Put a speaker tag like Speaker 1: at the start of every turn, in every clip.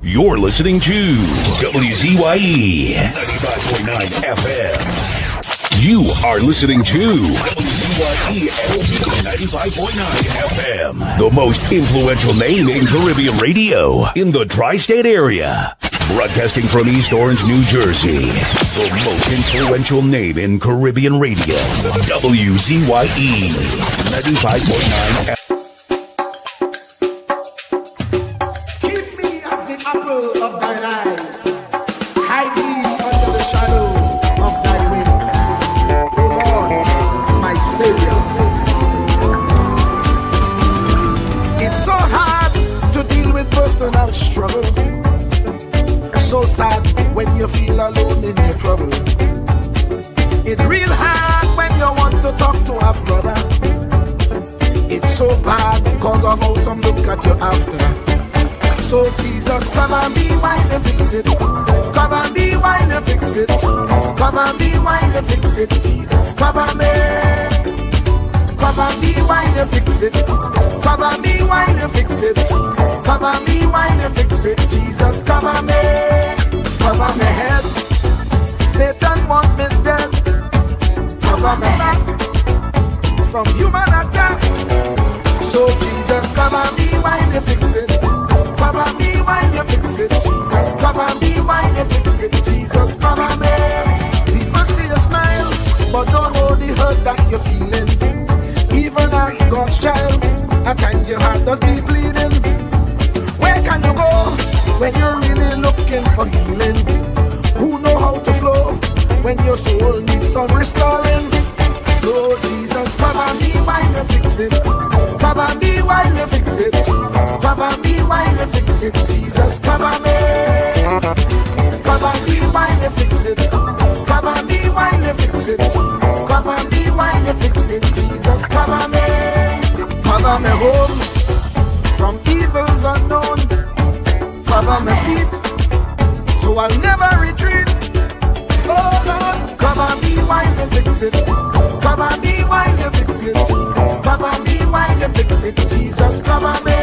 Speaker 1: You're listening to WZYE 95.9 FM. You are listening to WZYE 95.9 FM, the most influential name in Caribbean radio in the tri-state area. Broadcasting from East Orange, New Jersey, the most influential name in Caribbean radio, WZYE 95.9 FM.
Speaker 2: Personal struggle. So sad when you feel alone in your trouble. It's real hard when you want to talk to a brother. It's so bad because of how some look at you after. So Jesus, come and be while you fix it. Come and be while you fix it. Come and be while you fix it. Jesus, come and be. Come and be while you fix it. Come and be while you fix it. Come and be while you fix it. Jesus, come and me. Cover me head. Satan want me dead. Cover me back from human attack. So Jesus, come and be while you fix it. Come and be while you fix it. Jesus, come and be while you fix it. Jesus, come and me. People see you smile, but don't know the hurt that you're feeling. Even as God's child, at times your heart does be bleeding. Where can you go when you're really looking for healing? Who know how to flow when your soul needs some restoring? So Jesus, come and be while you fix it. Come and be while you fix it. Come and be while you fix it. Jesus, come and be. Come and be while you fix it. Come and be while you fix it. Come and be while you fix it. Jesus, come and be. Cover me home from evils unknown. Cover my feet so I'll never retreat. Oh Lord, cover me while you fix it. Cover me while you fix it. Cover me while you fix it. Jesus, cover me.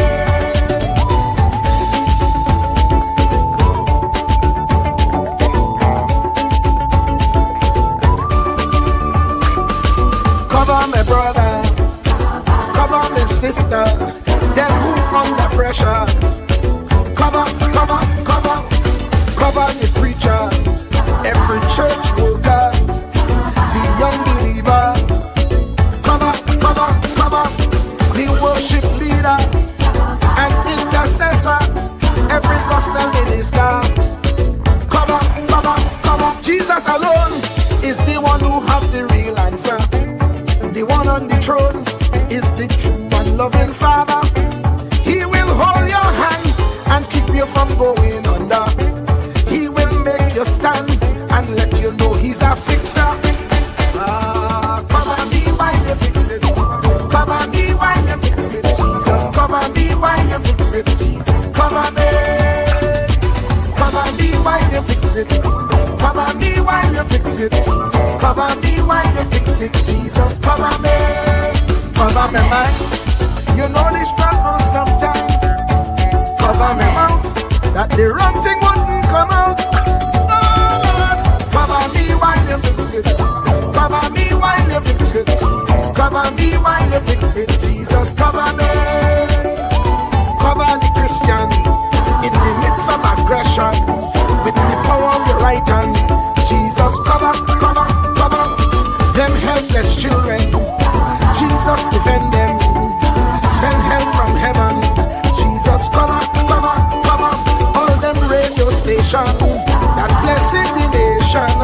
Speaker 2: Cover my brother, cover my sister, them who under pressure. Cover the preacher, every church worker, the young believer. Cover the worship leader and intercessor, every gospel minister. Cover. Jesus alone is the one who has the real answer. The one on the throne is the true and loving Father. He will hold your hand and keep you from going under. He will make you stand and let you know he's a fixer. Come and be while you fix it. Come and be while you fix it. Jesus, come and be while you fix it. Jesus, come and be. Come and be while you fix it. Come and be while you fix it. Come and be while you fix it. Jesus, come and be. Cover me mind. You know the struggle sometimes. Cover me mouth, that the wrong thing wouldn't come out. Oh Lord, cover me while you fix it. Cover me while you fix it. Cover me while you fix it. Jesus, cover me. Cover the Christian in the midst of aggression with the power of your right hand. Jesus, cover them helpless children. Jesus, defend them. Send help from heaven. Jesus, cover all them radio stations that blessing the nation,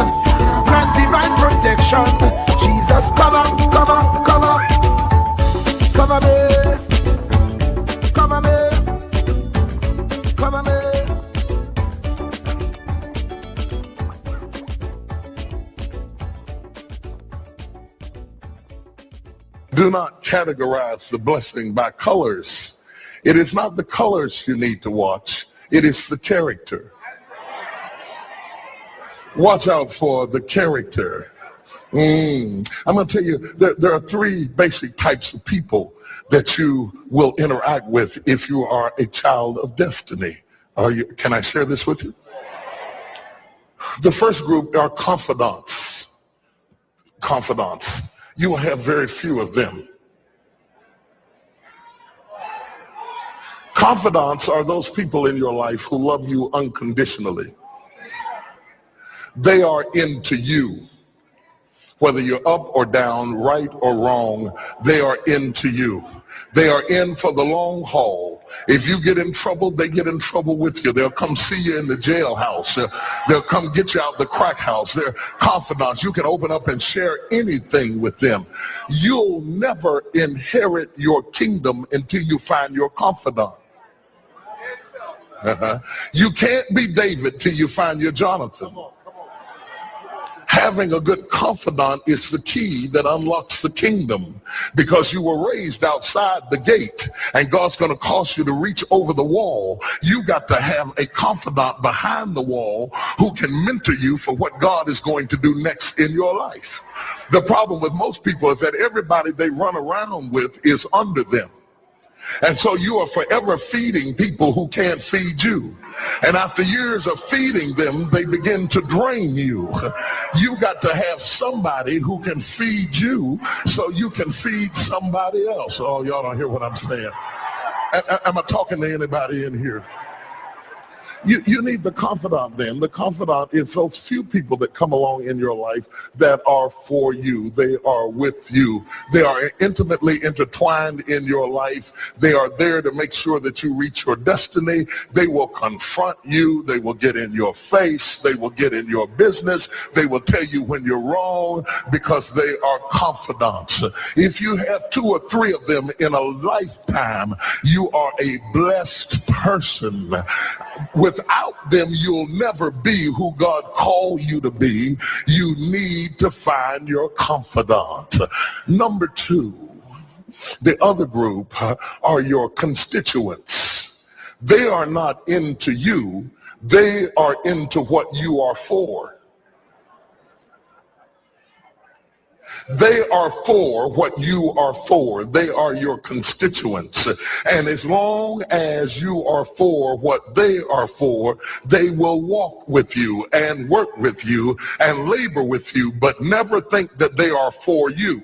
Speaker 2: grant divine protection. Jesus, cover me, cover me.
Speaker 3: Do not categorize the blessing by colors. It is not the colors you need to watch. It is the character. Watch out for the character. I'm going to tell you, there are three basic types of people that you will interact with if you are a child of destiny. Can I share this with you? The first group are confidants. Confidants. You will have very few of them. Confidants are those people in your life who love you unconditionally. They are into you. Whether you're up or down, right or wrong, they are into you. They are in for the long haul. If you get in trouble, they get in trouble with you. They'll come see you in the jailhouse. They'll come get you out the crack house. They're confidants. You can open up and share anything with them. You'll never inherit your kingdom until you find your confidant. You can't be David till you find your Jonathan. Having a good confidant is the key that unlocks the kingdom, because you were raised outside the gate and God's going to cause you to reach over the wall. You got to have a confidant behind the wall who can mentor you for what God is going to do next in your life. The problem with most people is that everybody they run around with is under them. And so you are forever feeding people who can't feed you. And after years of feeding them, they begin to drain you. You got to have somebody who can feed you so you can feed somebody else. Oh, y'all don't hear what I'm saying. Am I talking to anybody in here? You need the confidant then. The confidant is those few people that come along in your life that are for you. They are with you. They are intimately intertwined in your life. They are there to make sure that you reach your destiny. They will confront you. They will get in your face. They will get in your business. They will tell you when you're wrong, because they are confidants. If you have 2 or 3 of them in a lifetime, you are a blessed person. Without them, you'll never be who God called you to be. You need to find your confidant. Number 2, the other group are your constituents. They are not into you. They are into what you are for. They are for what you are for. They are your constituents. And as long as you are for what they are for, they will walk with you and work with you and labor with you, but never think that they are for you.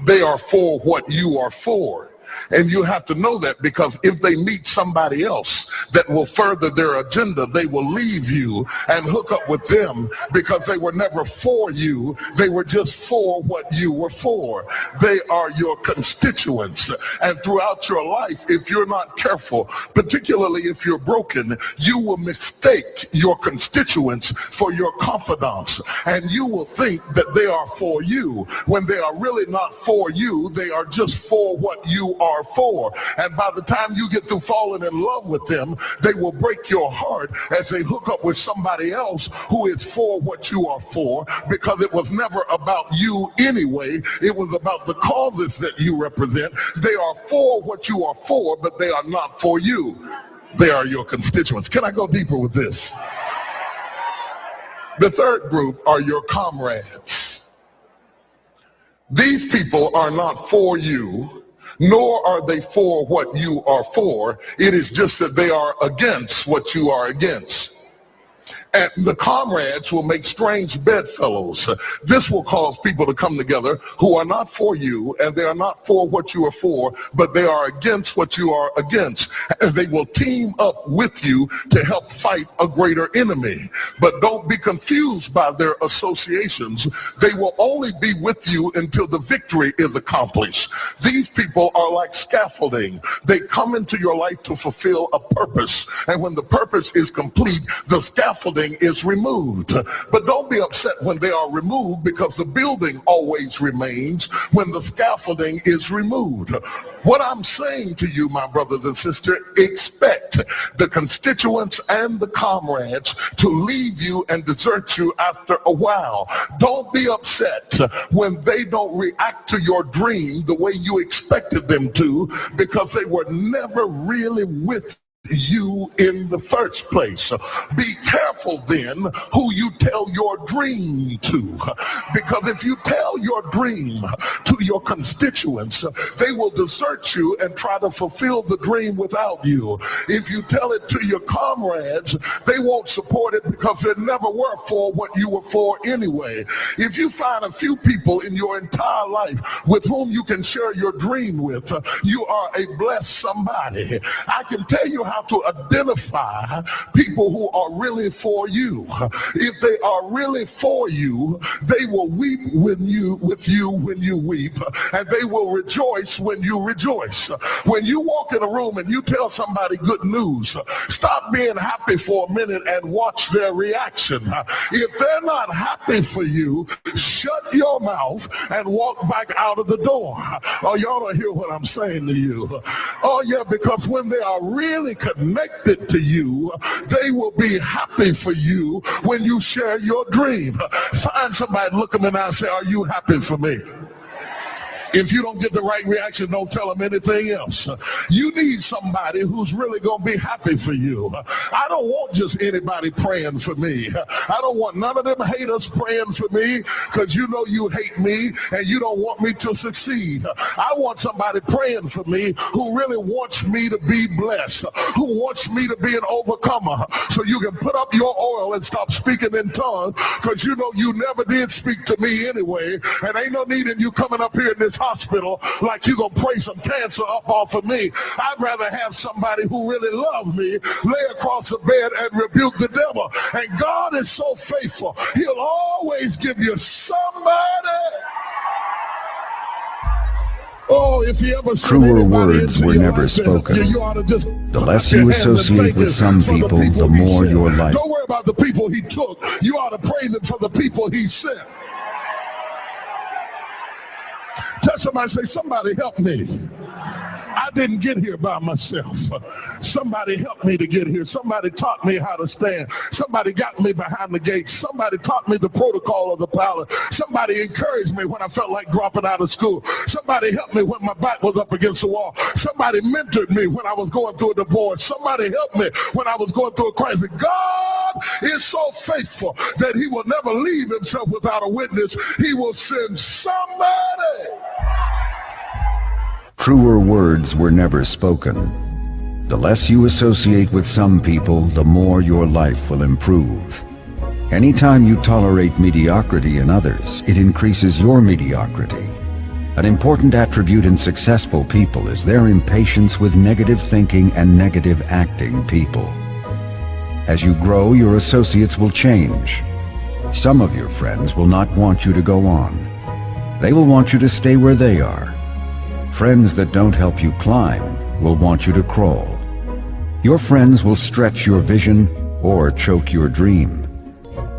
Speaker 3: They are for what you are for. And you have to know that, because if they meet somebody else that will further their agenda, they will leave you and hook up with them, because they were never for you. They were just for what you were for. They are your constituents. And throughout your life, if you're not careful, particularly if you're broken, you will mistake your constituents for your confidants. And you will think that they are for you when they are really not for you. They are just for what you are for. And by the time you get through falling in love with them, they will break your heart as they hook up with somebody else who is for what you are for, because it was never about you anyway. It was about the causes that you represent. They are for what you are for, but they are not for you. They are your constituents. Can I go deeper with this? The third group are your comrades. These people are not for you, nor are they for what you are for. It is just that they are against what you are against. And the comrades will make strange bedfellows. This will cause people to come together who are not for you, and they are not for what you are for, but they are against what you are against. And they will team up with you to help fight a greater enemy. But don't be confused by their associations. They will only be with you until the victory is accomplished. These people are like scaffolding. They come into your life to fulfill a purpose. And when the purpose is complete, the scaffolding is removed. But don't be upset when they are removed, because the building always remains when the scaffolding is removed. What I'm saying to you, my brothers and sisters, expect the constituents and the comrades to leave you and desert you after a while. Don't be upset when they don't react to your dream the way you expected them to, because they were never really with you in the first place. Be careful then who you tell your dream to, because if you tell your dream to your constituents, they will desert you and try to fulfill the dream without you. If you tell it to your comrades, they won't support it because they never were for what you were for anyway. If you find a few people in your entire life with whom you can share your dream with, you are a blessed somebody. I can tell you how to identify people who are really for you. If they are really for you, they will weep with you when you weep, and they will rejoice when you rejoice. When you walk in a room and you tell somebody good news, stop being happy for a minute and watch their reaction. If they're not happy for you, shut your mouth and walk back out of the door. Oh, y'all don't hear what I'm saying to you. Oh yeah, because when they are really connected to you, they will be happy for you when you share your dream. Find somebody, look them in the eye and say, are you happy for me? If you don't get the right reaction, don't tell them anything else. You need somebody who's really going to be happy for you. I don't want just anybody praying for me. I don't want none of them haters praying for me, because you know you hate me and you don't want me to succeed. I want somebody praying for me who really wants me to be blessed, who wants me to be an overcomer, so you can put up your oil and stop speaking in tongues, because you know you never did speak to me anyway, and ain't no need in you coming up here in this hospital like you gonna pray some cancer up off of me. I'd rather have somebody who really loves me lay across the bed and rebuke the devil. And God is so faithful, he'll always give you somebody. Oh, if you ever
Speaker 4: truer words were never spoken. The less you associate with some people, the more your life.
Speaker 3: Don't worry about the people he took. You ought to praise him for the people he sent. Tell somebody, say, somebody help me. I didn't get here by myself. Somebody helped me to get here. Somebody taught me how to stand. Somebody got me behind the gate. Somebody taught me the protocol of the palace. Somebody encouraged me when I felt like dropping out of school. Somebody helped me when my back was up against the wall. Somebody mentored me when I was going through a divorce. Somebody helped me when I was going through a crisis. God is so faithful that he will never leave himself without a witness. He will send somebody.
Speaker 4: Truer words were never spoken. The less you associate with some people, the more your life will improve. Anytime you tolerate mediocrity in others, it increases your mediocrity. An important attribute in successful people is their impatience with negative thinking and negative acting people. As you grow, your associates will change. Some of your friends will not want you to go on. They will want you to stay where they are. Friends that don't help you climb will want you to crawl. Your friends will stretch your vision or choke your dream.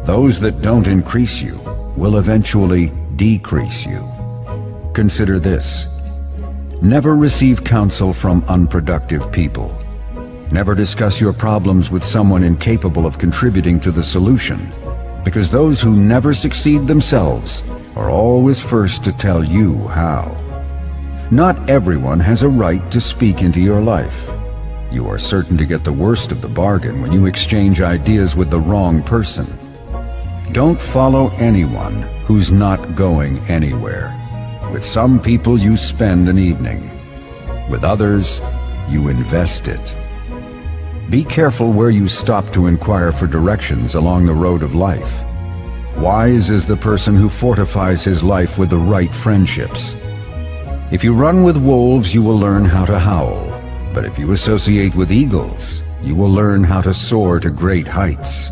Speaker 4: Those that don't increase you will eventually decrease you. Consider this. Never receive counsel from unproductive people. Never discuss your problems with someone incapable of contributing to the solution, because those who never succeed themselves are always first to tell you how. Not everyone has a right to speak into your life. You are certain to get the worst of the bargain when you exchange ideas with the wrong person. Don't follow anyone who's not going anywhere. With some people you spend an evening. With others, you invest it. Be careful where you stop to inquire for directions along the road of life. Wise is the person who fortifies his life with the right friendships. If you run with wolves, you will learn how to howl. But if you associate with eagles, you will learn how to soar to great heights.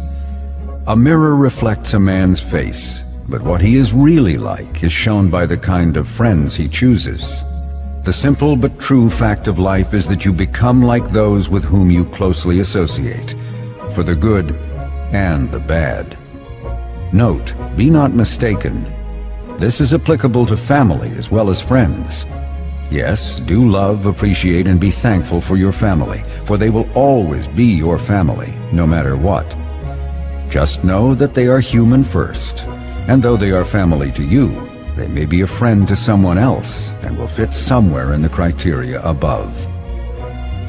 Speaker 4: A mirror reflects a man's face, but what he is really like is shown by the kind of friends he chooses. The simple but true fact of life is that you become like those with whom you closely associate, for the good and the bad. Note, be not mistaken. This is applicable to family as well as friends. Yes, do love, appreciate, and be thankful for your family, for they will always be your family, no matter what. Just know that they are human first, and though they are family to you, they may be a friend to someone else and will fit somewhere in the criteria above.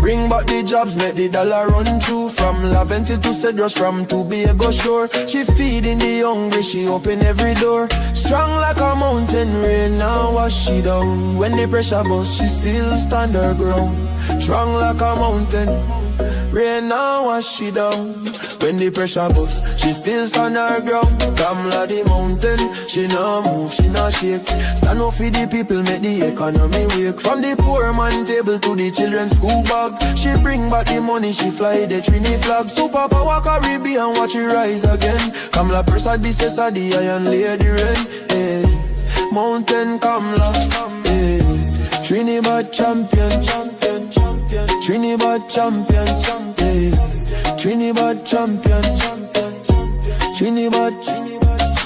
Speaker 5: Bring back the jobs, make the dollar run through. From Laventille to Cedros, from Tobago Shore. She feeding the hungry, she open every door. Strong like a mountain, rain now wash she down. When the pressure bust, she still stand her ground. Strong like a mountain, rain now wash she down. When the pressure bust, she still stand her ground. Kamla the mountain, she no move, she no shake. Stand up for the people, make the economy wake. From the poor man table to the children's school bag, she bring back the money, she fly the Trini flag. Superpower Caribbean, watch it rise again. Kamla Persad be Cesar, the Iron Lady Rain. Hey. Mountain Kamla, hey. Trinidad champion, Trinidad champion, hey. Trinidad champion, Trinidad.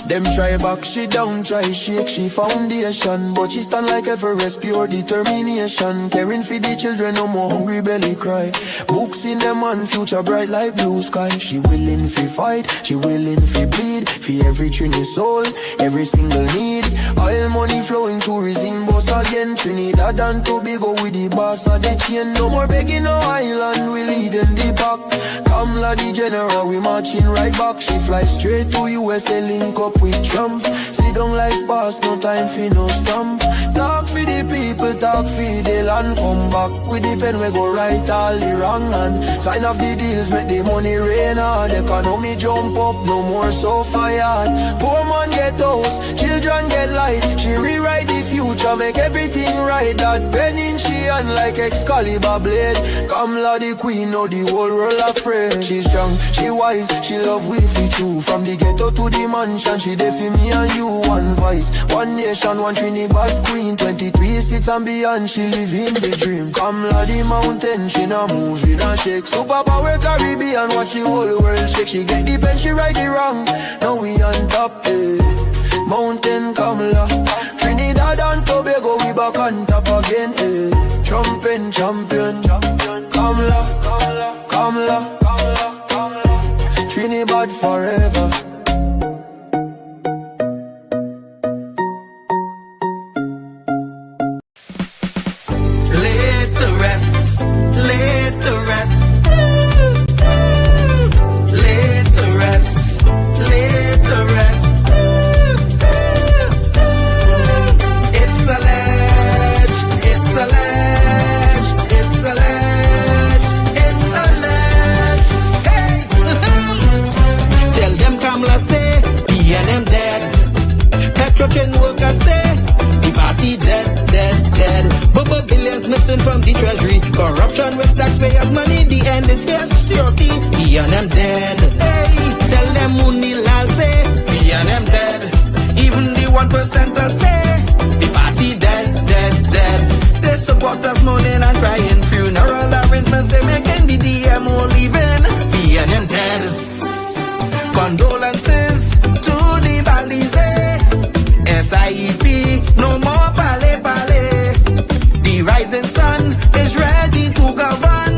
Speaker 5: Them try back, she down, try shake, she foundation. But she stand like Everest, pure determination. Caring for the children, no more hungry belly cry. Books in them and future bright like blue sky. She willing fi fight, she willing fi bleed. For every Trini soul, every single need. Oil money flowing, tourism boss again. Trinidad and Tobago with the boss of the chain. No more begging no island, we leading the pack. Kamla the general, we marching right back. She fly straight to USA, link up with Trump. Sit down like boss, no time for no stump. Talk for the people, talk for the land. Come back with the pen, we go right all the wrong. And sign off the deals, make the money rain hard. Economy jump up, no more so fired. Poor man get house, children get light. She rewrite the future, make everything right. That pen in she hand like Excalibur blade. Kamla the queen, know the whole world afraid. She strong, she wise, she love we fi true. From the ghetto to the mansion, she there for me and you. One voice, one nation, one Trinidad queen. 23 seats and beyond, she live in the dream. Kamla the mountain, she no move, she no shake. Superpower Caribbean, watch the whole world shake. She get the pen, she right the wrong. Now we on top, eh. Mountain Kamla, Trinidad and Tobago, we back on top again, eh. Trumping champion, Kamla, Kamla, Trinidad forever.
Speaker 6: Laid to rest, laid to rest, laid to rest, laid to rest. It's a ledge, it's a ledge, it's a ledge, it's a ledge. Hey, tell them Kamla say, B&M dead. Petrochem workers say, the party dead, dead, dead. Bubba billions missing from the treasury. Corruption with taxpayers' money. The end is here. Security. B&M dead. Hey, tell them Munilal say B&M dead. Even the 1% say the party dead, dead, dead. They support us mourning and crying. Funeral arrangements they making. The DMO leaving. B&M dead. Condolences to the Balize. SIEP. No more pale pale. The rising sun is ready to govern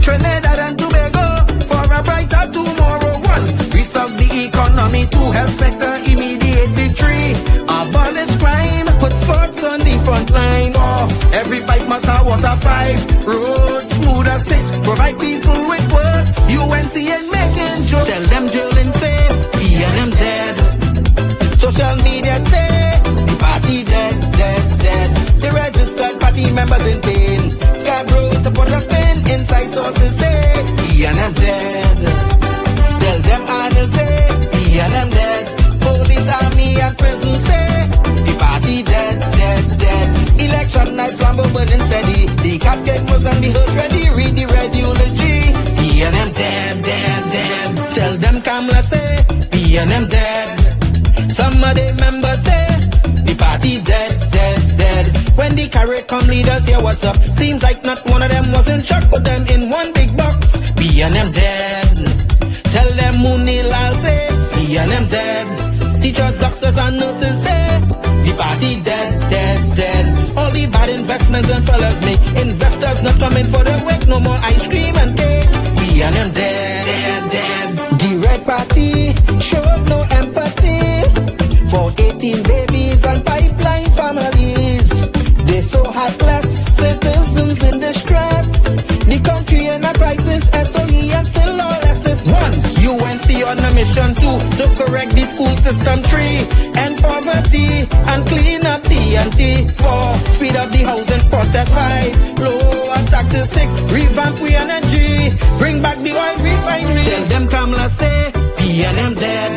Speaker 6: Trinidad and Tobago for a brighter tomorrow. One, restart the economy. Two, health sector immediate victory. Abolish crime, put sports on the front line. Oh, every pipe must have water. 5, roads smooth as 6. Provide people with work. UNC and making jokes. Tell them drilling say B&M dead. Social media say the party dead, dead, dead. The registered party members in pain. Scarborough to put a spin. Inside sources say B&M dead. Tell them Arnold say B&M dead. Police, army and prison say the party dead, dead, dead. Election night flambeau burning steady. The casket was on the hearse ready. Read the red eulogy. B&M dead, dead, dead. Tell them Kamla say B&M dead. Some of the members say the party dead, dead, dead. When the carrot come leaders hear what's up. Seems like not one of them was in shock. Put them in one big box. B&M dead. Tell them Munilal say B&M dead. Teachers, doctors and nurses say the party dead, dead, dead. All the bad investments and fellas make. Investors not coming for the work. No more ice cream and cake. B&M dead, dead, dead. The red party showed no empathy for 18 babies and pipeline families. They so heartless, citizens in distress. crisis, SOE and still all this. 1. UNC on a mission. 2. To correct the school system. 3. End poverty and clean up TNT. 4. Speed up the housing process. 5. Lower taxes. 6. Revamp we energy. Bring back the oil refinery. Tell them Kamala say PNM dead.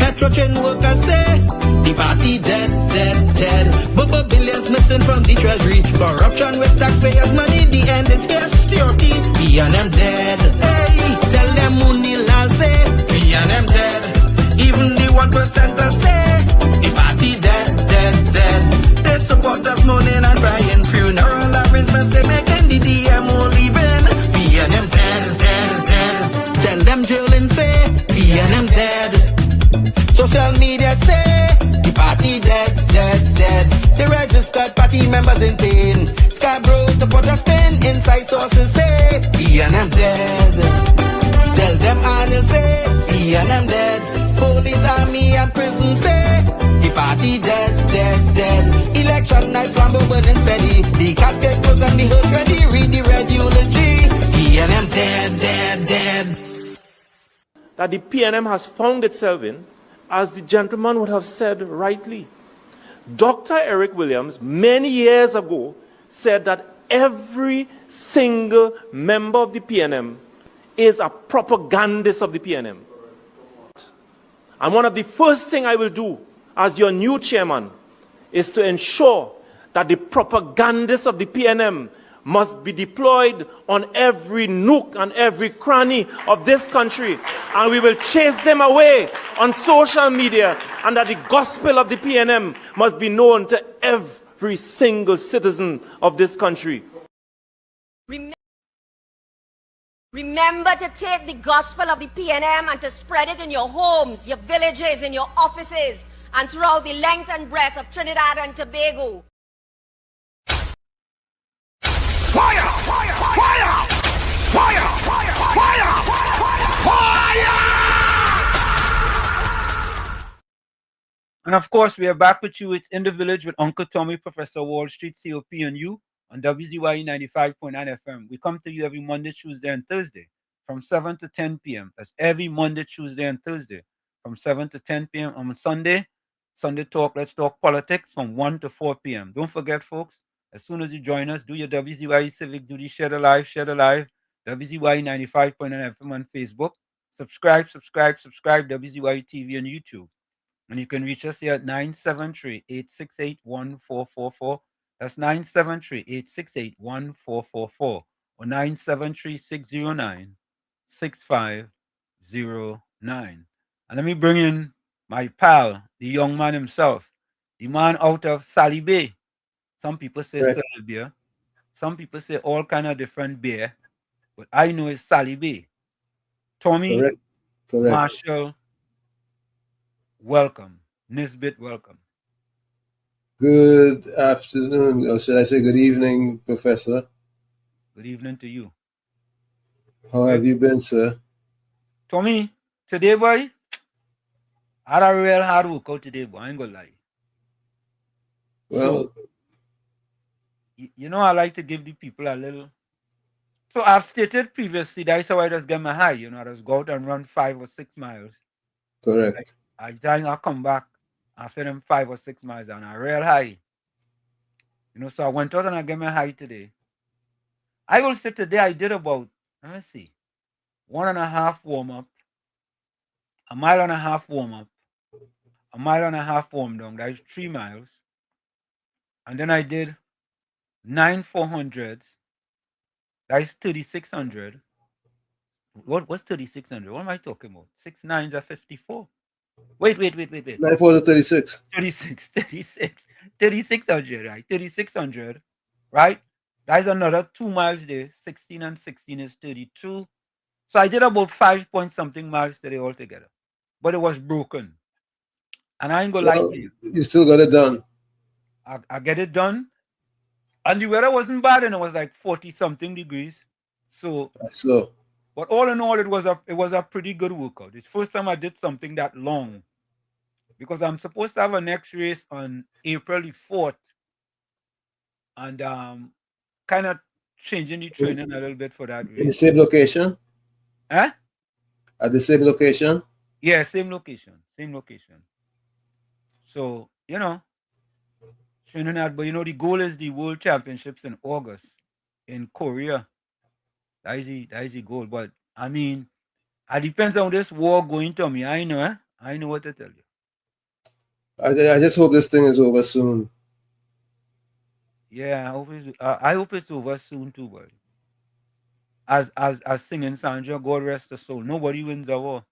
Speaker 6: Petrotrain workers say the party dead, dead, dead. Bubba billions missing from the treasury. Corruption with taxpayers' money. The end is here. Security. PNM dead. Hey, tell them Munilal say PNM dead. Even the 1% say the party dead, dead, dead. They support us mourning and crying. Funeral arrangements they making. The DMO leaving. PNM dead, dead, dead. Tell them drilling say PNM dead. Social media say the party dead, dead, dead. The registered party members in pain. Scarborough to put a spin. Inside sources say PNM dead. Tell them Arnold say PNM dead. Police, army and prison say the party dead, dead, dead. Election night flambeau burning steady. The casket goes and the hearse ready. Read the red eulogy. PNM dead, dead, dead.
Speaker 7: That the PNM has found itself in, as the gentleman would have said rightly. Dr. Eric Williams, many years ago, said that every single member of the PNM is a propagandist of the PNM. And one of the first things I will do as your new chairman is to ensure that the propagandists of the PNM must be deployed on every nook and every cranny of this country, and we will chase them away on social media, and that the gospel of the PNM must be known to every single citizen of this country.
Speaker 8: Remember to take the gospel of the PNM and to spread it in your homes, your villages, in your offices, and throughout the length and breadth of Trinidad and Tobago.
Speaker 1: Fire! Fire! Fire! Fire! Fire! Fire! Fire!
Speaker 9: And of course, we are back with you. It's In the Village with Uncle Tommy, Professor Wall Street, COP, and you on WZYE 95.9 FM. We come to you every Monday, Tuesday, and Thursday from 7 to 10 p.m. That's every Monday, Tuesday, and Thursday from 7 to 10 p.m. On Sunday Talk, Let's Talk Politics from 1 to 4 p.m. Don't forget, folks, as soon as you join us, do your WZYE Civic Duty, share the live, WZYE 95.9 FM on Facebook. Subscribe, WZYE TV on YouTube. And you can reach us here at 973-868-1444. That's 973-868-1444 or 973-609-6509. And let me bring in my pal, the young man himself, the man out of Sally Bay. Some people say Sally Beer. Some people say all kind of different beer. But I know it's Sally Bay. Tommy,
Speaker 10: Correct.
Speaker 9: Marshall, welcome. Nisbet, welcome.
Speaker 10: Good afternoon, or should I say good evening, Professor?
Speaker 9: Good evening to you.
Speaker 10: How have you been, sir?
Speaker 9: Tommy, today, boy, I had a real hard workout today, boy. I ain't gonna lie.
Speaker 10: Well,
Speaker 9: you know, I like to give the people a little. So I've stated previously that's how I just get my high. You know, I just go out and run 5 or 6 miles.
Speaker 10: Correct.
Speaker 9: I think I'll come back after them 5 or 6 miles and a real high. You know, so I went out and I get my high today. I will say today I did about, let me see, 1.5 warm-up, 1.5 mile warm-up, 1.5 mile warm down. That is 3 miles. And then I did 9 400s. That is 3,600. What's 3,600? What am I talking about? 6 9s are 54. Wait.
Speaker 10: 9 4s are 36.
Speaker 9: 3,600, right? 3,600, right? That is another 2 miles there. 16 and 16 is 32. So I did about 5 point something miles today altogether. But it was broken. And I ain't gonna lie to you.
Speaker 10: You still got it done.
Speaker 9: I get it done. And the weather wasn't bad, and it was like 40 something degrees. So but all in all, it was a pretty good workout. It's the first time I did something that long. Because I'm supposed to have a next race on April the 4th. And kind of changing the training a little bit for that
Speaker 10: In the
Speaker 9: reason.
Speaker 10: same location?
Speaker 9: Huh?
Speaker 10: At the same location?
Speaker 9: Yeah, same location. Same location. So, training that, but the goal is the World Championships in August in Korea. That is the goal. But I mean, it depends on this war going to me. I know, I know what to tell you.
Speaker 10: I just hope this thing is over soon.
Speaker 9: Yeah, I hope it's over soon too, boy. As singing Sandra, God rest the soul. Nobody wins a war.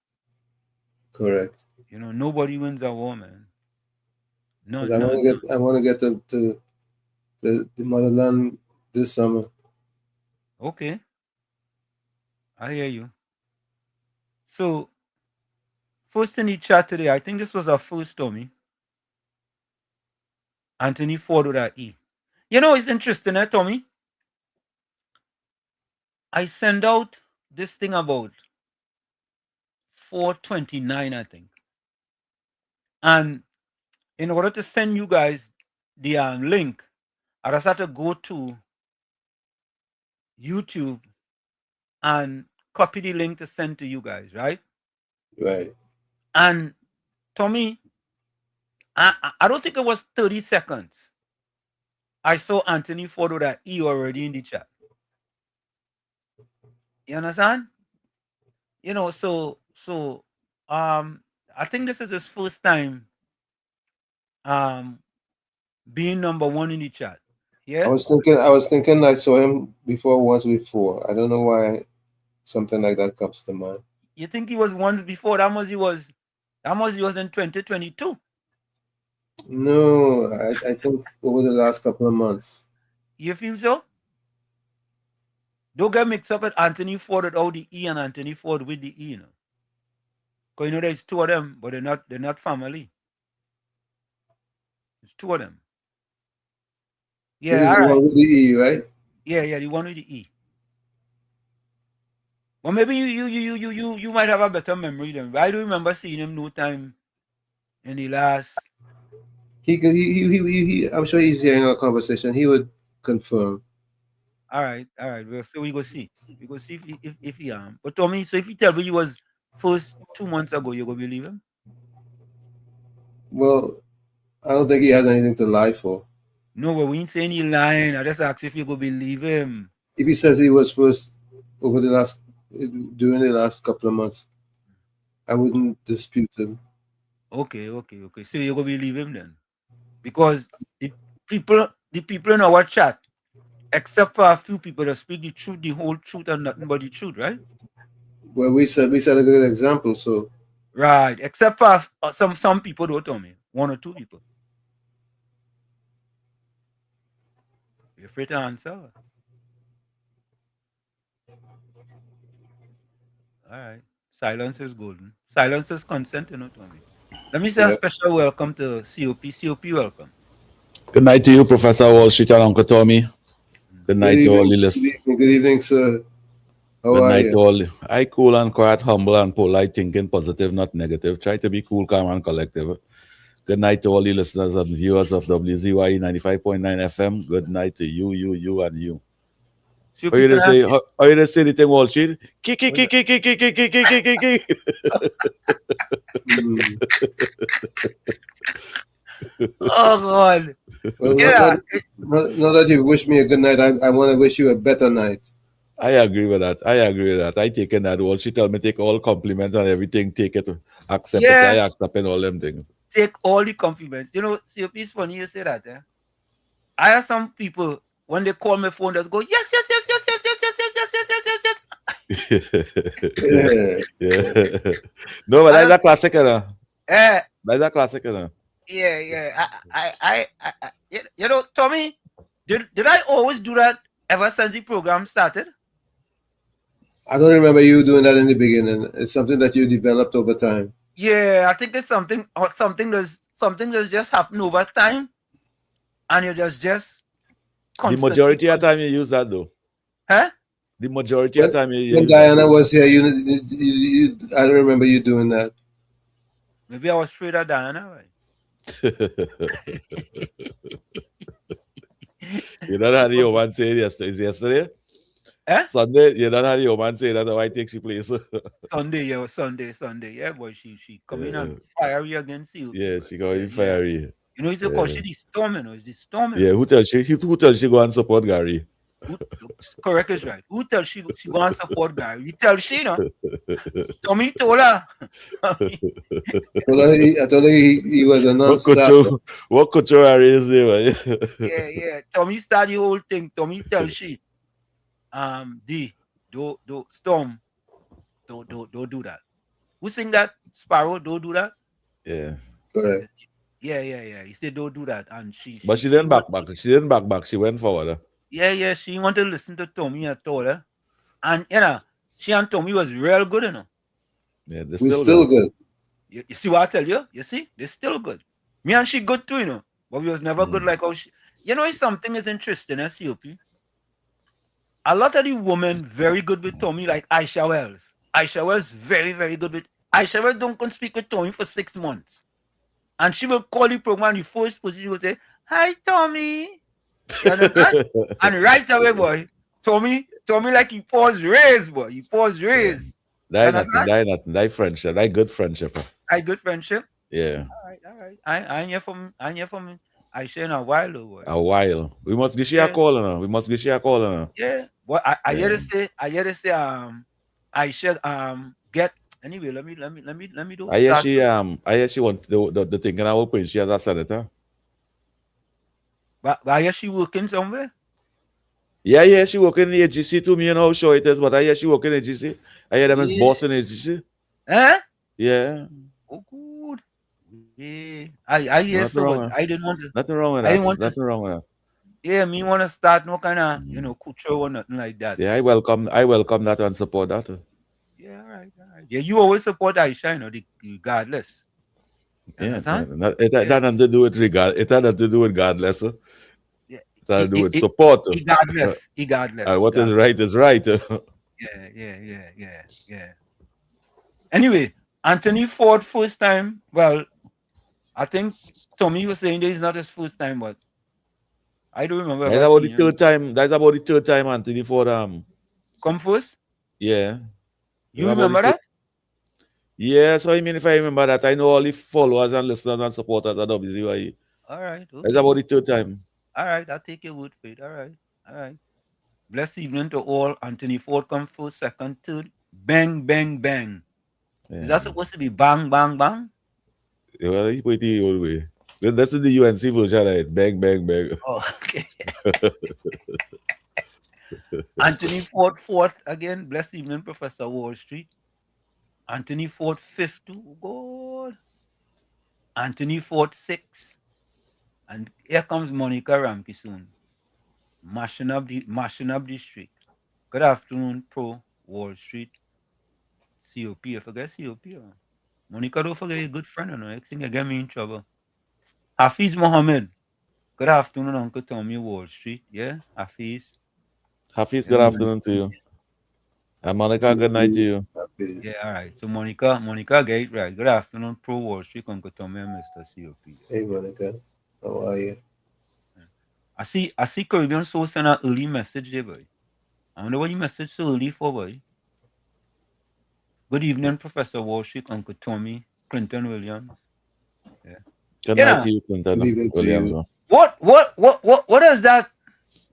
Speaker 10: Correct.
Speaker 9: Nobody wins a war, man. No,
Speaker 10: I want to get to the motherland this summer.
Speaker 9: Okay. I hear you. So, first in the chat today, I think this was our first, Tommy. Anthony Ford with that E. It's interesting, Tommy? I send out this thing about 4:29, I think. And in order to send you guys the link, I just had to go to YouTube and copy the link to send to you guys, right?
Speaker 10: Right.
Speaker 9: And Tommy, I don't think it was 30 seconds. I saw Anthony Ford with that E already in the chat. You understand? So I think this is his first time being number one in the chat. Yeah.
Speaker 10: I was thinking I saw him once before. I don't know why something like that comes to mind.
Speaker 9: You think he was once before? That must he was in 2022.
Speaker 10: No, I think over the last couple of months.
Speaker 9: You feel so? Don't get mixed up with Anthony Ford without the E and Anthony Ford with the E, Because there's two of them, but they're not family. There's two of them. Yeah,
Speaker 10: this is the one with the E, right?
Speaker 9: Yeah, the one with the E. Well, maybe you might have a better memory than me. I do remember seeing him no time in the last.
Speaker 10: He I'm sure he's hearing our conversation. He would confirm.
Speaker 9: All right. Well, so we go see. We go see if he But Tommy, so if he tell me he was first 2 months ago, you gonna believe him?
Speaker 10: Well, I don't think he has anything to lie for.
Speaker 9: No, but we ain't saying he lying. I just ask if you go believe him.
Speaker 10: If he says he was first during the last couple of months, I wouldn't dispute him.
Speaker 9: Okay. So you go believe him then, because the people in our chat, except for a few people that speak the truth, the whole truth, and nothing but the truth, right?
Speaker 10: Well, we set a good example, so.
Speaker 9: Right, except for some people, don't tell me, 1 or 2 people. You're afraid to answer. All right. Silence is golden. Silence is consent, Tommy. Let me say a special welcome to COP. COP, welcome.
Speaker 11: Good night to you, Professor Wall Street and Uncle Tommy. Good night to all the listeners.
Speaker 10: Good evening, sir.
Speaker 11: Good night to all. I cool and quiet, humble and polite, thinking positive, not negative. Try to be cool, calm, and collective. Good night to all the listeners and viewers of WZYE 95.9 FM. Good night to you, and you. How you didn't say the thing, Wall Street?
Speaker 9: Oh God!
Speaker 10: Well, yeah. Now that you wish me a good night, I want to wish you a better night.
Speaker 11: I agree with that. I take that. Wall Street tell me take all compliments and everything. Take it, accept it. I accept all them things.
Speaker 9: Take all the compliments. COP is funny you say that. I have some people when they call my phone, just go yes.
Speaker 11: No, but that's a classic, that's a classic,
Speaker 9: Yeah. I Tommy, did I always do that ever since the program started?
Speaker 10: I don't remember you doing that in the beginning. It's something that you developed over time.
Speaker 9: Yeah, I think it's something that's just happened over time, and you just.
Speaker 11: The majority of the time you use that though.
Speaker 9: Huh?
Speaker 11: The majority of the time you use.
Speaker 10: When Diana was here, I don't remember you doing that.
Speaker 9: Maybe I was afraid of Diana, right?
Speaker 11: You know how the one said yesterday? Sunday, you don't have your man say that I take she place.
Speaker 9: Sunday. Yeah, boy, she coming on fiery against you.
Speaker 11: Yeah, she going fiery.
Speaker 9: You know, it's because she the storming, or is the storming?
Speaker 11: Yeah, who tells she go and support Gary?
Speaker 9: Correct is right. Who tells she go and support Gary? You tell she, no? Tommy told her.
Speaker 10: I told her he was a non-stop.
Speaker 11: What could you raise there?
Speaker 9: Yeah. Tommy started the whole thing. Tommy tell she, do Storm, don't do that. Who sing that? Sparrow, don't do that.
Speaker 11: Yeah.
Speaker 10: Correct.
Speaker 9: Yeah. He said don't do that, and
Speaker 11: But she didn't back. She didn't back. She went forward.
Speaker 9: Yeah. She wanted to listen to Tommy at all, and she and Tommy was real good,
Speaker 11: Yeah,
Speaker 10: they're still good.
Speaker 9: You see what I tell you? You see, they're still good. Me and she good too, but we was never good like how she. Something is interesting, COP. A lot of the women very good with Tommy, like Aisha Wells. Aisha Wells very, very good with. Aisha Wells don't come speak with Tommy for 6 months. And she will call the program, the first position, she will say, "Hi, Tommy." You understand? And right away, boy, Tommy like he paused raise, boy. He paused raise.
Speaker 11: Die friendship. Die good friendship.
Speaker 9: Good friendship?
Speaker 11: Yeah.
Speaker 9: All right. I hear from Aisha in a while, though, boy.
Speaker 11: A while. We must give she a call now.
Speaker 9: Yeah. Well, I hear to say, Aisha get. Anyway, let me do.
Speaker 11: I hear she want the thing in our open. She has a senator.
Speaker 9: But I hear she working somewhere.
Speaker 11: Yeah, she working in the agency too. Me and how sure it is, but I hear she working in the agency. I hear them as boss in the agency. Yeah.
Speaker 9: Oh, good. Yeah. I hear
Speaker 11: nothing
Speaker 9: so,
Speaker 11: wrong,
Speaker 9: but I didn't want to.
Speaker 11: Nothing wrong with that. Nothing wrong with that.
Speaker 9: Yeah, me want to start no kind of culture or nothing like that.
Speaker 11: Yeah, I welcome that and support that.
Speaker 9: Yeah, all right. Yeah, you always support Aisha, regardless.
Speaker 11: Yeah, it had nothing to do with It had nothing to do with regardless. It had to do with support.
Speaker 9: Regardless.
Speaker 11: What is right is right.
Speaker 9: Yeah. Anyway, Anthony Ford first time. Well, I think Tommy was saying that it's not his first time, but I don't remember.
Speaker 11: That's about the third time. That's about the third time Anthony Ford
Speaker 9: come first.
Speaker 11: Yeah.
Speaker 9: You remember that?
Speaker 11: Yeah, so if I remember that, I know all the followers and listeners and supporters at WZYE.
Speaker 9: All right. Okay.
Speaker 11: That's about the third time.
Speaker 9: All right, I'll take your word for it. All right. Blessed evening to all. Anthony Ford come first, second, third. Bang, bang, bang. Yeah. Is that supposed to be bang, bang, bang?
Speaker 11: Yeah, well, he put it the old way. That's in the UNC version, right? Bang, bang, bang.
Speaker 9: Oh, okay. Anthony Ford fourth again. Blessed evening, Professor Wall Street. Anthony Ford fifth too. God. Anthony Ford sixth. And here comes Monica Ramke soon. Mashing up the street. Good afternoon, Pro Wall Street. COP. I forget COP. Monica, don't forget your good friend. I think you get me in trouble. Hafiz Mohammed. Good afternoon, Uncle Tommy Wall Street. Yeah, Hafiz.
Speaker 11: Hafiz, good afternoon to you. And Monica, good night to you.
Speaker 10: Hafiz.
Speaker 9: Yeah, all right. So Monica, get it right. Good afternoon, Pro Wall Street, Uncle Tommy and Mr. COP.
Speaker 10: Hey, Monica. How are you?
Speaker 9: I see Caribbean Soul send an early message there, boy. I wonder what you message so early for, boy. Good evening, Professor Wall Street, Uncle Tommy, Clinton Williams. Yeah.
Speaker 11: Good night to you, Clinton Williams.
Speaker 9: What does that?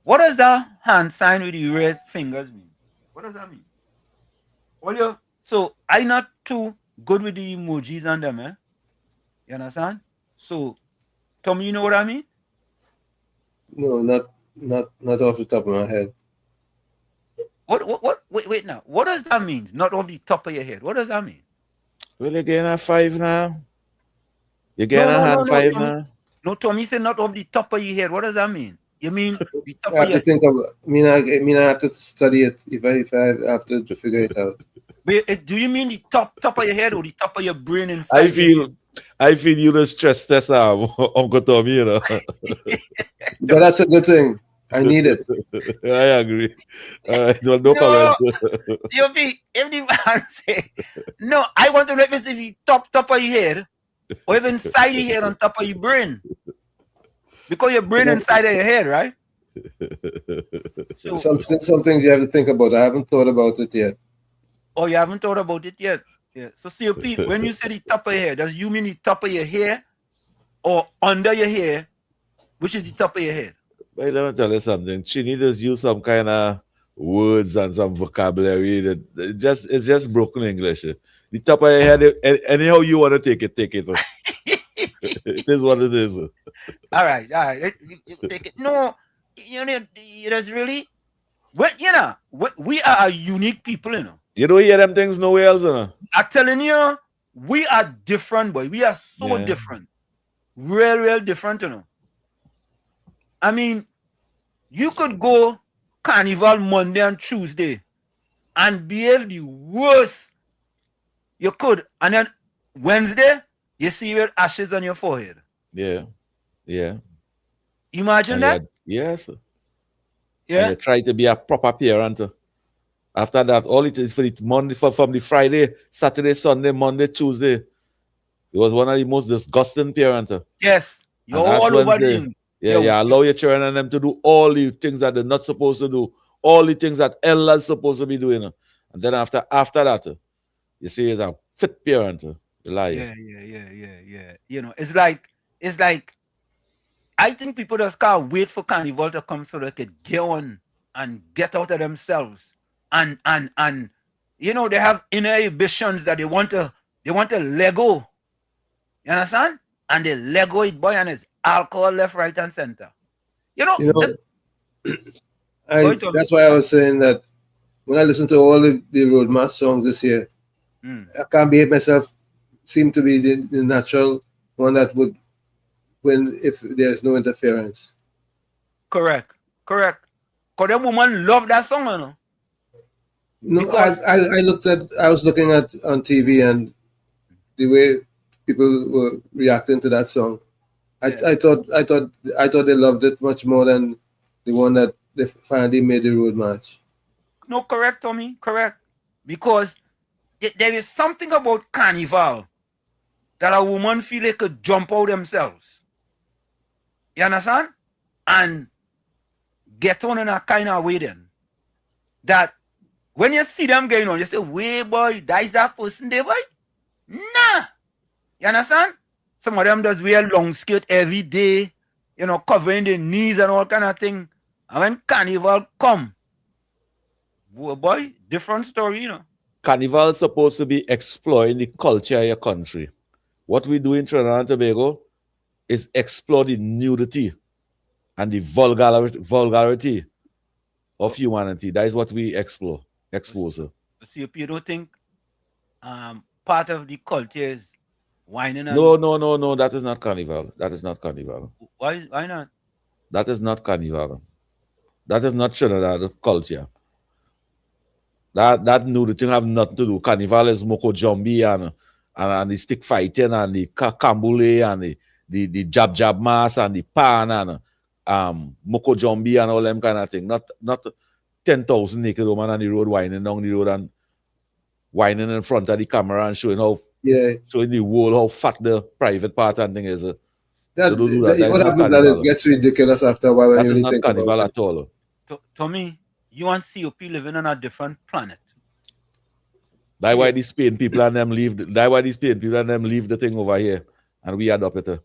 Speaker 9: What does that hand sign with the red fingers mean? What does that mean? Well, so I'm not too good with the emojis and them, eh? You understand? So, Tommy, you know what I mean?
Speaker 10: No, not off the top of my head.
Speaker 9: What? Wait now. What does that mean? Not off the top of your head. What does that mean?
Speaker 11: Well, you're getting a 5 now. You're getting a hand 5
Speaker 9: Tommy,
Speaker 11: now.
Speaker 9: No, Tommy said not off the top of your head. What does that mean? You mean the top
Speaker 10: I have
Speaker 9: of your
Speaker 10: to think of. I have to study it if I have to figure it out.
Speaker 9: But do you mean the top of your head or the top of your brain inside?
Speaker 11: I feel you the stress test, Uncle Tommy. You know.
Speaker 10: But that's a good thing. I need it.
Speaker 11: I agree. No comment.
Speaker 9: If the man say, no, I want to know if it's the top of your head or even inside your head on top of your brain. Because your brain inside of your head, right?
Speaker 10: Some things you have to think about. I haven't thought about it yet.
Speaker 9: Oh, you haven't thought about it yet? Yeah. So, COP, when you say the top of your hair, does you mean the top of your hair or under your hair? Which is the top of your head?
Speaker 11: Well, let me tell you something. Chini just use some kind of words and some vocabulary that it's just broken English. The top of your head, anyhow you want to take it, take it. It is what it is.
Speaker 9: All right. You take it. No, it is really. Well, we are a unique people, you know.
Speaker 11: You don't hear them things nowhere else, you know.
Speaker 9: I'm telling you, we are different, boy. We are so different. Real different, you know. I mean, you could go Carnival Monday and Tuesday and behave the worst you could. And then Wednesday, you see your ashes on your forehead.
Speaker 11: Yeah.
Speaker 9: Imagine that?
Speaker 11: Yes.
Speaker 9: Yeah.
Speaker 11: And you try to be a proper parent. After that, all it is for the Monday, from the Friday, Saturday, Sunday, Monday, Tuesday. It was one of the most disgusting parents.
Speaker 9: Yes. You're all over the
Speaker 11: Yeah, allow your children and them to do all the things that they're not supposed to do, all the things that elders supposed to be doing. And then after that, you see he's a fit parent. Lie.
Speaker 9: Yeah. You know, it's like I think people just can't wait for Carnival to come so they could get on and get out of themselves. And you know, they have inner ambitions that they want to Lego. You understand? And they Lego it, boy, and it's alcohol left, right, and center. You know
Speaker 10: that's why I was saying that when I listen to all the road march songs this year, I can't behave myself seem to be the natural one that would win if there's no interference.
Speaker 9: Correct. Because the woman love that song, you know.
Speaker 10: No, I was looking at on TV and the way people were reacting to that song. I thought they loved it much more than the one that they finally made the road march.
Speaker 9: No, correct, Tommy, correct. Because there is something about Carnival that a woman feel they could jump out themselves. You understand? And get on in a kind of way then. That when you see them going on, you say, "Wait, boy, that is that person there, boy?" Nah. You understand? Some of them does wear long skirt every day, you know, covering their knees and all kind of thing. And when Carnival come, boy, different story, you know.
Speaker 11: Carnival is supposed to be exploring the culture of your country. What we do in Trinidad and Tobago is explore the nudity and the vulgarity of humanity. That is what we expose.
Speaker 9: See, if you don't think part of the culture is whining?
Speaker 11: No. That is not Carnival.
Speaker 9: Why not?
Speaker 11: That is not Carnival. That is not Trinidad culture. That nudity have nothing to do. Carnival is Moko Jumbi and the stick fighting and the Kambule and the jab mass and the pan and Moko Jumbi and all them kind of thing. Not 10,000 naked women on the road whining down the road and whining in front of the camera and showing the world how fat the private part and thing is.
Speaker 10: What happens that it gets ridiculous after a while when you really think about it.
Speaker 11: Carnival at all.
Speaker 9: Tommy, you and COP living on a different planet.
Speaker 11: That's why these Spain people and them leave. That's why these Spain people and them leave the thing over here, and we adopt it.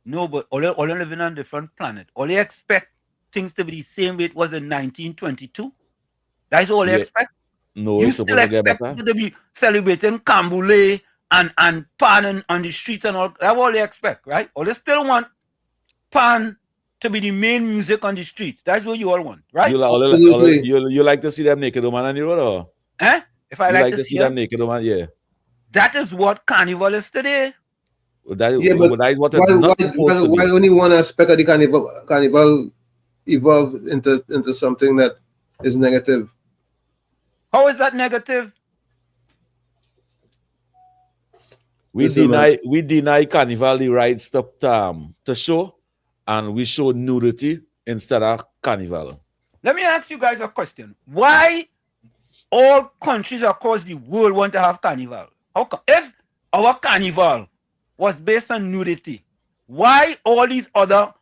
Speaker 9: No, but all living on a different planet. All you expect things to be the same way it was in 1922. That's all you expect.
Speaker 11: No,
Speaker 9: you still expect people to be celebrating Kambule and pan on the streets and all. That's all you expect, right? Or they still want pan to be the main music on the streets. That's what you all want, right?
Speaker 11: You like to see them naked woman on the road, or?
Speaker 9: If I like to see
Speaker 11: them naked woman, yeah.
Speaker 9: That is what Carnival is today.
Speaker 10: Why only one aspect of the Carnival evolve into something that is negative?
Speaker 9: How is that negative?
Speaker 11: We deny Carnival the rights to show, and we show nudity instead of Carnival.
Speaker 9: Let me ask you guys a question. Why all countries across the world want to have Carnival? If our Carnival was based on nudity, why all these other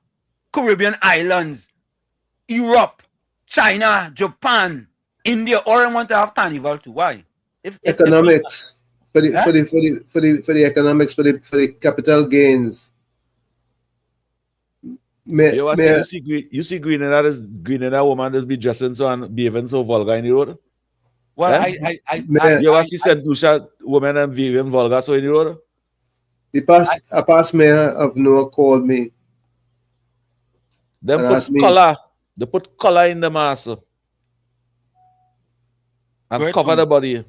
Speaker 9: Caribbean islands, Europe, China, Japan, India, all want to have carnival too. Why? If
Speaker 10: economics for the economics for the capital gains.
Speaker 11: You see Grenada woman just be dressing so and behaving so vulgar in the road.
Speaker 9: Well,
Speaker 11: you ever see St. Lucia women and behaving vulgar so in the road?
Speaker 10: A past mayor of Newark called me.
Speaker 11: They put color in the mask and cover the body.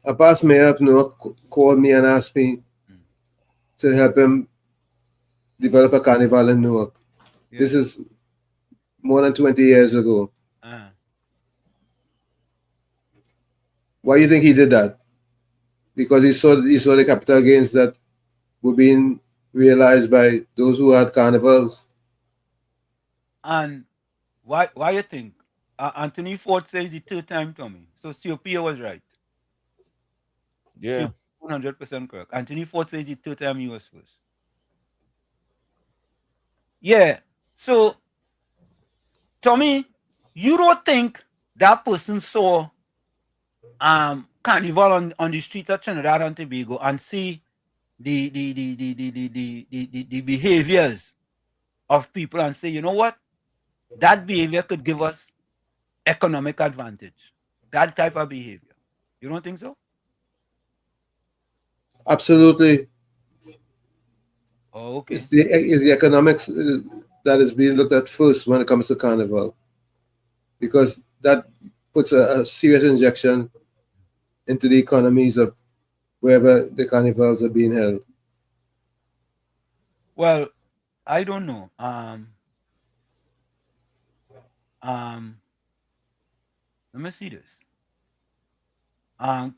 Speaker 10: A past mayor of Newark called me and asked me to help him develop a carnival in Newark. Yeah. This is more than 20 years ago. Why do you think he did that? Because he saw the capital gains that were being realized by those who had carnivals.
Speaker 9: And why you think? Anthony Ford says the third time, Tommy. So COP was right.
Speaker 11: Yeah.
Speaker 9: 100% correct. Anthony Ford says the third time he was first. Yeah. So, Tommy, you don't think that person saw carnival on the streets of Trinidad and Tobago and see the behaviors of people and say, you know what? That behavior could give us economic advantage. That type of behavior. You don't think so?
Speaker 10: Absolutely.
Speaker 9: Oh, okay.
Speaker 10: It's the economics that is being looked at first when it comes to carnival, because that puts a serious injection into the economies of wherever the carnivals are being held.
Speaker 9: Well, I don't know. Let me see this.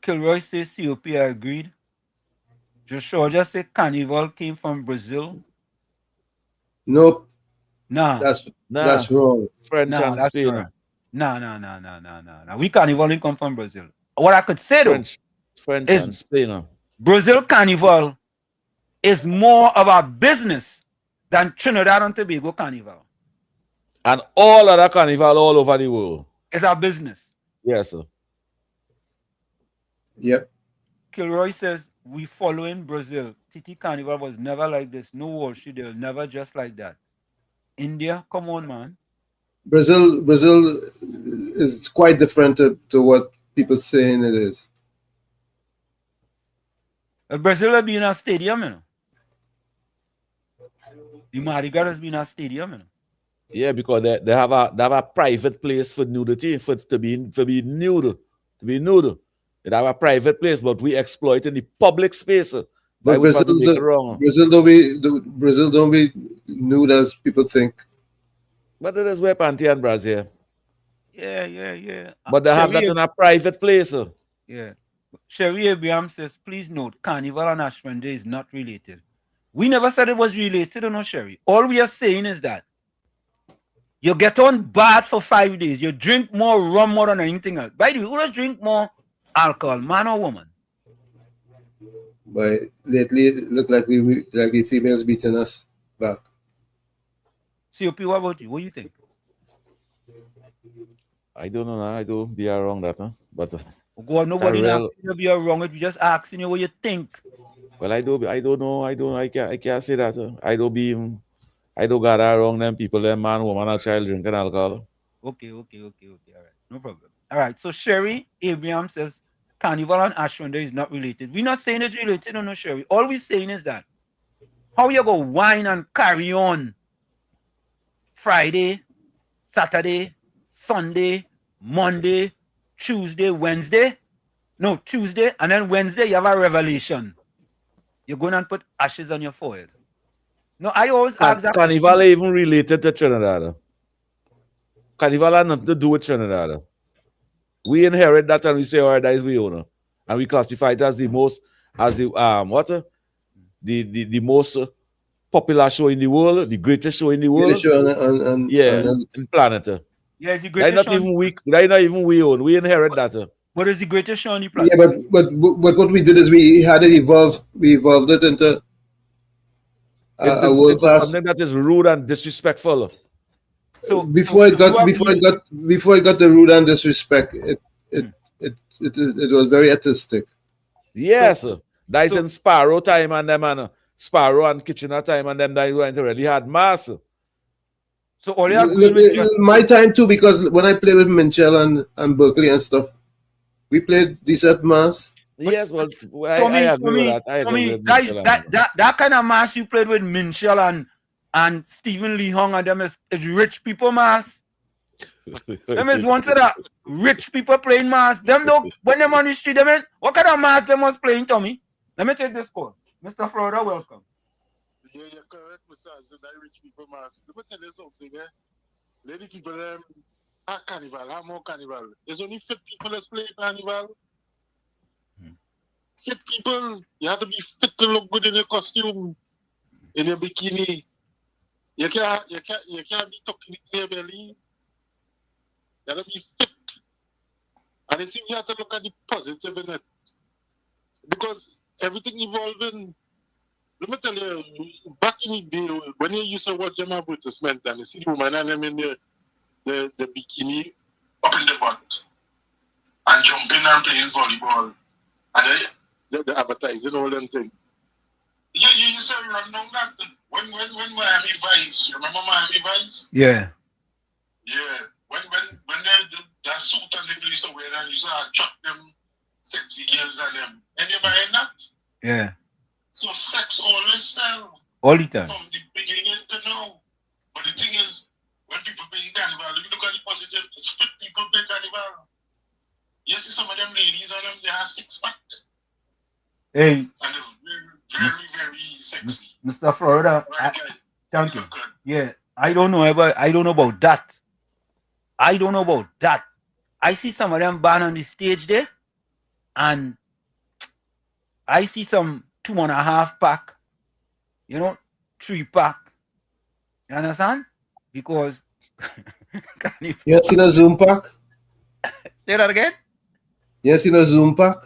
Speaker 9: Kilroy says COP, I agreed. Joshua just said carnival came from Brazil.
Speaker 10: Nope.
Speaker 9: Nah.
Speaker 10: That's wrong.
Speaker 11: French and Spain.
Speaker 9: Correct. No. We carnival didn't come from Brazil. What I could say though,
Speaker 11: French and Spain.
Speaker 9: Brazil carnival is more of a business than Trinidad and Tobago carnival.
Speaker 11: And all other carnival all over the world.
Speaker 9: It's a business.
Speaker 11: Yes, sir.
Speaker 10: Yep.
Speaker 9: Kilroy says, we follow in Brazil. Titi Carnival was never like this. No Wall Street, they'll never just like that. India, come on, man.
Speaker 10: Brazil is quite different to what people saying it is.
Speaker 9: Brazil will be in a stadium, you know. The Mardi Gras has been a stadium, you know.
Speaker 11: Yeah, because they have a private place for nudity, to be nude. They have a private place, but we exploit in the public space.
Speaker 10: But Brazil don't be nude as people think.
Speaker 11: But it is wear panty and brassiere.
Speaker 9: Yeah.
Speaker 11: But they have that in a private place.
Speaker 9: Yeah. Sherry Abraham says, please note, Carnival and Ash Wednesday is not related. We never said it was related, or no, Sherry. All we are saying is that you get on bad for 5 days. You drink more rum more than anything else. By the way, who does drink more alcohol, man or woman?
Speaker 10: But lately, it looked like the females beating us back.
Speaker 9: COP, what about you? What do you think?
Speaker 11: I don't know. I don't be wrong that, huh? But
Speaker 9: God, nobody will be wrong. If you just asking you what you think.
Speaker 11: Well, I don't know. I can't say that. I don't got that wrong. Them people, them man, woman, and child drinking alcohol.
Speaker 9: Okay. All right, no problem. All right. So Sherry Abraham says Carnival and Ash Wednesday is not related. We're not saying it's related, no, Sherry. All we're saying is that how you go whine and carry on Friday, Saturday, Sunday, Monday, Tuesday, Wednesday. No, Tuesday, and then Wednesday you have a revelation. You're going to put ashes on your forehead. No, I always ask that.
Speaker 11: Carnival is even related to Trinidad. Carnival has nothing to do with Trinidad. We inherit that and we say, all right, that is we own. And we classify it as the most, the most popular show in the world, the greatest show in the world. In planet.
Speaker 9: Yeah, it's the greatest
Speaker 11: show. That not even we own. We inherit that.
Speaker 9: But it's the greatest show on the planet.
Speaker 10: Yeah, but what we did is we had it evolved. We evolved it into a world class.
Speaker 11: Something that is rude and disrespectful.
Speaker 10: before it got the rude and disrespect, it was very artistic.
Speaker 11: Yes, that's in Sparrow time and them and Sparrow and Kitchener time and them that went really had mass.
Speaker 9: So all you agree with
Speaker 10: my time too, because when I played with Minchell and Berkeley and stuff, we played decent mass.
Speaker 11: Yes, well, I agree with that.
Speaker 9: That kind of mass you played with Minchell and Stephen Lee Hong and them is rich people mass. Them is one of the rich people playing mass. Them though, when them on the street, them what kind of mass them was playing, Tommy? Let me take this call. Mr. Florida, welcome.
Speaker 12: Yeah, you're correct, Mr. That rich people mass. Let me tell you something, eh? Lady people at Carnival, have more Carnival. There's only fit people that's playing Carnival. Fit people, you have to be fit to look good in your costume, in your bikini. You can't be talking in your belly. You have to be fit. And I think you have to look at the positive in it. Because everything evolving. Let me tell you, back in the day, when you used to watch them advertisement and you see the woman and them in the bikini up in the butt and jumping and playing volleyball and the advertising, all them thing. You used to run down that thing. When Miami Vice, you remember Miami Vice?
Speaker 9: Yeah.
Speaker 12: Yeah. When that suit and they used to wear and you used to attract them sexy girls and them. Anybody in that?
Speaker 9: Yeah.
Speaker 12: So sex always sell.
Speaker 9: All the time.
Speaker 12: From the beginning to now. But the thing is, when people play Carnival, if you look at the positive, it's fit people play Carnival. You see some of them ladies on them, they have six-pack.
Speaker 9: Hey.
Speaker 12: And they're very, very sexy.
Speaker 9: Mr. Florida, thank you. Yeah, I don't know about that. I see some of them band on the stage there, and I see some 2.5 pack, 3 pack. You understand? Because
Speaker 10: you seen a Zoom pack?
Speaker 9: Say that again?
Speaker 10: You seen a Zoom pack?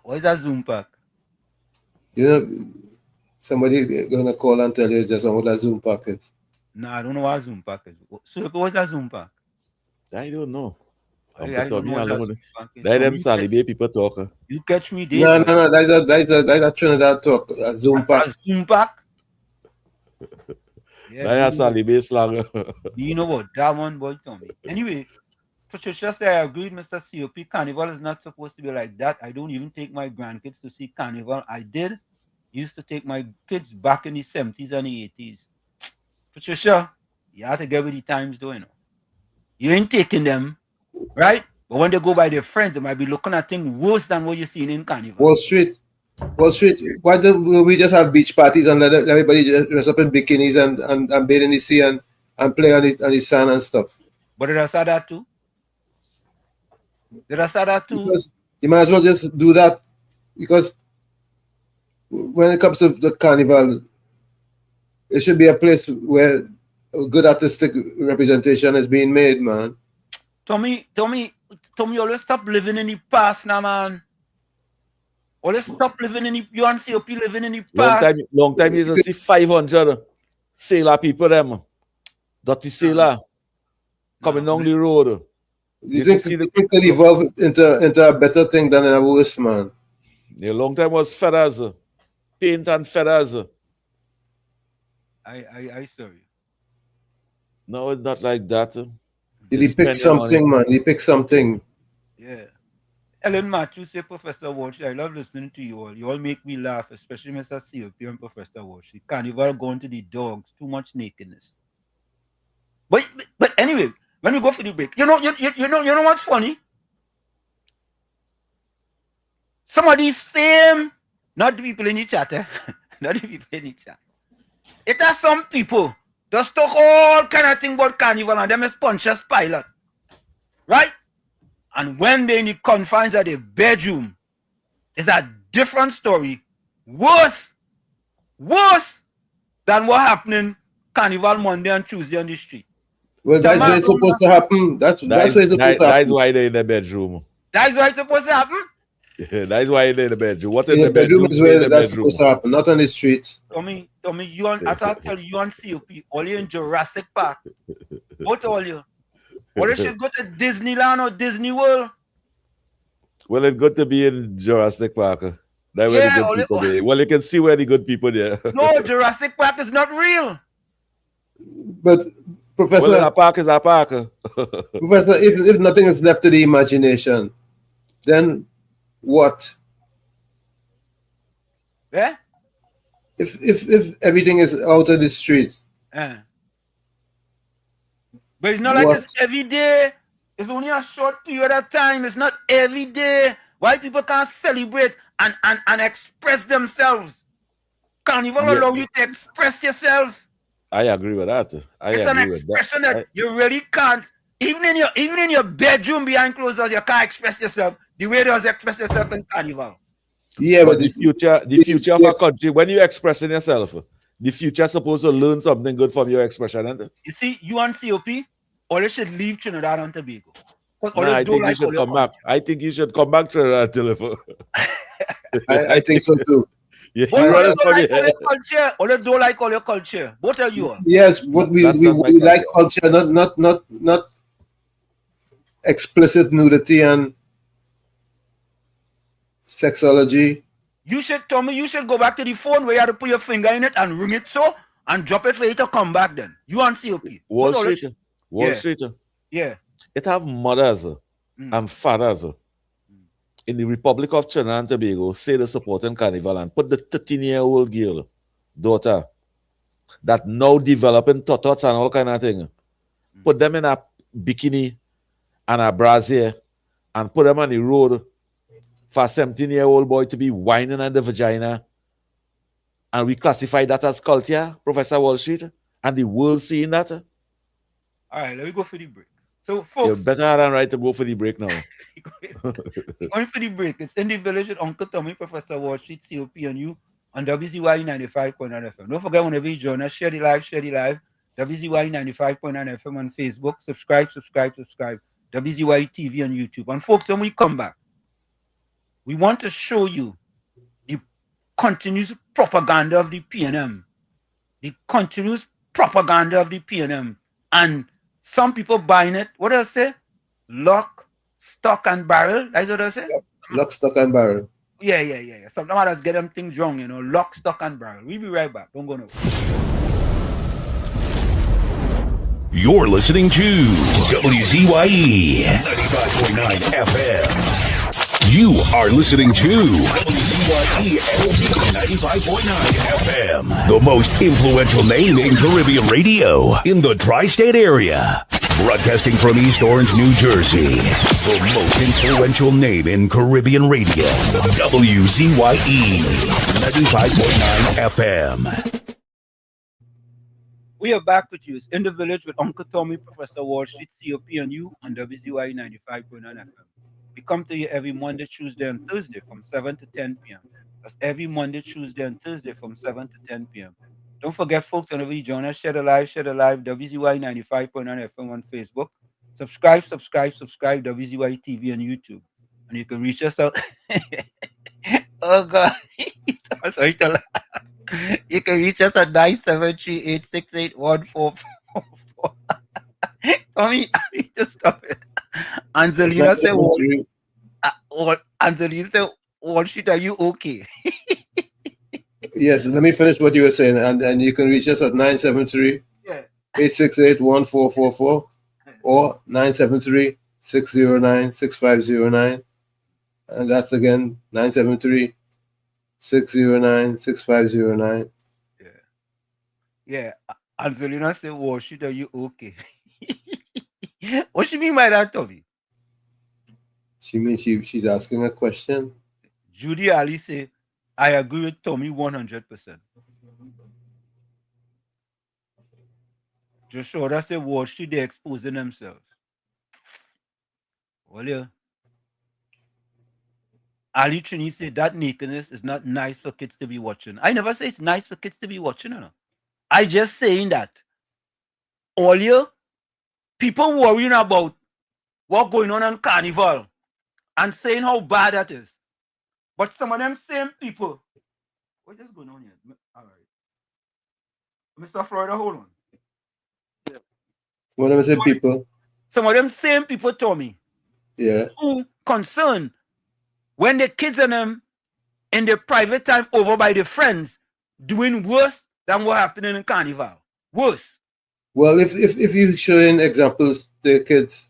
Speaker 9: What is that Zoom pack?
Speaker 10: Somebody gonna call and tell you just what a Zoom pack is.
Speaker 9: No, I don't know what a Zoom pack is. So what's a Zoom pack?
Speaker 11: I don't know.
Speaker 9: I don't know what a Zoom pack is.
Speaker 11: Let them Salibe people talk.
Speaker 9: You catch me there.
Speaker 10: No. That's a Trinidad talk. A Zoom pack.
Speaker 9: A Zoom pack?
Speaker 11: Yeah, that's Salibe slang.
Speaker 9: You know what that one, boy, Tommy. Anyway, Patricia said, I agreed, Mr. COP. Carnival is not supposed to be like that. I don't even take my grandkids to see Carnival. I used to take my kids back in the 70s and the 80s. Patricia, you have to get with the times, though, You ain't taking them, right? But when they go by their friends, they might be looking at things worse than what you're seeing in Carnival.
Speaker 10: Wall Street. Why don't we just have beach parties and let everybody just dress up in bikinis and bathe in the sea and play on the sand and stuff?
Speaker 9: But did I say that too?
Speaker 10: Because you might as well just do that, because when it comes to the Carnival, it should be a place where good artistic representation is being made, man.
Speaker 9: Tommy, always stop living in the past now, man. Always stop living in the, you and COP living in the past.
Speaker 11: Long time you see 500 sailor people them. Dirty sailor coming down the road.
Speaker 10: You think it can evolve into a better thing than a worse, man?
Speaker 11: The long time was feathers, paint and feathers.
Speaker 9: I sorry.
Speaker 11: No, it's not like that.
Speaker 10: Did he pick something, man? He picked something.
Speaker 9: Yeah. Ellen Matthews say, Professor Walsh, I love listening to you all. You all make me laugh, especially Mr. COP and Professor Walsh. The Carnival going to the dogs, too much nakedness. But anyway, when we go for the break, you know what's funny? Some of these same, not the people in the chat, not the people in the chat. It has some people just talk all kind of thing about Carnival and them is Pontius Pilate, right? And when they're in the confines of the bedroom, it's a different story, worse than what happening Carnival Monday and Tuesday on the street.
Speaker 10: Well, that's where it's supposed to happen. That's where it's supposed to happen.
Speaker 11: That's why they're in the bedroom.
Speaker 9: That's why it's supposed to happen?
Speaker 11: That's why in the bedroom. What
Speaker 10: in
Speaker 11: in
Speaker 10: the bedroom is where that's
Speaker 11: bedroom?
Speaker 10: supposed to happen, not on the streets.
Speaker 9: Tommy, you on, I tell you on COP, all you in Jurassic Park. Both all you. Or you should go to Disneyland or Disney World.
Speaker 11: Well, it's good to be in Jurassic Park. That's where the good people there. Well, you can see where the good people there.
Speaker 9: No, Jurassic Park is not real.
Speaker 10: But Professor,
Speaker 11: well, a park is a park.
Speaker 10: Professor, if nothing is left to the imagination, then what?
Speaker 9: Yeah.
Speaker 10: If everything is out of the street.
Speaker 9: But it's not like it's every day. It's only a short period of time. It's not every day. Why people can't celebrate and express themselves? Carnival allow you to express yourself.
Speaker 11: I agree with that.
Speaker 9: It's an expression that you really can't. Even in your bedroom behind closed doors, you can't express yourself the way you express yourself in Carnival.
Speaker 11: Yeah, but the future of a country, when you're expressing yourself, the future is supposed to learn something good from your expression. Isn't it?
Speaker 9: You see, you and COP, or you should leave Trinidad and Tobago.
Speaker 11: Nah, I think you should come back. I think you should come back to Trinidad.
Speaker 10: I think so too.
Speaker 11: Yeah,
Speaker 9: but you don't like all your culture, or you don't like all your culture. Both of you.
Speaker 10: Yes, but we like culture, not explicit nudity and sexology.
Speaker 9: You should tell me. You should go back to the phone where you have to put your finger in it and ring it so and drop it for it to come back. Then you and COP.
Speaker 11: Wall Street.
Speaker 9: Yeah.
Speaker 11: It have mothers and fathers in the Republic of Trinidad and Tobago say they supporting Carnival and put the 13-year-old girl, daughter, that now developing totots and all kind of thing, put them in a bikini and a brassiere and put them on the road for a 17-year-old boy to be whining at the vagina. And we classify that as culture, Professor Wall Street, and the world seeing that.
Speaker 9: All right, let me go for the break. So, folks,
Speaker 11: you're better than right to go for the break now.
Speaker 9: Going for the break. It's in the village with Uncle Tommy, Professor Wall Street, COP, and you on WZYE 95.9 FM. Don't forget, whenever you join us, share the live. WZYE 95.9 FM on Facebook. Subscribe. WZYE TV on YouTube. And folks, when we come back, we want to show you the continuous propaganda of the PNM. The continuous propaganda of the PNM. And some people buying it. What do I say? Lock, stock, and barrel. That's what I say?
Speaker 10: Yep. Lock, stock, and barrel.
Speaker 9: Yeah. Sometimes I get them things wrong, Lock, stock, and barrel. We'll be right back. Don't go nowhere.
Speaker 1: You're listening to WZYE 95.9 FM. You are listening to WZYE 95.9 FM, the most influential name in Caribbean radio in the tri-state area. Broadcasting from East Orange, New Jersey, the most influential name in Caribbean radio, WZYE 95.9 FM.
Speaker 9: We are back with you. It's in the village with Uncle Tommy, Professor Wall Street, COP, and you on WZYE 95.9 FM. We come to you every Monday, Tuesday, and Thursday from 7 to 10 p.m. That's every Monday, Tuesday, and Thursday from 7 to 10 p.m. Don't forget, folks, whenever you join us, share the live, WZYE 95.9 FM on Facebook. Subscribe, WZYE TV on YouTube. And you can reach us out. Oh, God. Sorry to laugh. You can reach us at 973-868-1444. Tommy, I need to stop it. Angelina said, Wall Street, are you okay?
Speaker 10: Yes, let me finish what you were saying. And you can reach us at 973-868-1444 or 973-609-6509. And that's again 973-609-6509.
Speaker 9: Yeah. Angelina said, Wall Street, are you okay? What she mean by that, Tommy?
Speaker 10: She means she's asking a question.
Speaker 9: Judy Ali say, I agree with Tommy 100%. Just sure that say, Wall Street, they're exposing themselves. Well, yeah. Ali Trini said that nakedness is not nice for kids to be watching. I never say it's nice for kids to be watching, I just saying that all you people worrying about what's going on Carnival and saying how bad that is. But some of them same people. What is going on here? All right. Mr. Florida, hold on.
Speaker 10: Some of them same people.
Speaker 9: Some of them same people told me.
Speaker 10: Yeah.
Speaker 9: Who concerned when the kids and them in their private time over by their friends doing worse than what happened in Carnival. Worse.
Speaker 10: Well, if you showing examples to kids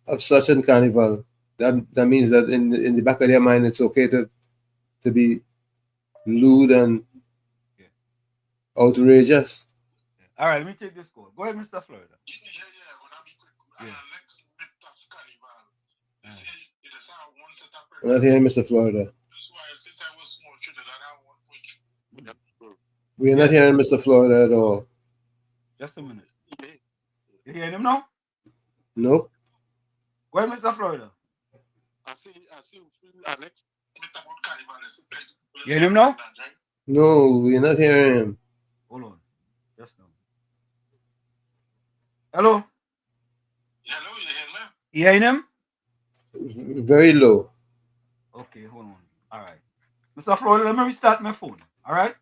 Speaker 10: of such in Carnival, that means that in the back of their mind it's okay to be lewd and outrageous.
Speaker 9: All right, let me take this call. Go ahead, Mr. Florida.
Speaker 10: I'm not hearing Mr. Florida. We're not hearing Mr. Florida at all.
Speaker 9: Just a minute. You hearing him now?
Speaker 10: Nope.
Speaker 9: Go ahead, Mr. Florida.
Speaker 12: I see Alex.
Speaker 9: You hear him now?
Speaker 10: No, we're not hearing him.
Speaker 9: Hold on. Just now. Hello?
Speaker 12: Hello, you hear me?
Speaker 9: You hearing him?
Speaker 10: Very low.
Speaker 9: Okay, hold on. All right. Mr. Florida, let me restart my phone. All right?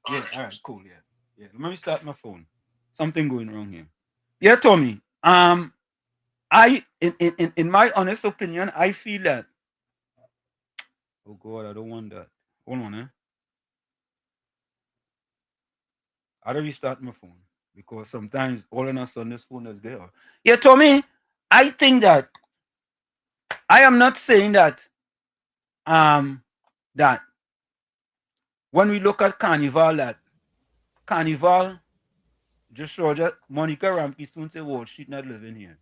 Speaker 9: Yeah, all right, cool, yeah. Yeah, let me restart my phone. Something going wrong here. Yeah, Tommy. I in my honest opinion, I feel that. Oh God, I don't want that. Hold on, I don't restart my phone because sometimes all of a sudden this phone is there. Yeah, Tommy, I think that I am not saying that that when we look at Carnival, that Carnival just showed that Monica Rampy soon say, "Well, she's not living here."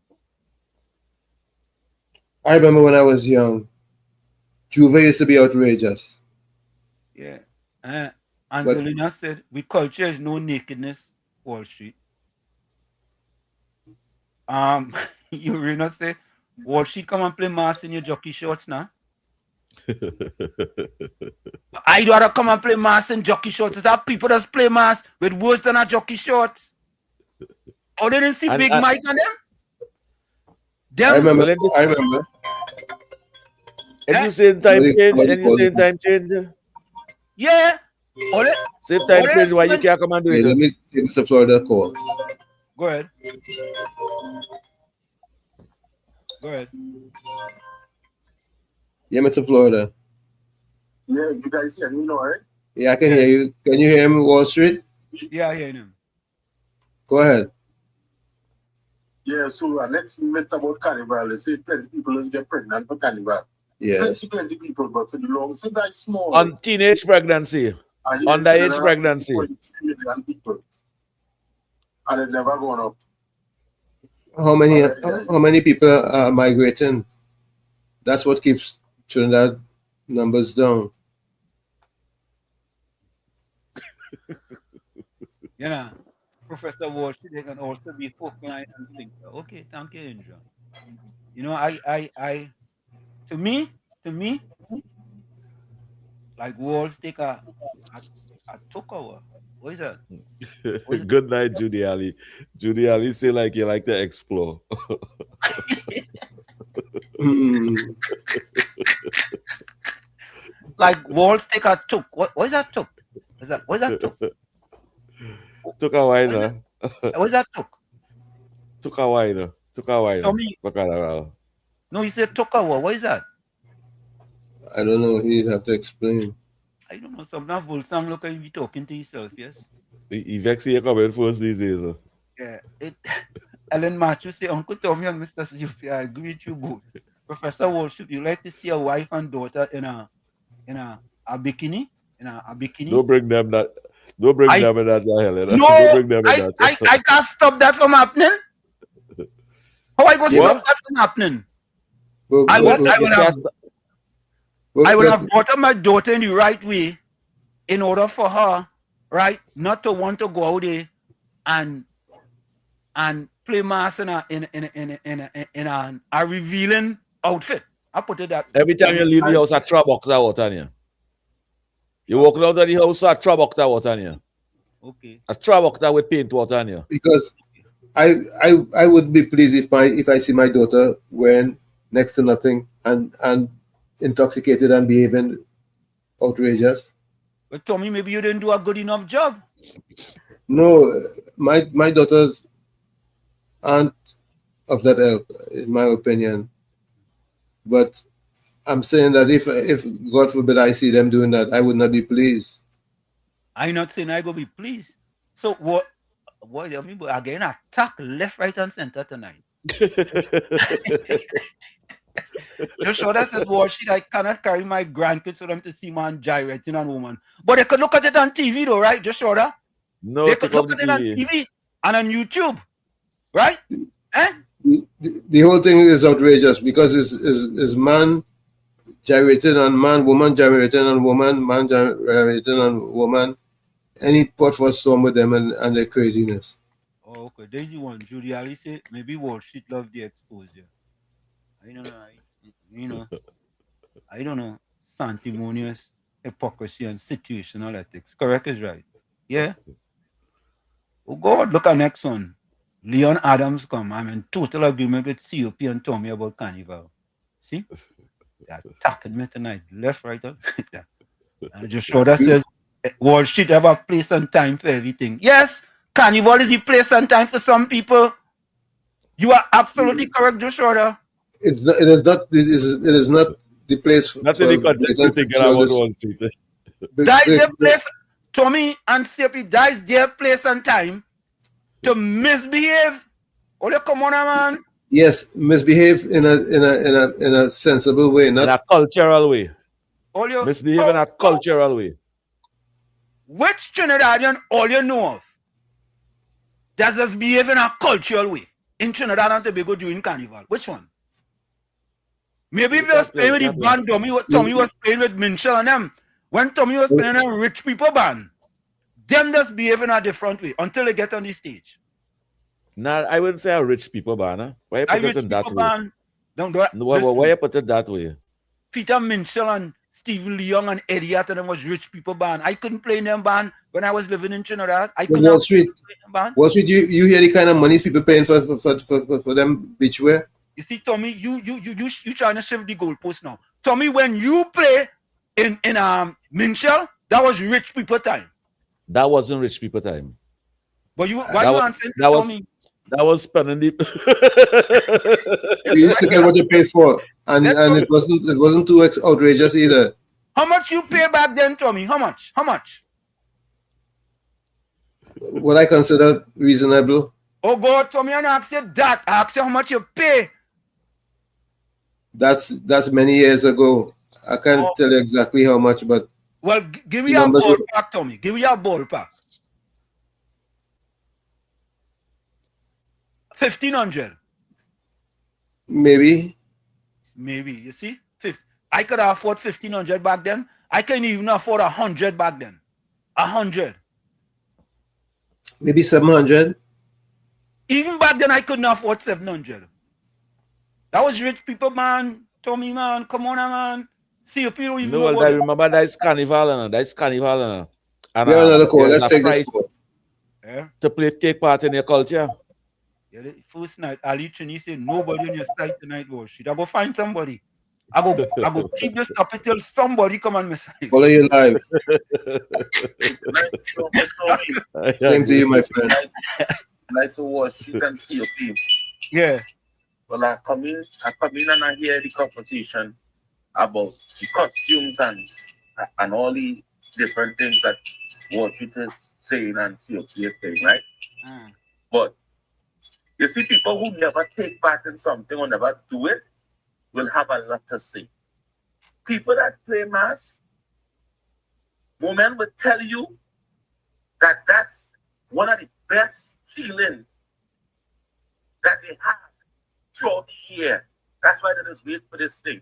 Speaker 10: I remember when I was young, Juve used to be outrageous.
Speaker 9: Yeah. Angelina said, "We culture is no nakedness, Wall Street." Urena say, "Wall Street come and play mass in your jockey shorts now." I'd rather come and play mass in jockey shorts. Is that people that play mass with worse than a jockey shorts? Oh, they didn't see Big Mike on them?
Speaker 10: I remember.
Speaker 11: And you say time change,
Speaker 9: Yeah.
Speaker 11: Same time change, why you can't come and do it?
Speaker 10: Let me take Mr. Florida call.
Speaker 9: Go ahead. Go ahead.
Speaker 10: Yeah, Mr. Florida.
Speaker 12: Yeah, you guys hear me now, right?
Speaker 10: Yeah, I can hear you. Can you hear me, Wall Street?
Speaker 9: Yeah, I hear him.
Speaker 10: Go ahead.
Speaker 12: Yeah, so next myth about Carnival, they say plenty people just get pregnant for Carnival.
Speaker 10: Yes.
Speaker 12: Plenty people, but for the long since I small.
Speaker 11: On teenage pregnancy, underage pregnancy.
Speaker 12: People, and it never gone up.
Speaker 10: How many people are migrating? That's what keeps Trinidad numbers down.
Speaker 9: Yeah, Professor Walsh, they can also be folkline and thinker. Okay, thank you, Indra. You know, I to me, like Walsh take a took over. What is that?
Speaker 11: Good night, Judy Ali. Judy Ali say like you like to explore.
Speaker 9: Like Walsh take a took. What is that took? What is that took?
Speaker 11: Took a while.
Speaker 9: What is that took?
Speaker 11: Took a while.
Speaker 9: Tommy. No, he said took over. What is that?
Speaker 10: I don't know. He'd have to explain.
Speaker 9: I don't know. Sometimes Volsam look like you be talking to yourself, yes?
Speaker 11: He vex you comment first these days.
Speaker 9: Yeah. Ellen Matthews say, Uncle Tommy and Mr. Sufi, I agree with you both. Professor Walsh, you like to see a wife and daughter in a bikini? In a bikini?
Speaker 11: Don't bring them that. Don't bring them in that hell.
Speaker 9: No,
Speaker 11: don't bring them in that.
Speaker 9: I can't stop that from happening. How I go stop that from happening? I will have brought up my daughter in the right way in order for her, right, not to want to go out there and play mass in a revealing outfit. I put it that.
Speaker 11: Every time you leave the house, a trouble out on you. You walk out of the house, a trouble out on you.
Speaker 9: Okay.
Speaker 11: A trouble with paint water on you.
Speaker 10: Because I would be pleased if I see my daughter wearing next to nothing and intoxicated and behaving outrageous.
Speaker 9: But Tommy, maybe you didn't do a good enough job.
Speaker 10: No, my daughters aren't of that ilk, in my opinion. But I'm saying that if God forbid I see them doing that, I would not be pleased.
Speaker 9: I'm not saying I go be pleased. So what I mean, but again, attack left, right, and center tonight. Joshua says, well, shit, I cannot carry my grandkids for them to see man gyrating on woman. But they could look at it on TV though, right, Joshua?
Speaker 11: No,
Speaker 9: they could look at it on TV and on YouTube, right?
Speaker 10: The whole thing is outrageous because it's man gyrating on man, woman gyrating on woman, man gyrating on woman. Any pot for storm with them and their craziness.
Speaker 9: Oh, okay. Daisy one, Judy Ali said maybe Wall Street love the exposure. I don't know. I don't know. Sanctimonious hypocrisy and situational ethics. Correct is right. Yeah. Oh God, look at next one. Leon Adams come. I'm in total agreement with COP and Tommy about Carnival. See? They're attacking me tonight. Left, right, up. And Joshua says Wall Street have a place and time for everything. Yes, Carnival is the place and time for some people. You are absolutely correct, Joshua.
Speaker 10: It is not the place for
Speaker 11: That's the Wall Street.
Speaker 9: That is the place, Tommy and CP, that is their place and time to misbehave. Oh, come on, man.
Speaker 10: Yes, misbehave in a sensible way, not
Speaker 11: in a cultural way.
Speaker 9: All
Speaker 11: misbehave in a cultural way.
Speaker 9: Which Trinidadian all you know of does us behave in a cultural way in Trinidad and Tobago during Carnival? Which one? Maybe if you was playing with the band, Tommy was playing with Minchel and them. When Tommy was playing a rich people band, them just behave in a different way until they get on the stage.
Speaker 11: Nah, I wouldn't say a rich people band. Huh? Why you put it in that way?
Speaker 9: Band,
Speaker 11: why you put it that way?
Speaker 9: Peter Minchel and Stephen Leong and Eddie and them was rich people band. I couldn't play in them band when I was living in Trinidad. I couldn't
Speaker 10: Wall Street.
Speaker 9: Play in them band.
Speaker 10: Wall Street, you hear the kind of money people paying for them beachwear?
Speaker 9: You see, Tommy, you trying to shift the goalpost now. Tommy, when you play in Minchel, that was rich people time.
Speaker 11: That wasn't rich people time.
Speaker 9: But why you answering Tommy?
Speaker 11: That was spending the
Speaker 10: You used to get what you paid for, and it wasn't too outrageous either.
Speaker 9: How much you pay back then, Tommy? How much?
Speaker 10: What I consider reasonable.
Speaker 9: Oh God, Tommy, I ask you that. I ask you how much you pay.
Speaker 10: That's many years ago. I can't tell you exactly how much, but
Speaker 9: well, give me a ballpark, Tommy. Give me a ballpark. 1,500.
Speaker 10: Maybe.
Speaker 9: You see, I could afford 1,500 back then. I can even afford 100 back then. 100.
Speaker 10: Maybe 700.
Speaker 9: Even back then, I couldn't afford 700. That was rich people, man. Tommy, man, come on, man. See if you don't even know.
Speaker 11: I remember that's Carnival, That's Carnival,
Speaker 10: And another call. Let's take this call.
Speaker 9: Yeah.
Speaker 11: To take part in your culture.
Speaker 9: Yeah, the first night, Ali Trini said nobody on your side tonight was shit. I go find somebody. I go keep this topic till somebody come on my side.
Speaker 10: Follow you live. Same to you, my friend.
Speaker 12: Like to watch you can see your team.
Speaker 9: Yeah.
Speaker 12: Well, I come in and I hear the conversation about the costumes and all the different things that Wall Street is saying and COP is saying, right? But you see, people who never take part in something or never do it will have a lot to say. People that play mass, women will tell you that that's one of the best feelings that they have throughout the year. That's why they just wait for this thing.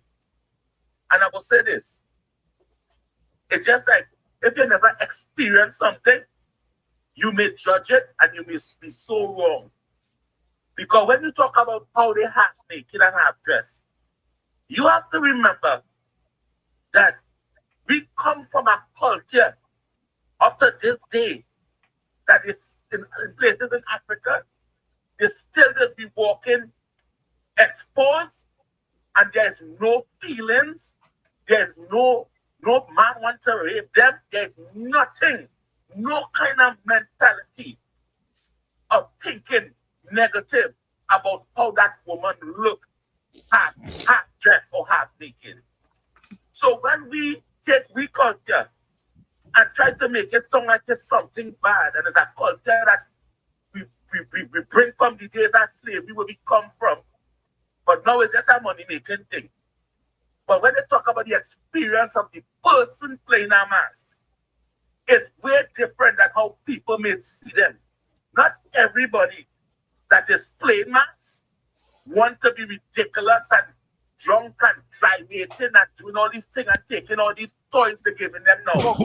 Speaker 12: And I will say this. It's just like, if you never experience something, you may judge it and you may be so wrong. Because when you talk about how they half naked and half dressed, you have to remember that we come from a culture up to this day that is in places in Africa, they still just be walking exposed and there's no feelings
Speaker 13: there's no man wants to rape them. There's nothing, no kind of mentality of thinking negative about how that woman looked, half dressed or half naked. So when we take culture and try to make it sound like it's something bad, and it's a culture that we bring from the days of slavery where we come from, but now it's just a money-making thing. But when they talk about the experience of the person playing a mass, it's way different than how people may see them. Not everybody that is playing mass want to be ridiculous and drunk and driving and doing all these things and taking all these toys they're giving them now.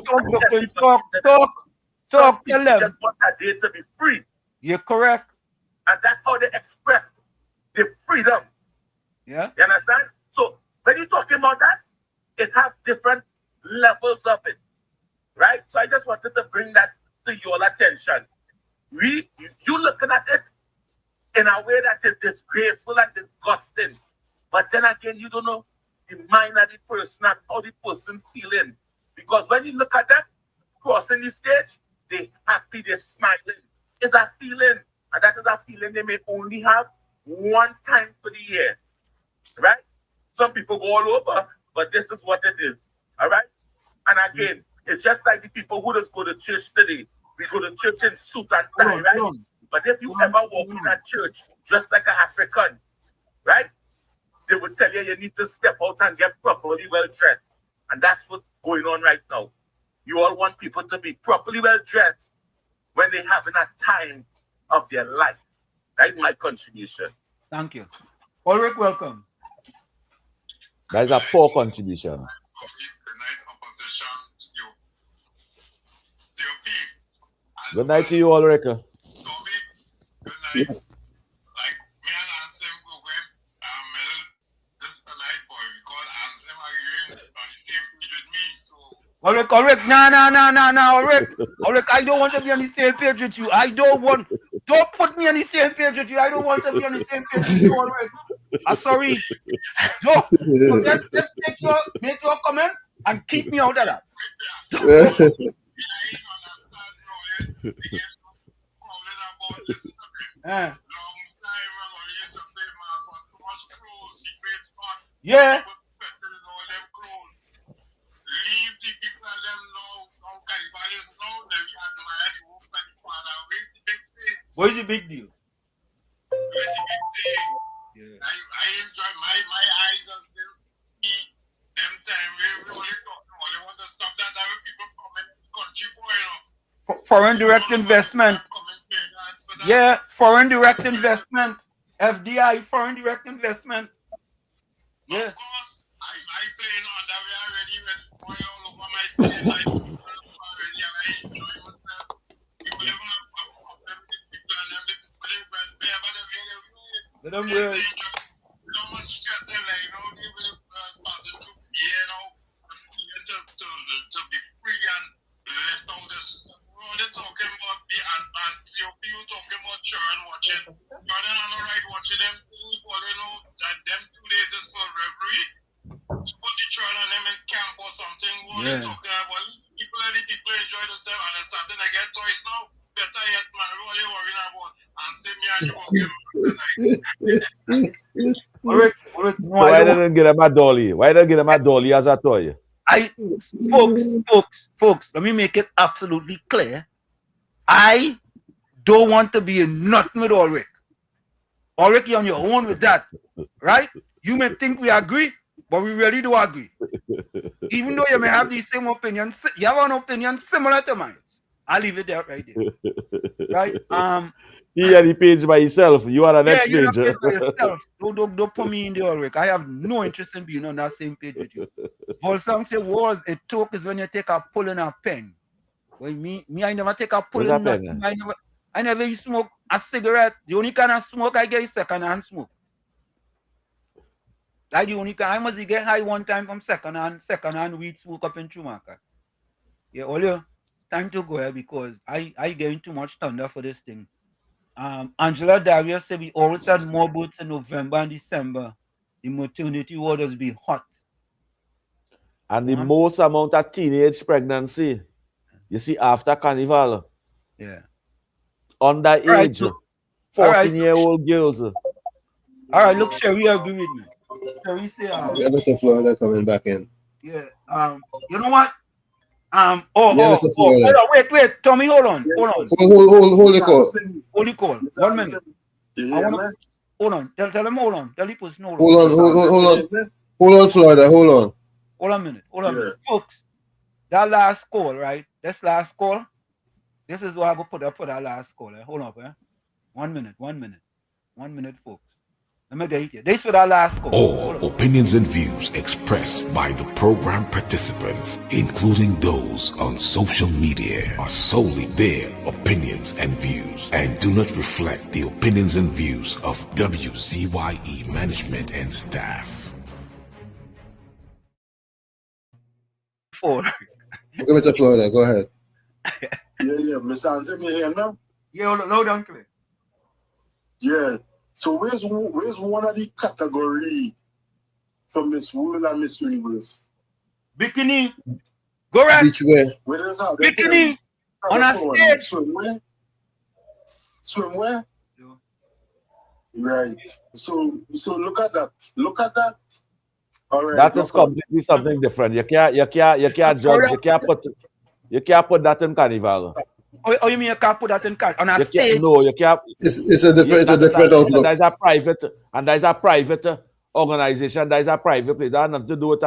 Speaker 9: Talk, tell them.
Speaker 13: Just want a day to be free.
Speaker 9: You're correct.
Speaker 13: And that's how they express the freedom.
Speaker 9: Yeah.
Speaker 13: You understand? So when you're talking about that, it has different levels of it. Right? So I just wanted to bring that to your attention. You looking at it in a way that is disgraceful and disgusting. But then again, you don't know the mind of the person and how the person feeling. Because when you look at them crossing the stage, they happy, they're smiling. It's a feeling. And that is a feeling they may only have one time for the year. Right? Some people go all over, but this is what it is. All right? And again, it's just like the people who just go to church today. We go to church in suit and tie, right? But if you ever walk in a church dressed like an African, right? They would tell you need to step out and get properly well dressed. And that's what's going on right now. You all want people to be properly well dressed when they're having a time of their life. That's my contribution.
Speaker 9: Thank you. Ulrich, welcome.
Speaker 11: That is a poor contribution. Good night to you, Ulrich.
Speaker 10: Yes.
Speaker 9: Ulrich, no, Ulrich, I don't want to be on the same page with you. Don't put me on the same page with you. I don't want to be on the same page with you, Ulrich. I'm sorry. Don't. Just make your comment and keep me out of that. Yeah. What is the big deal?
Speaker 12: Yeah. I enjoy my eyes on them time we only want to stop that when people come in country for, you know.
Speaker 9: Foreign direct investment. Yeah, foreign direct investment. FDI, foreign direct investment. Yeah.
Speaker 12: Of course, I playing on that way already with oil all over my skin. I already and I enjoy myself. People never have a problem with people and them when they have the videos.
Speaker 9: Let them wear.
Speaker 12: So much stress them, like, you know, they will passing through, you know, to be free and left out this. They're talking about the and you talking about children watching. Children are not right watching them. People, they know that them 2 days is for reverie. So put the children and them in camp or something. What they talking about? People enjoy themselves and it's something they get toys now. Better yet, man. What they worrying about? And see me and you walking.
Speaker 11: Why didn't get him a dolly? Why didn't get him a dolly as a toy?
Speaker 9: Folks, let me make it absolutely clear. I don't want to be in nothing with Ulrich. Ulrich, you're on your own with that, right? You may think we agree, but we really do agree. Even though you may have the same opinion, you have an opinion similar to mine. I'll leave it there right there. Right?
Speaker 11: He had the page by himself. You are on the next
Speaker 9: you're
Speaker 11: page.
Speaker 9: not by yourself. Don't put me in the Ulrich. I have no interest in being on that same page with you. Volsam say wars a talk is when you take a pull in a pen. Well, me, I never take a pull in nothing. I never smoke a cigarette. The only kind of smoke I get is second-hand smoke. Like the only kind, I must get high one time from second-hand weed smoke up in Chumaka. Yeah, Olio, time to go here because I getting too much thunder for this thing. Angela Darius said we always had more boats in November and December. The maternity waters be hot.
Speaker 11: And the most amount of teenage pregnancy, you see, after Carnival.
Speaker 9: Yeah.
Speaker 11: Underage, 14-year-old girls.
Speaker 9: All right, look, Sherry agree with me. Sherry say,
Speaker 10: yeah, Mr. Florida coming back in.
Speaker 9: Yeah. You know what? Hold on, wait, Tommy, hold on.
Speaker 10: Hold the call.
Speaker 9: Hold the call. 1 minute. Hold on. Tell him hold on. Tell the person hold on.
Speaker 10: Hold on, Florida. Hold on.
Speaker 9: Hold on a minute. Folks, that last call, right? This last call. This is what I go put up for that last call. Hold up, 1 minute. 1 minute, folks. Let me get it here. This for that last call.
Speaker 1: All opinions and views expressed by the program participants, including those on social media, are solely their opinions and views and do not reflect the opinions and views of WZYE management and staff.
Speaker 10: Okay, Mr. Florida, go ahead.
Speaker 12: Yeah, Mr. Anselm, you here now?
Speaker 9: Yeah, loud and clear.
Speaker 12: Yeah. So where's one of the category for Miss World and Miss Universe?
Speaker 9: Bikini. Go right.
Speaker 10: Beach wear.
Speaker 9: Bikini. On a stage.
Speaker 12: Swimwear? Right. So look at that. All right.
Speaker 11: That is completely something different. You can't judge. You can't put that in Carnival.
Speaker 9: Oh, you mean you can't put that in on a stage?
Speaker 11: No, you can't.
Speaker 10: It's a different outlook.
Speaker 11: There's a private organization. There's a private place. That has nothing to do with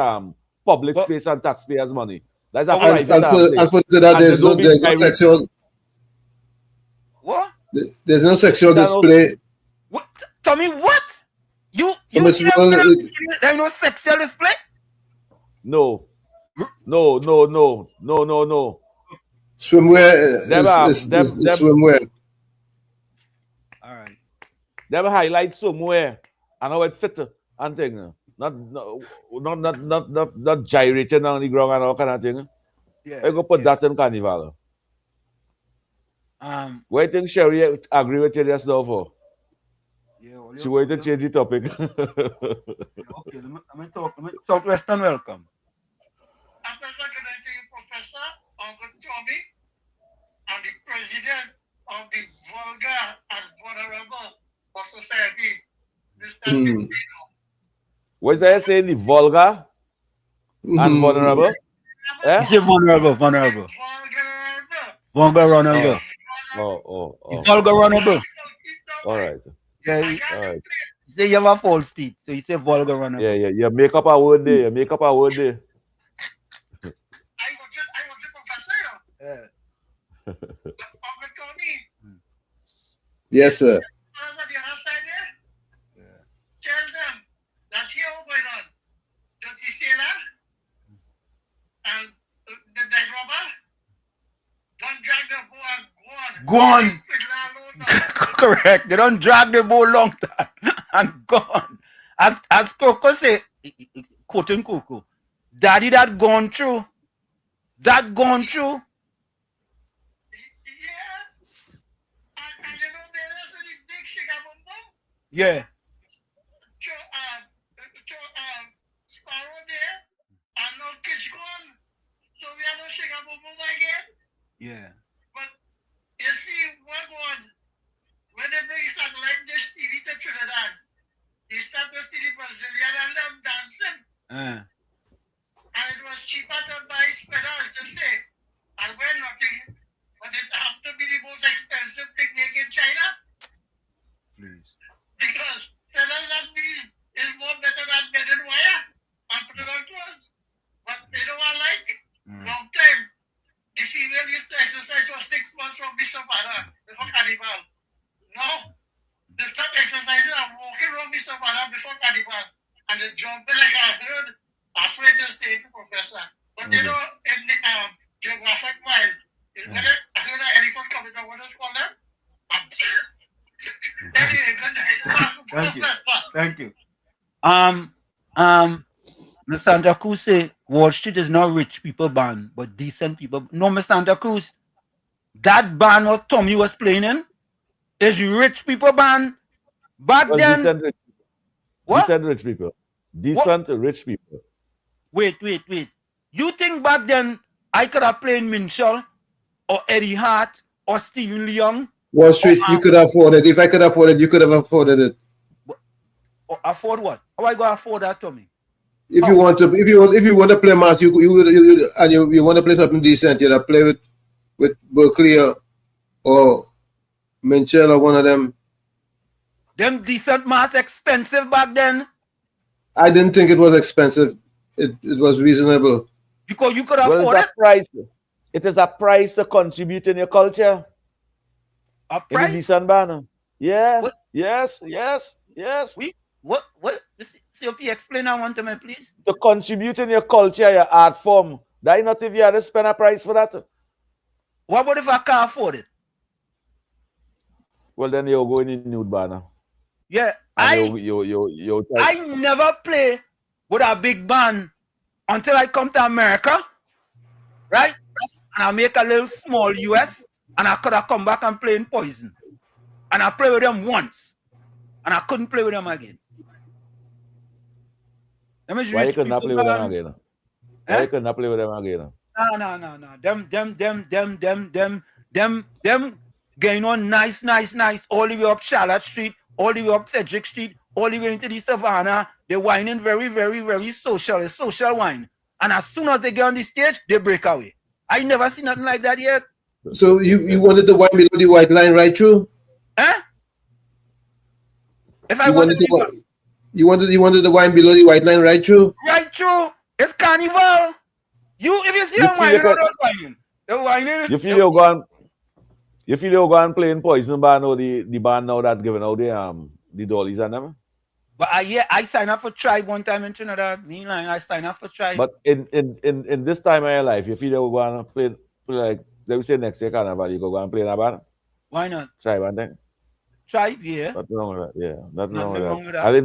Speaker 11: public space and taxpayers' money. There's a private place.
Speaker 10: And for that, there's no sexual.
Speaker 9: What?
Speaker 10: There's no sexual display.
Speaker 9: What? Tommy, what? There's no sexual display?
Speaker 11: No.
Speaker 10: Swimwear is swimwear.
Speaker 9: All right.
Speaker 11: They will highlight somewhere and how it fit and thing. Not gyrating on the ground and all kind of thing.
Speaker 9: Yeah.
Speaker 11: I go put that in Carnival. Why do you think Sherry agree with you just now for?
Speaker 9: Yeah,
Speaker 11: she wanted to change the topic.
Speaker 9: Okay, let me talk Western welcome.
Speaker 13: Professor, Uncle Tommy, and the president of the vulgar and vulnerable of society, Mr. Filipino.
Speaker 11: What is that saying? The vulgar and vulnerable?
Speaker 9: You say vulnerable. Vulnerable. Vulnerable.
Speaker 11: All right.
Speaker 9: Yeah, you say you have a false teeth, so you say vulnerable.
Speaker 11: Yeah. You make up a word there.
Speaker 10: Yes, sir.
Speaker 13: Tell them that here going on, Dirty Sailor and the dead robber, don't drag the boat and go on.
Speaker 9: Correct. They don't drag the boat long time and gone. As Coco say, quoting Coco, Daddy that gone through. Yeah.
Speaker 13: Sparrow there, and no kitchen gone. So we are not shaking up again.
Speaker 9: Yeah.
Speaker 13: But you see, when they bring satellite dish TV to Trinidad, you start to see the Brazilian and them dancing. And it was cheaper to buy feathers, they say, and wear nothing. But it have to be the most expensive thing made in China.
Speaker 9: Please.
Speaker 13: Because feathers and bees is more better than bedded wire and put it on clothes. But they don't want like long time. The female used to exercise for 6 months from Bishop Anna before Carnival. Now, they start exercising and walking around Bishop Anna before Carnival. And they jumping like a herd, afraid to say to Professor. But they know in the geographic mind, when I heard an elephant coming down, what is called them?
Speaker 9: Thank you. Miss Santa Cruz say Wall Street is not rich people band, but decent people. No, Miss Santa Cruz, that band what Tommy was playing in is rich people band. Back then,
Speaker 11: decent rich people. Decent rich people.
Speaker 9: Wait. You think back then I could have played Minshall or Eddie Hart or Stephen Leung?
Speaker 10: Wall Street, you could afford it. If I could afford it, you could have afforded it.
Speaker 9: Or afford what? How I gonna afford that, Tommy?
Speaker 10: If you want to, if you want to play mass, you want to play something decent, you'd play with Berkeley or Minchell or one of them.
Speaker 9: Them decent mass expensive back then.
Speaker 10: I didn't think it was expensive. It was reasonable.
Speaker 9: Because you could afford it.
Speaker 11: Price. It is a price to contribute in your culture.
Speaker 9: A price?
Speaker 11: In the decent banner. Yeah.
Speaker 9: What?
Speaker 11: Yes.
Speaker 9: What? COP, explain that one to me, please.
Speaker 11: To contribute in your culture, your art form. That not if you had to spend a price for that.
Speaker 9: What about if I can't afford it?
Speaker 11: Well, then you're going in nude banner.
Speaker 9: Yeah,
Speaker 11: I
Speaker 9: never play with a big band until I come to America, right? And I make a little small US, and I could have come back and play in Poison. And I play with them once, and I couldn't play with them again.
Speaker 11: Why you could not play with them again? Why you could not play with them again?
Speaker 9: No. Them going on nice, all the way up Charlotte Street, all the way up Cedric Street, all the way into the Savannah. They're whining very, very, very social. It's social wine. And as soon as they get on the stage, they break away. I never seen nothing like that yet.
Speaker 10: So you wanted the wine below the white line right through?
Speaker 9: Huh? If I
Speaker 10: you wanted the wine below the white line right through?
Speaker 9: Right through. It's Carnival. If you see them whining, they're whining.
Speaker 11: You feel you're going playing Poison band or the band now that giving out the dollies and them?
Speaker 9: But I signed up for Tribe one time in Trinidad. I signed up for Tribe.
Speaker 11: But in this time of your life, you feel you're going to play like, let me say next year Carnival, you go and play in a band?
Speaker 9: Why not?
Speaker 11: Tribe and then?
Speaker 9: Tribe, yeah.
Speaker 11: Nothing wrong with that, yeah. Nothing wrong with that.
Speaker 9: And
Speaker 11: if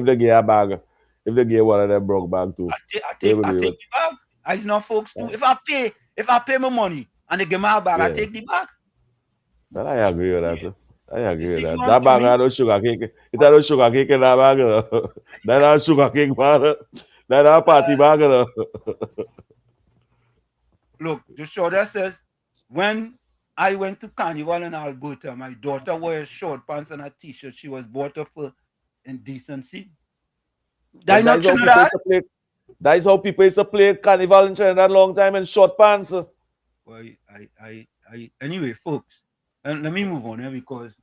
Speaker 11: they get a bag, if they get one of them broke bag too.
Speaker 9: I take the bag. I know folks too. If I pay my money and they give me a bag, I take the bag.
Speaker 11: But I agree with that. That bag had no sugar cake. It had no sugar cake in that bag. That had sugar cake bag. That had party bag.
Speaker 9: Look, Joshua says, when I went to Carnival in Alberta, my daughter wears short pants and a t-shirt. She was brought up for indecency. That
Speaker 11: is how people used to play Carnival in Trinidad a long time in short pants.
Speaker 9: Well, anyway, folks, and let me move on here because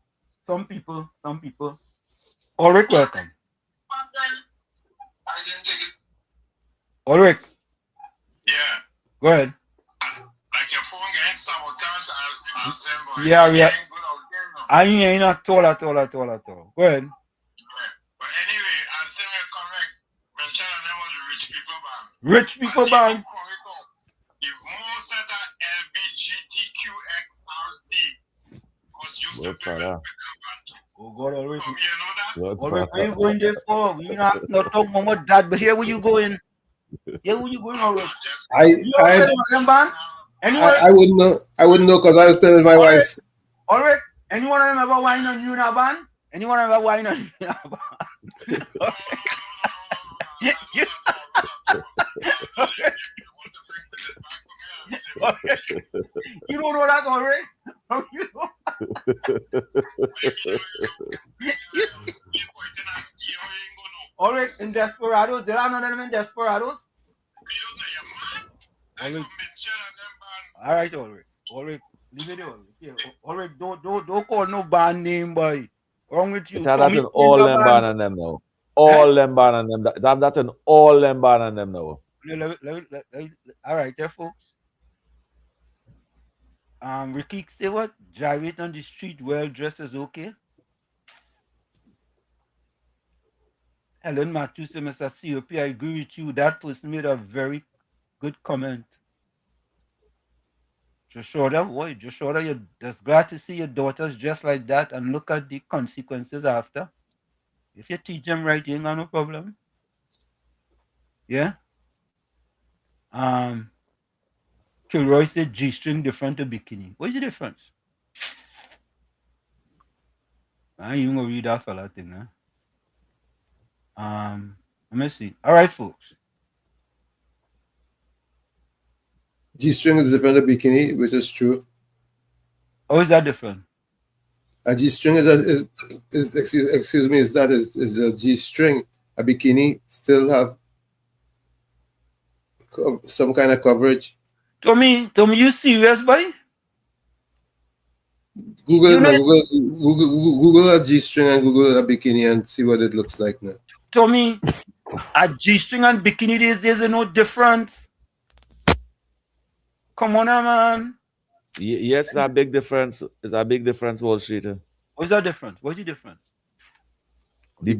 Speaker 9: some people. Ulrich, welcome. Ulrich.
Speaker 12: Yeah.
Speaker 9: Go ahead.
Speaker 12: Like your phone getting sabotaged and assembled.
Speaker 9: Yeah. I ain't at all. Go ahead.
Speaker 12: But anyway, I'm saying correct. Mention the name of the rich people band.
Speaker 9: Rich people band.
Speaker 12: The most of the LBGTQXRC was used to play with band.
Speaker 9: Oh God, Ulrich.
Speaker 12: You know that?
Speaker 9: Ulrich, where you going there for? We not talking about that, but here where you going? Ulrich?
Speaker 10: I wouldn't know because I was playing with my wife.
Speaker 9: Ulrich, anyone of them ever whine on you in a band? Anyone ever whine on you in a band? You don't know that, Ulrich? Ulrich, in Desperados, there are none of them in Desperados? All right, Ulrich. Ulrich, leave it there. Yeah. Ulrich, don't call no band name, boy. Wrong with you?
Speaker 11: That's in all them band and them now. All them band and them. That's in all them band and them now.
Speaker 9: All right, there, folks. Ricky, say what? Gyrate on the street, well dressed is okay. Helen Matthews, Mr. COP, I agree with you. That person made a very good comment. Joshua, you're just glad to see your daughters just like that and look at the consequences after. If you teach them right, you ain't got no problem. Yeah? Kilroy said G-string different to bikini. What's the difference? I ain't gonna read that fella thing, huh? Let me see. All right, folks.
Speaker 10: G-string is different than bikini, which is true.
Speaker 9: How is that different?
Speaker 10: A G-string is excuse me, is a G-string. A bikini still have some kind of coverage.
Speaker 9: Tommy, you serious, boy?
Speaker 10: Google a G-string and Google a bikini and see what it looks like now.
Speaker 9: Tommy, a G-string and bikini these days is no difference. Come on, man.
Speaker 11: Yes, it's a big difference. It's a big difference, Wall Street.
Speaker 9: What's that difference? What's the difference?
Speaker 11: The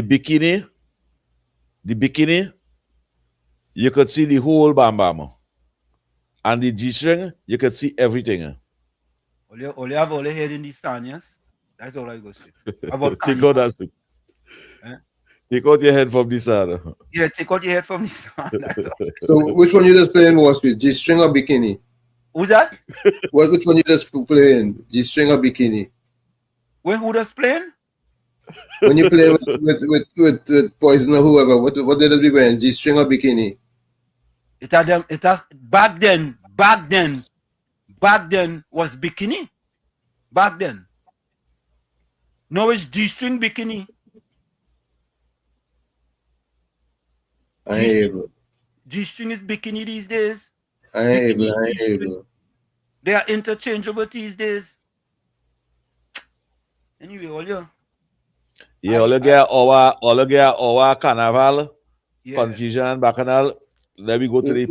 Speaker 11: bikini, you could see the whole bam bam. And the G-string, you could see everything.
Speaker 9: All you have all your head in the sand, yes? That's all I go say. About
Speaker 11: Take out that. Take out your head from the sand.
Speaker 9: Yeah, take out your head from the sand. That's all.
Speaker 10: So which one you just playing Wall Street? G-string or bikini?
Speaker 9: Who's that?
Speaker 10: Which one you just playing? G-string or bikini?
Speaker 9: Who just playing?
Speaker 10: When you play with Poison or whoever, what they just be wearing? G-string or bikini?
Speaker 9: It has back then was bikini. Back then. Now it's G-string bikini. G-string is bikini these days.
Speaker 10: I ain't able.
Speaker 9: They are interchangeable these days. Anyway, all you.
Speaker 11: Yeah, all you get our Carnival confusion and bacchanal. Let me go to the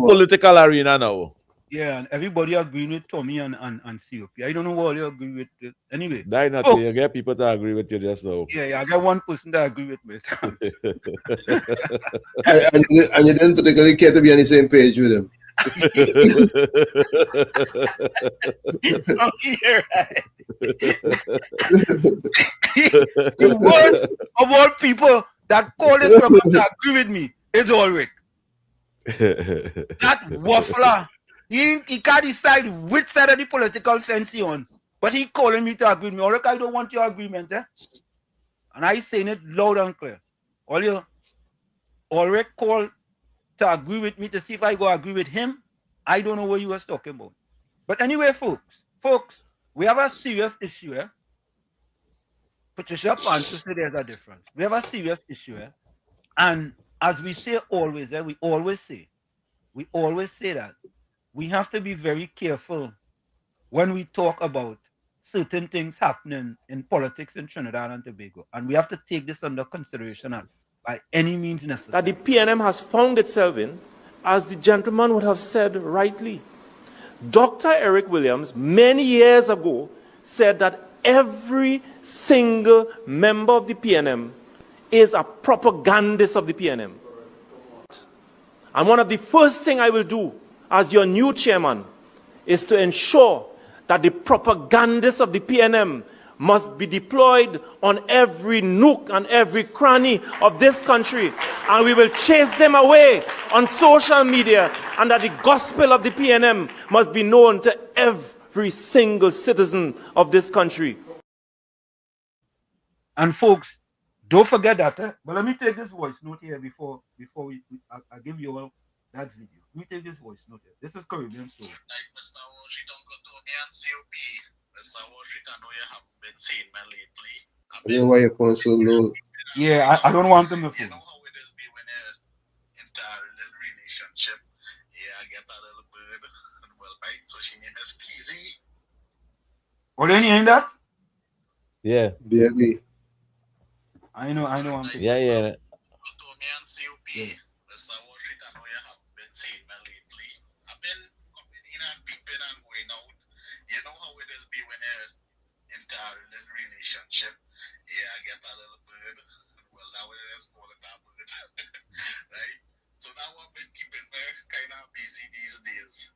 Speaker 11: political arena now.
Speaker 9: Yeah, and everybody agreeing with Tommy and COP. I don't know what you agree with. Anyway,
Speaker 11: you get people to agree with you just now.
Speaker 9: Yeah, I got one person that agree with me.
Speaker 10: and you didn't particularly care to be on the same page with him.
Speaker 9: You're right. The worst of all people that call this program to agree with me is Ulrich. That waffler. He can't decide which side of the political fence he on. But he calling me to agree with me. Ulrich, I don't want your agreement, eh? And I saying it loud and clear. Ulrich called to agree with me to see if I go agree with him. I don't know what you was talking about. But anyway, folks, we have a serious issue here. Patricia Pancho said there's a difference. We have a serious issue here. And as we say always, we always say that we have to be very careful when we talk about certain things happening in politics in Trinidad and Tobago. And we have to take this under consideration by any means necessary.
Speaker 7: That the PNM has found itself in, as the gentleman would have said rightly. Dr. Eric Williams, many years ago, said that every single member of the PNM is a propagandist of the PNM. And one of the first things I will do as your new chairman is to ensure that the propagandists of the PNM must be deployed on every nook and every cranny of this country, and we will chase them away on social media, and that the gospel of the PNM must be known to every single citizen of this country.
Speaker 9: And folks, don't forget that. But let me take this voice note here before I give you all that video. Let me take this voice note here. This is Caribbean Soul.
Speaker 12: Mr. Washington, I know you haven't been seeing me lately.
Speaker 10: I don't know why you're calling so low.
Speaker 9: Yeah, I don't want them to
Speaker 12: You know how it is be when you're into a little relationship. Yeah, I get a little bird and well bite. So she name is Kizzy.
Speaker 9: Are you hearing that?
Speaker 11: Yeah.
Speaker 10: Barely.
Speaker 9: I know.
Speaker 11: Yeah.
Speaker 12: Mr. Washington, I know you haven't been seeing me lately. I've been coming in and peeping and going out. You know how it is be when you're into a little relationship. Yeah, I get a little bird. Well, now it is called a bird. Right? So now I've been keeping me kind of busy these days.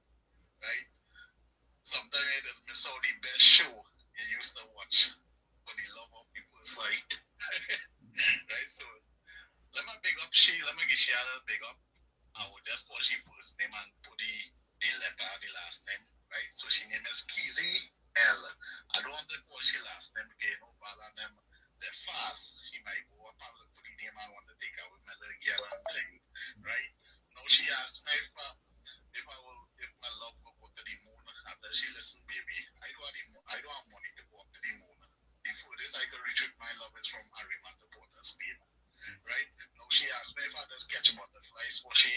Speaker 12: Right? Sometimes it is miss out the best show you used to watch for the love of people's sight. Right? So let me big up she, let me give she a little big up. I would just call she first name and put the letter, the last name. Right? So she name is Kizzy L. I don't want to call she last name because you know bother them. They're fast. She might go up and put the name and want to take her with my little girl and thing. Right? Now she asked me if my love will go to the moon. After she listened, baby, I don't have money to go up to the moon. The furthest I could reach with my love is from Arima to Port of Spain. Right? Now she asked me if I just catch butterflies for she,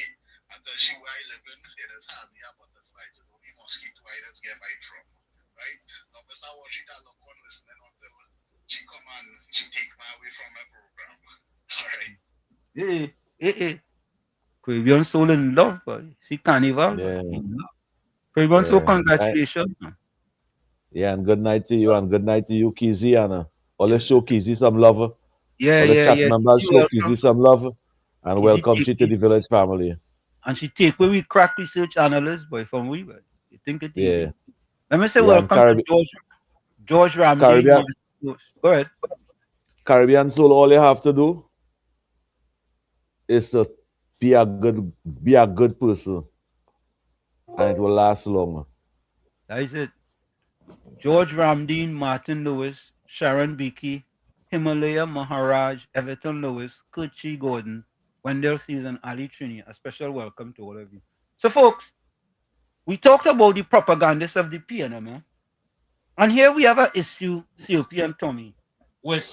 Speaker 12: and she where I live in, it is hardly a butterflies. It's only mosquito I just get bite from. Right? Now Mr. Washington look on listening until she come and she take me away from my program. Alright.
Speaker 9: Caribbean Soul in love, boy. See Carnival.
Speaker 11: Yeah.
Speaker 9: Caribbean Soul,
Speaker 11: Yeah.
Speaker 9: congratulations.
Speaker 11: Yeah, and good night to you, and good night to you, Kizzy, and always show Kizzy some love.
Speaker 9: Yeah,
Speaker 11: All the
Speaker 9: yeah,
Speaker 11: chat
Speaker 9: yeah.
Speaker 11: members
Speaker 9: She
Speaker 11: show
Speaker 9: welcome.
Speaker 11: Kizzy some love, and
Speaker 9: Kizzy
Speaker 11: welcome
Speaker 9: take
Speaker 11: she to the village family.
Speaker 9: And she take where we crack research analysts, boy, from we, boy. You think it easy?
Speaker 11: Yeah.
Speaker 9: Let me say
Speaker 11: Yeah, and
Speaker 9: welcome to George Ramsey. Go ahead.
Speaker 11: Caribbean Soul, all you have to do is to be a good person, and it will last long.
Speaker 9: That is it. George Ramdeen, Martin Lewis, Sharon Beakey, Himalaya Maharaj, Everton Lewis, Kuchi Gordon, Wendell Season, Ali Trini. A special welcome to all of you. So, folks, we talked about the propagandists of the PNM, and here we have an issue, COP and Tommy, with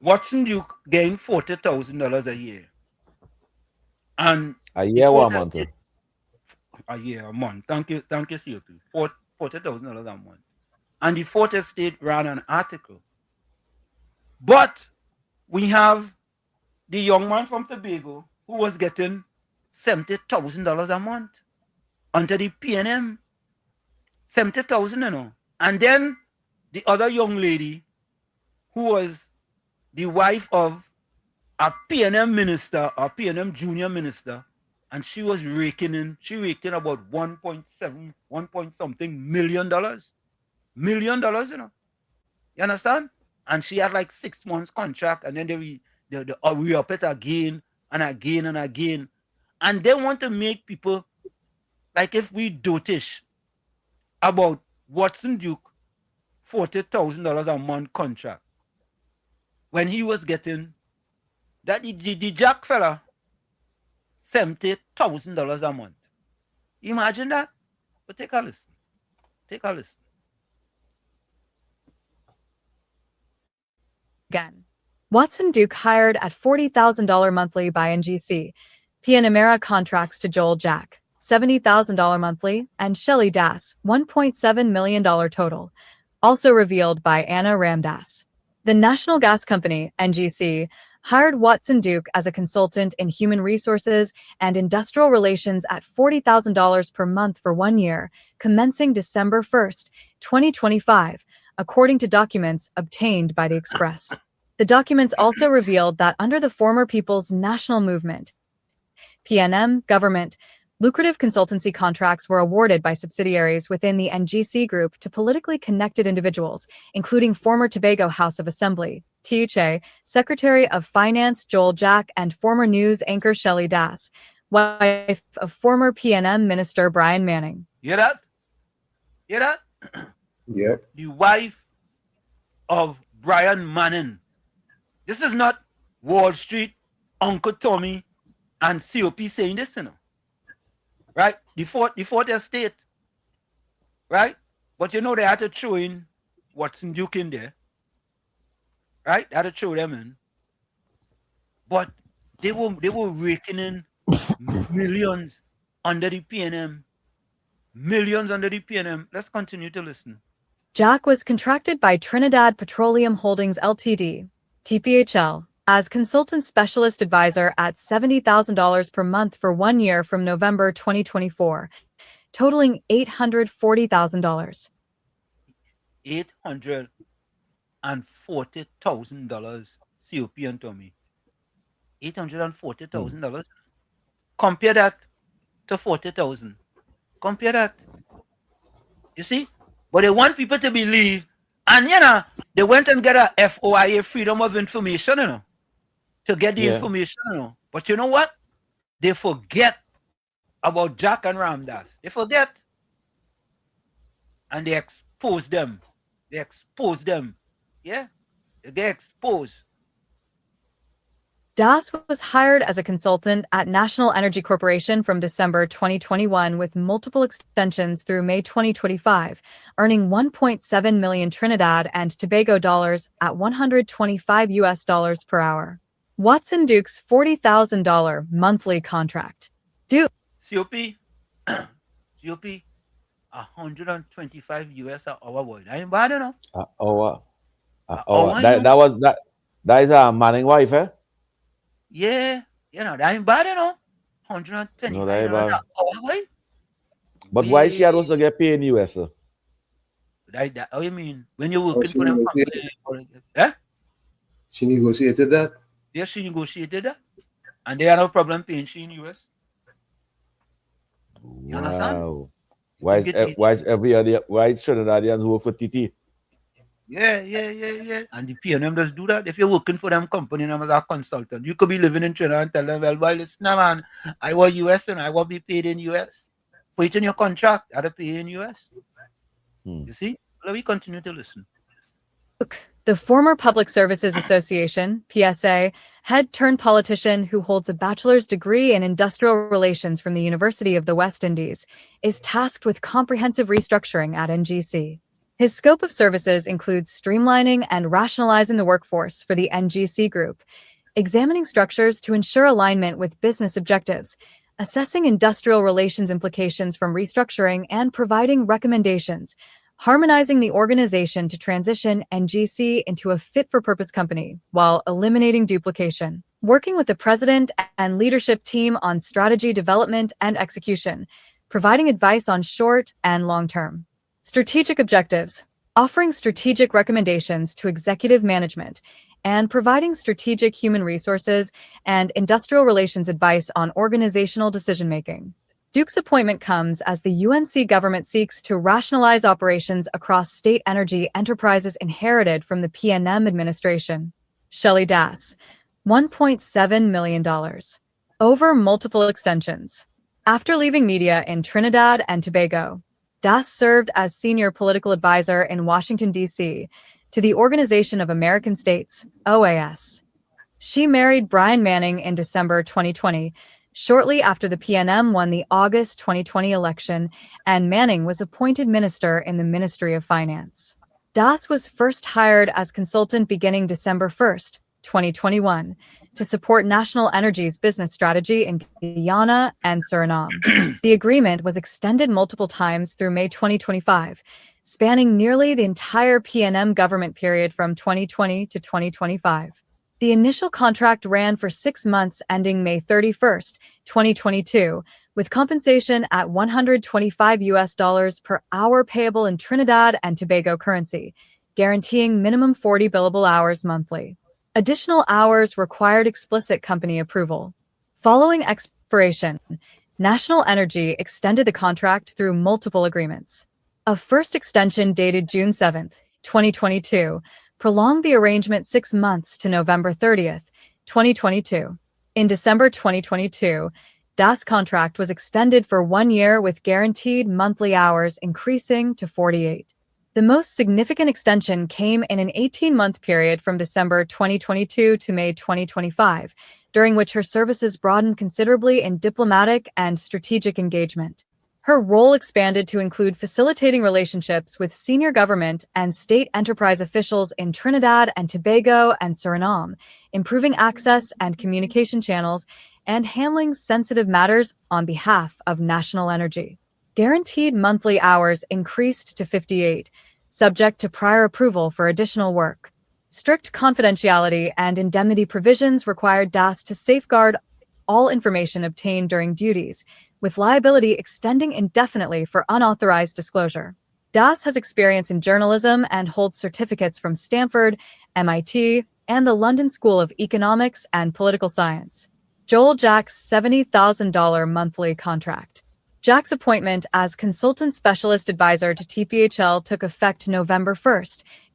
Speaker 9: Watson Duke getting $40,000 a year. And
Speaker 11: a year or a month?
Speaker 9: A year, a month. Thank you, COP. $40,000 a month. And the Fourth Estate ran an article. But we have the young man from Tobago who was getting $70,000 a month under the PNM. 70,000, you know. And then the other young lady who was the wife of a PNM minister, a PNM junior minister, and she was raking in about 1.7 million dollars. Million dollars, you know. You understand? And she had like 6 months contract, and then we up it again and again and again. And they want to make people like if we dotish about Watson Duke $40,000 a month contract when he was getting that the Jack fella $70,000 a month. Imagine that. But take a listen.
Speaker 14: Again. Watson Duke hired at $40,000 monthly by NGC. PNM contracts to Joel Jack, $70,000 monthly, and Shelley Das, $1.7 million total. Also revealed by Anna Ramdas. The National Gas Company, NGC, hired Watson Duke as a consultant in human resources and industrial relations at $40,000 per month for 1 year, commencing December 1st, 2025, according to documents obtained by the Express. The documents also revealed that under the former People's National Movement, PNM government, lucrative consultancy contracts were awarded by subsidiaries within the NGC group to politically connected individuals, including former Tobago House of Assembly, THA, Secretary of Finance Joel Jack, and former news anchor Shelley Das, wife of former PNM Minister Brian Manning.
Speaker 9: Hear that?
Speaker 10: Yep.
Speaker 9: The wife of Brian Manning. This is not Wall Street, Uncle Tommy, and COP saying this, you know. Right? The fourth estate. Right? But you know they had to throw in Watson Duke in there. Right? They had to throw them in. But they were raking in millions under the PNM. Millions under the PNM. Let's continue to listen.
Speaker 14: Jack was contracted by Trinidad Petroleum Holdings Ltd, TPHL, as consultant specialist advisor at $70,000 per month for 1 year from November 2024, totaling $840,000.
Speaker 9: $840,000 COP and Tommy. $840,000. Compare that to 40,000. Compare that. You see? But they want people to believe, and you know, they went and get a FOIA, Freedom of Information, you know, to get the information, you know. But you know what? They forget about Jack and Ramdas. They forget. And they expose them. Yeah. They get exposed.
Speaker 14: Das was hired as a consultant at National Energy Corporation from December 2021 with multiple extensions through May 2025, earning 1.7 million Trinidad and Tobago dollars at 125 US dollars per hour. Watson Duke's $40,000 monthly contract. Duke.
Speaker 9: COP, COP, 125 US an hour, boy. That ain't bad enough.
Speaker 11: Hour.
Speaker 9: hour,
Speaker 11: That is a Manning wife, eh?
Speaker 9: Yeah, that ain't bad enough. $125
Speaker 11: No, that ain't
Speaker 9: an
Speaker 11: bad.
Speaker 9: hour, boy.
Speaker 11: But why she had also get paid in US?
Speaker 9: That, how you mean? When you're working for them company,
Speaker 10: She negotiated that?
Speaker 9: Yes, she negotiated that. And they had no problem paying she in US. You understand?
Speaker 11: Why is every other Trinidadians work for TT?
Speaker 9: Yeah. And the PNM does do that. If you're working for them company as a consultant, you could be living in Trinidad and tell them, well, listen, man, I want US and I want to be paid in US. Put it in your contract, I have to pay in US. You see? Let me continue to listen.
Speaker 14: The former Public Services Association, PSA, head-turned-politician who holds a bachelor's degree in industrial relations from the University of the West Indies, is tasked with comprehensive restructuring at NGC. His scope of services includes streamlining and rationalizing the workforce for the NGC group, examining structures to ensure alignment with business objectives, assessing industrial relations implications from restructuring, and providing recommendations, harmonizing the organization to transition NGC into a fit-for-purpose company while eliminating duplication, working with the president and leadership team on strategy development and execution, providing advice on short and long-term strategic objectives, offering strategic recommendations to executive management, and providing strategic human resources and industrial relations advice on organizational decision-making. Duke's appointment comes as the UNC government seeks to rationalize operations across state energy enterprises inherited from the PNM administration. Shelley Das, $1.7 million. Over multiple extensions. After leaving media in Trinidad and Tobago, Das served as senior political advisor in Washington, D.C., to the Organization of American States, OAS. She married Brian Manning in December 2020, shortly after the PNM won the August 2020 election, and Manning was appointed minister in the Ministry of Finance. Das was first hired as consultant beginning December 1, 2021, to support National Energy's business strategy in Guyana and Suriname. The agreement was extended multiple times through May 2025, spanning nearly the entire PNM government period from 2020 to 2025. The initial contract ran for 6 months ending May 31, 2022, with compensation at 125 US dollars per hour payable in Trinidad and Tobago currency, guaranteeing minimum 40 billable hours monthly. Additional hours required explicit company approval. Following expiration, National Energy extended the contract through multiple agreements. A first extension dated June 7, 2022, prolonged the arrangement 6 months to November 30, 2022. In December 2022, Das contract was extended for 1 year with guaranteed monthly hours increasing to 48. The most significant extension came in an 18-month period from December 2022 to May 2025, during which her services broadened considerably in diplomatic and strategic engagement. Her role expanded to include facilitating relationships with senior government and state enterprise officials in Trinidad and Tobago and Suriname, improving access and communication channels, and handling sensitive matters on behalf of National Energy. Guaranteed monthly hours increased to 58, subject to prior approval for additional work. Strict confidentiality and indemnity provisions required Das to safeguard all information obtained during duties, with liability extending indefinitely for unauthorized disclosure. Das has experience in journalism and holds certificates from Stanford, MIT, and the London School of Economics and Political Science. Joel Jack's $70,000 monthly contract. Jack's appointment as consultant specialist advisor to TPHL took effect November 1,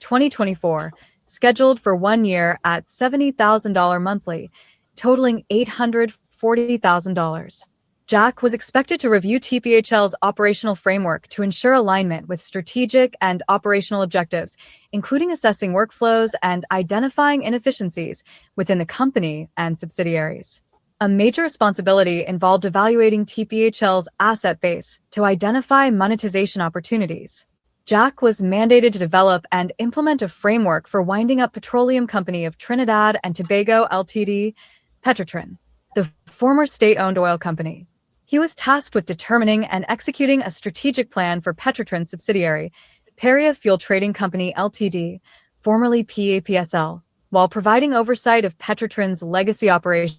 Speaker 14: 2024, scheduled for 1 year at $70,000 monthly, totaling $840,000. Jack was expected to review TPHL's operational framework to ensure alignment with strategic and operational objectives, including assessing workflows and identifying inefficiencies within the company and subsidiaries. A major responsibility involved evaluating TPHL's asset base to identify monetization opportunities. Jack was mandated to develop and implement a framework for winding up Petroleum Company of Trinidad and Tobago Ltd., Petrotrin, the former state-owned oil company. He was tasked with determining and executing a strategic plan for Petrotrin's subsidiary, Peria Fuel Trading Company Ltd., formerly PAPSL, while providing oversight of Petrotrin's legacy operations.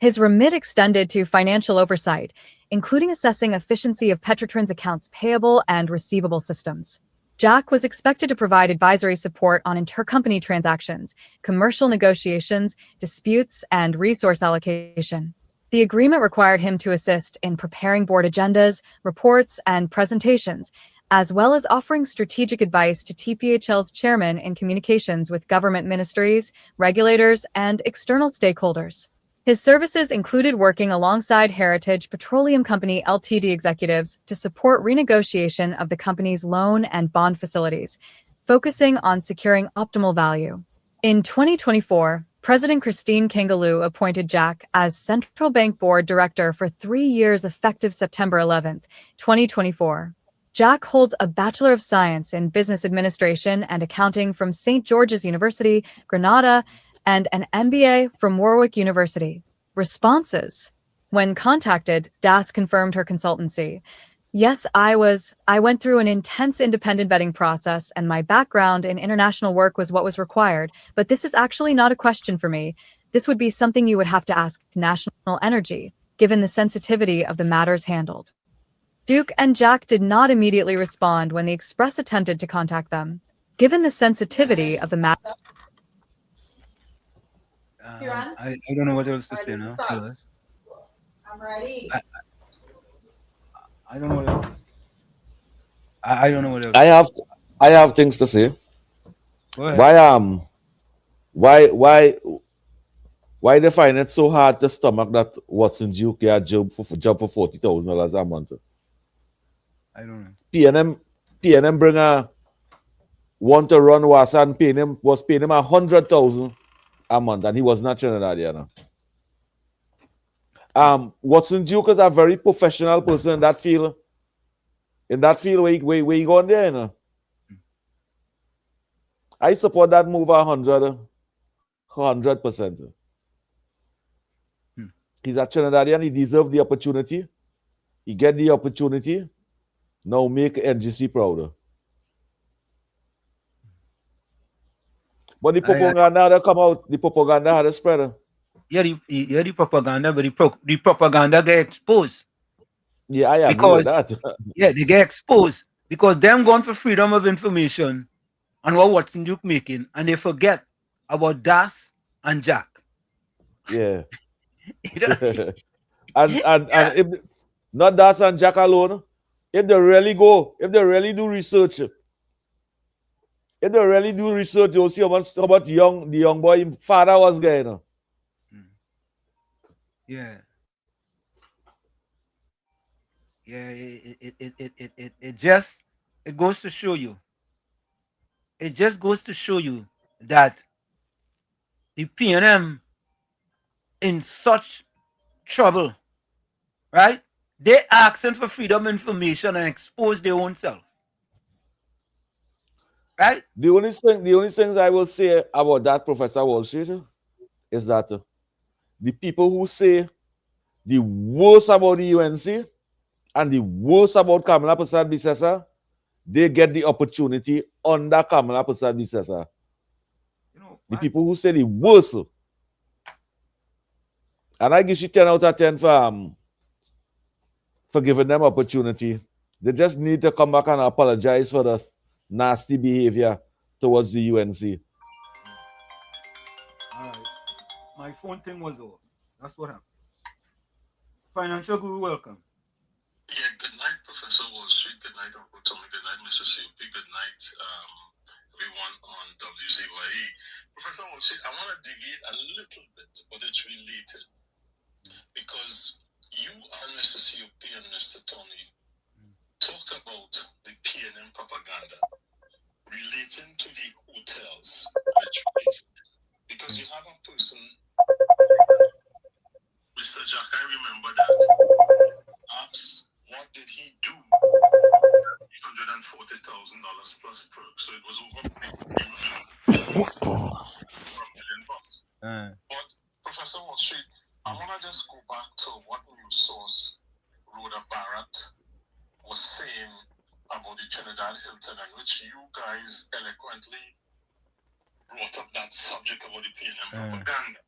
Speaker 14: His remit extended to financial oversight, including assessing efficiency of Petrotrin's accounts payable and receivable systems. Jack was expected to provide advisory support on intercompany transactions, commercial negotiations, disputes, and resource allocation. The agreement required him to assist in preparing board agendas, reports, and presentations, as well as offering strategic advice to TPHL's chairman in communications with government ministries, regulators, and external stakeholders. His services included working alongside Heritage Petroleum Company Ltd. executives to support renegotiation of the company's loan and bond facilities, focusing on securing optimal value. In 2024, President Christine Kangaloo appointed Jack as Central Bank Board Director for 3 years effective September 11, 2024. Jack holds a Bachelor of Science in Business Administration and Accounting from St. George's University, Granada, and an MBA from Warwick University. Responses. When contacted, Das confirmed her consultancy. Yes, I went through an intense independent vetting process, and my background in international work was what was required, but this is actually not a question for me. This would be something you would have to ask National Energy, given the sensitivity of the matters handled. Duke and Jack did not immediately respond when the Express attempted to contact them. Given the sensitivity of the matter...
Speaker 9: I don't know what else to say now.
Speaker 15: I'm ready.
Speaker 9: I don't know what else to say. I don't know what else.
Speaker 11: I have things to say.
Speaker 9: Go ahead.
Speaker 11: Why they find it so hard to stomach that Watson Duke get a job for $40,000 a month?
Speaker 9: I don't know.
Speaker 11: PNM want to run Wassa and paying him $100,000 a month, and he was not Trinidadian. Watson Duke is a very professional person in that field. In that field, where you going there, you know? I support that move 100%. He's a Trinidadian. He deserves the opportunity. He get the opportunity. Now make NGC prouder. But the propaganda had to come out. The propaganda had to spread.
Speaker 9: Yeah, the propaganda, but the propaganda get exposed.
Speaker 11: Yeah, I agree with that.
Speaker 9: Yeah, they get exposed because them going for freedom of information and what Watson Duke making, and they forget about Das and Jack.
Speaker 11: Yeah. and if not Das and Jack alone, if they really do research, you'll see how much the young boy father was getting.
Speaker 9: Yeah. Yeah, it goes to show you. It just goes to show you that the PNM in such trouble, right? They asking for freedom of information and expose their own self. Right?
Speaker 11: The only things I will say about that, Professor Wall Street, is that the people who say the worst about the UNC and the worst about Kamala Prasad Bisesa, they get the opportunity under Kamala Prasad Bisesa. The people who say the worst. And I give you 10 out of 10 for giving them opportunity. They just need to come back and apologize for the nasty behavior towards the UNC.
Speaker 9: All right. My phone thing was off. That's what happened. Financial Guru, welcome.
Speaker 12: Yeah, good night, Professor Wall Street. Good night, Uncle Tommy. Good night, Mr. COP. Good night, everyone on WZYE. Professor Wall Street, I want to deviate a little bit, but it's related. Because you and Mr. COP and Mr. Tony talked about the PNM propaganda relating to the hotels, because you have a person, Mr. Jack, I remember that, asked what did he do $840,000 plus perks, so it was over $1 million. But Professor Wall Street, I want to just go back to what News Source Rhoda Barrett was saying about the Trinidad Hilton, and which you guys eloquently brought up that subject about the PNM propaganda.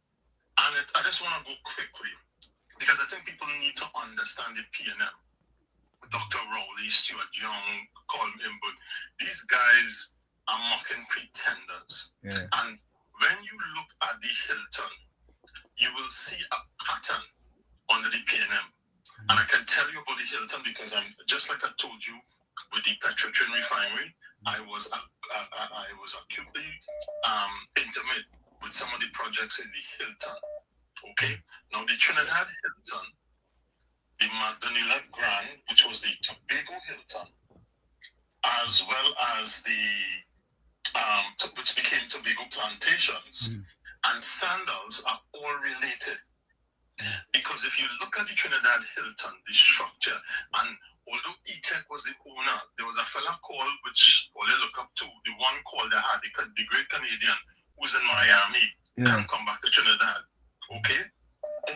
Speaker 12: And I just want to go quickly, because I think people need to understand the PNM. Dr. Rowley, Stuart Young, Colin Imberg, these guys are mocking pretenders. Yeah. And when you look at the Hilton, you will see a pattern under the PNM. And I can tell you about the Hilton because I'm just like I told you with the Petrotrin refinery, I was acutely intimate with some of the projects in the Hilton. Okay, now the Trinidad Hilton, the Magdalena Grand, which was the Tobago Hilton, as well as the which became Tobago Plantations, and Sandals are all related. Because if you look at the Trinidad Hilton, the structure, and although E-Tech was the owner, there was a fella called, which all they look up to, the one called they had, the great Canadian, who's in Miami, can come back to Trinidad. Okay?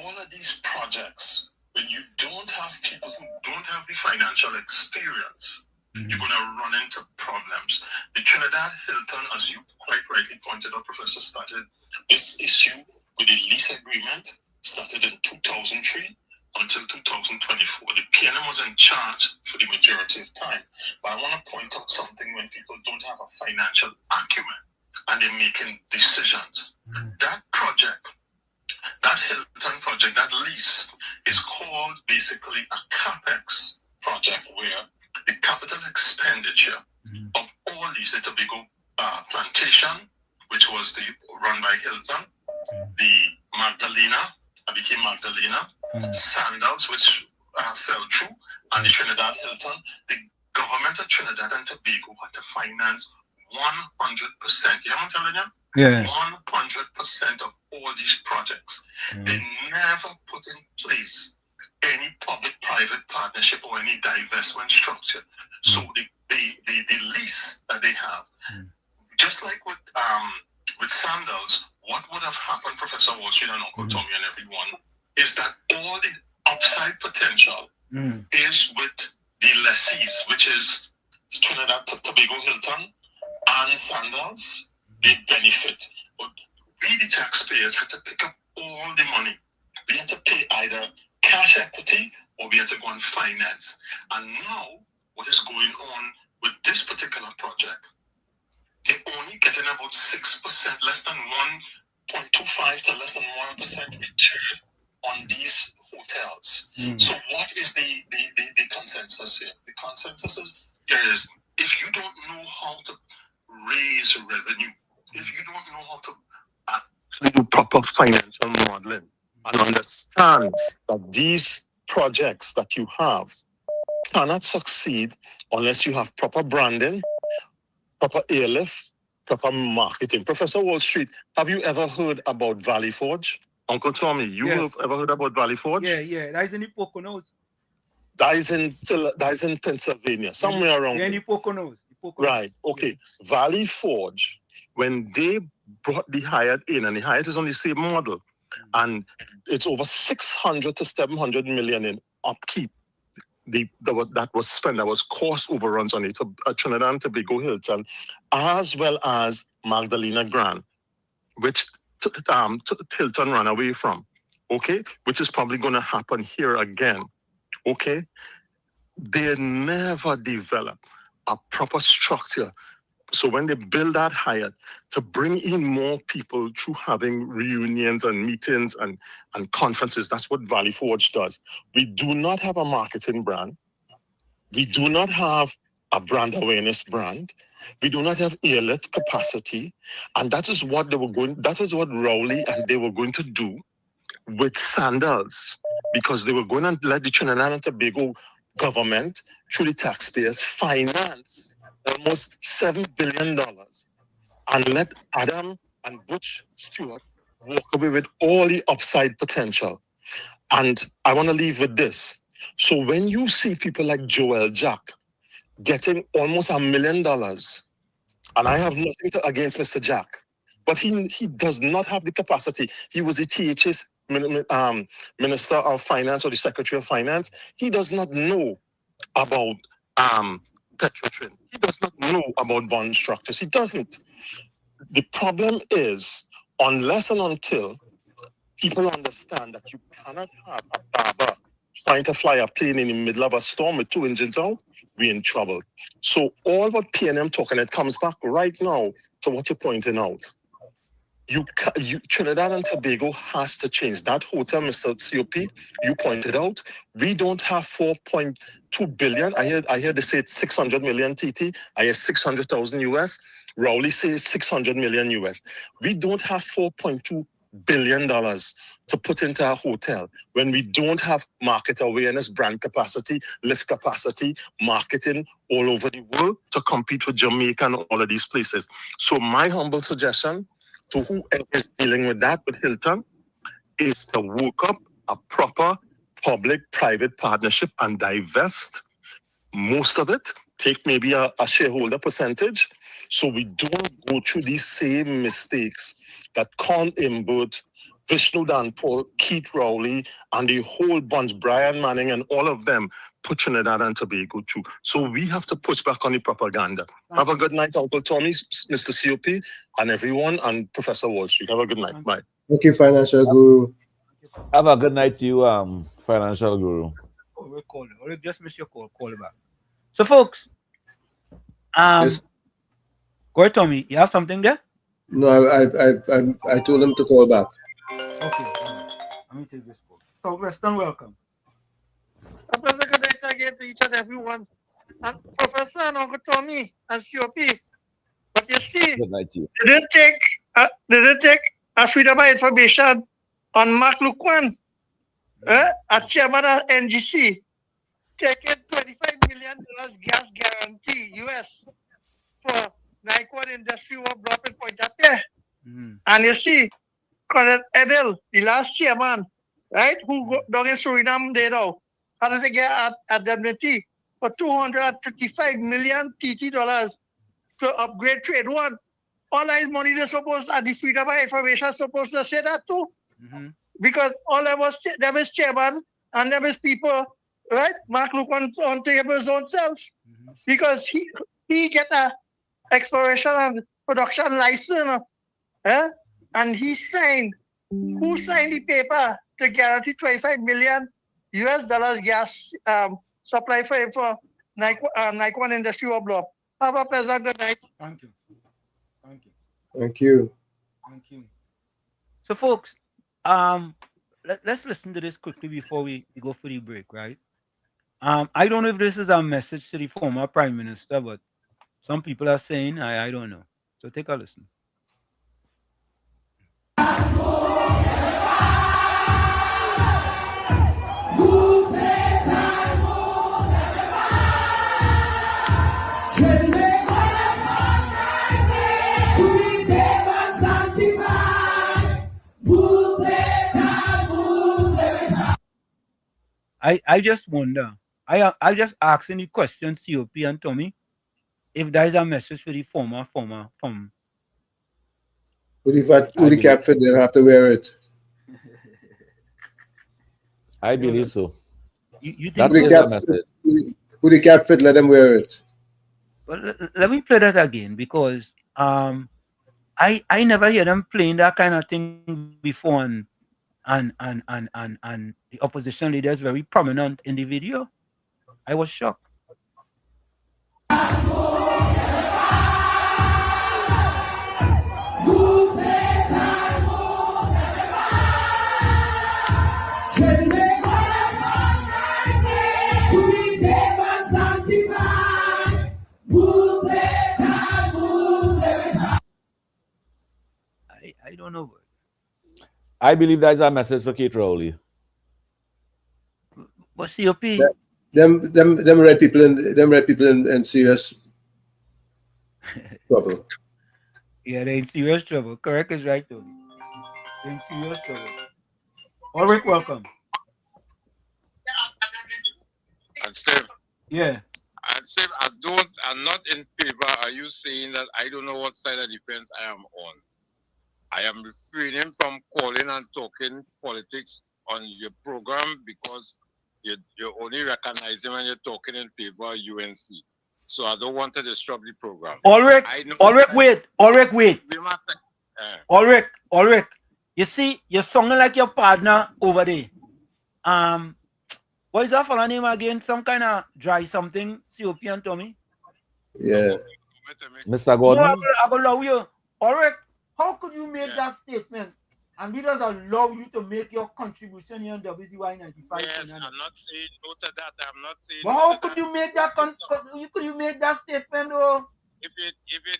Speaker 12: All of these projects, when you don't have people who don't have the financial experience, you're going to run into problems. The Trinidad Hilton, as you quite rightly pointed out, Professor, started this issue with the lease agreement, started in 2003 until 2024. The PNM was in charge for the majority of time. But I want to point out something when people don't have a financial acumen and they're making decisions. That project, that Hilton project, that lease is called basically a CapEx project where the capital expenditure of all these, the Tobago Plantation, which was run by Hilton, the Magdalena, became Magdalena, Sandals, which fell through, and the Trinidad Hilton, the government of Trinidad and Tobago had to finance 100%. You know what I'm telling you? Yeah. 100% of all these projects. They never put in place any public-private partnership or any divestment structure. So the lease that they have, just like with Sandals, what would have happened, Professor Wall Street and Uncle Tommy and everyone, is that all the upside potential is with the lessees, which is Trinidad Tobago Hilton and Sandals. They benefit. But we, the taxpayers, had to pick up all the money. We had to pay either cash equity or we had to go and finance. And now, what is going on with this particular project, they're only getting about 6%, less than 1.25 to less than 1% return on these hotels. So what is the consensus here? The consensus is if you don't know how to raise revenue, if you don't know how to actually do proper financial modeling and understand that these projects that you have cannot succeed unless you have proper branding, proper airlift, proper marketing. Professor Wall Street, have you ever heard about Valley Forge? Uncle Tommy, have ever heard about Valley Forge?
Speaker 9: Yeah. That is in the Poconos.
Speaker 12: That is in Pennsylvania, somewhere around
Speaker 9: there. In the Poconos.
Speaker 12: Right, okay. Yeah. Valley Forge, when they brought the Hyatt in, and the Hyatt is on the same model, and it's over 600 to 700 million in upkeep. That was spent, that was cost overruns on it, Trinidad and Tobago Hilton, as well as Magdalena Grand, which Hilton ran away from, okay? Which is probably going to happen here again, okay? They never developed a proper structure. So when they build that Hyatt, to bring in more people through having reunions and meetings and conferences, that's what Valley Forge does. We do not have a marketing brand. We do not have a brand awareness brand. We do not have airlift capacity. And that is what Rowley and they were going to do with Sandals. because they were going to let the Trinidad and Tobago government, through the taxpayers, finance almost $7 billion and let Adam and Butch Stewart walk away with all the upside potential. And I want to leave with this. So when you see people like Joel Jack getting almost $1 million, and I have nothing against Mr. Jack, but he does not have the capacity. He was the THS Minister of Finance or the Secretary of Finance. He does not know about Petrotrin. He does not know about bond structures. He doesn't. The problem is, unless and until people understand that you cannot have a barber trying to fly a plane in the middle of a storm with 2 engines out, we're in trouble. So all what PNM talking, it comes back right now to what you're pointing out. Trinidad and Tobago has to change. That hotel, Mr. COP, you pointed out, we don't have 4.2 billion. I hear they say it's 600 million TT. I hear 600,000 US. Rowley says 600 million US. We don't have $4.2 billion to put into a hotel when we don't have market awareness, brand capacity, lift capacity, marketing all over the world to compete with Jamaica and all of these places. So my humble suggestion to whoever is dealing with that with Hilton is to work up a proper public-private partnership and divest most of it, take maybe a shareholder percentage, so we don't go through these same mistakes that Con Imbert, Vishnu Danpal, Keith Rowley, and the whole bunch, Brian Manning and all of them, put Trinidad and Tobago through. So we have to push back on the propaganda. Have a good night, Uncle Tommy, Mr. COP, and everyone, and Professor Wall Street. Have a good night. Bye.
Speaker 10: Thank you, Financial Guru.
Speaker 11: Have a good night to you, Financial Guru.
Speaker 9: Oh, we'll call it. Or just miss your call. Call it back. So, folks,
Speaker 10: Yes.
Speaker 9: Go ahead, Tommy. You have something there?
Speaker 10: No, I told him to call back.
Speaker 9: Okay. Let me take this call. So, Weston, welcome.
Speaker 3: A pleasant good night again to each and everyone. And Professor and Uncle Tommy and COP. But you see,
Speaker 11: Good night to you.
Speaker 3: they didn't take a freedom of information on Mark Lukwan, a chairman of NGC, taking $25 million gas guarantee US for Nikon Industry War Block and Point up there. And you see, Colonel Edel, the last chairman, right, who go down in Suriname there now, had to get a indemnity for 235 million TT dollars to upgrade trade one. All that money they supposed, and the freedom of information supposed to say that too. Because all them was chairman and them is people, right? Mark look on his own self. Because he get a exploration and production license, and he signed. Who signed the paper to guarantee 25 million US dollars gas supply for him for Nikon Industry or Block? Have a pleasant good night.
Speaker 9: Thank you. Thank you.
Speaker 10: Thank you.
Speaker 9: Thank you. So, folks, let's listen to this quickly before we go for the break, right? I don't know if this is a message to the former Prime Minister, but some people are saying, I don't know. So take a listen. I just wonder. I just asking the question, COP and Tommy, if there is a message for the former.
Speaker 10: Who the cap fit, they'll have to wear it.
Speaker 11: I believe so.
Speaker 9: You think
Speaker 10: who the cap fit, let them wear it.
Speaker 9: Well, let me play that again, because I never hear them playing that kind of thing before, and the opposition leader is very prominent in the video. I was shocked. I don't know.
Speaker 11: I believe that is a message for Keith Rowley.
Speaker 9: But COP.
Speaker 10: Them red people in serious trouble.
Speaker 9: Yeah, they're in serious trouble. Correct is right, Tony. They're in serious trouble. Ulrich, welcome.
Speaker 4: And Steve.
Speaker 9: Yeah.
Speaker 4: And Steve, I'm not in favor. Are you saying that I don't know what side of the fence I am on? I am refraining from calling and talking politics on your program because you're only recognizing when you're talking in favor of UNC. So I don't want to disrupt the program.
Speaker 9: Ulrich, wait. Ulrich, you see, you're sounding like your partner over there. What is that for name again? Some kind of dry something, COP and Tommy?
Speaker 10: Yeah.
Speaker 11: Mr. Gordon?
Speaker 9: No, I will allow you. Ulrich, how could you make that statement? And we just allow you to make your contribution here on WZYE 95.
Speaker 4: Yes, I'm not saying no to that. I'm not saying.
Speaker 9: But how could you make that? Could you make that statement, though?
Speaker 4: If you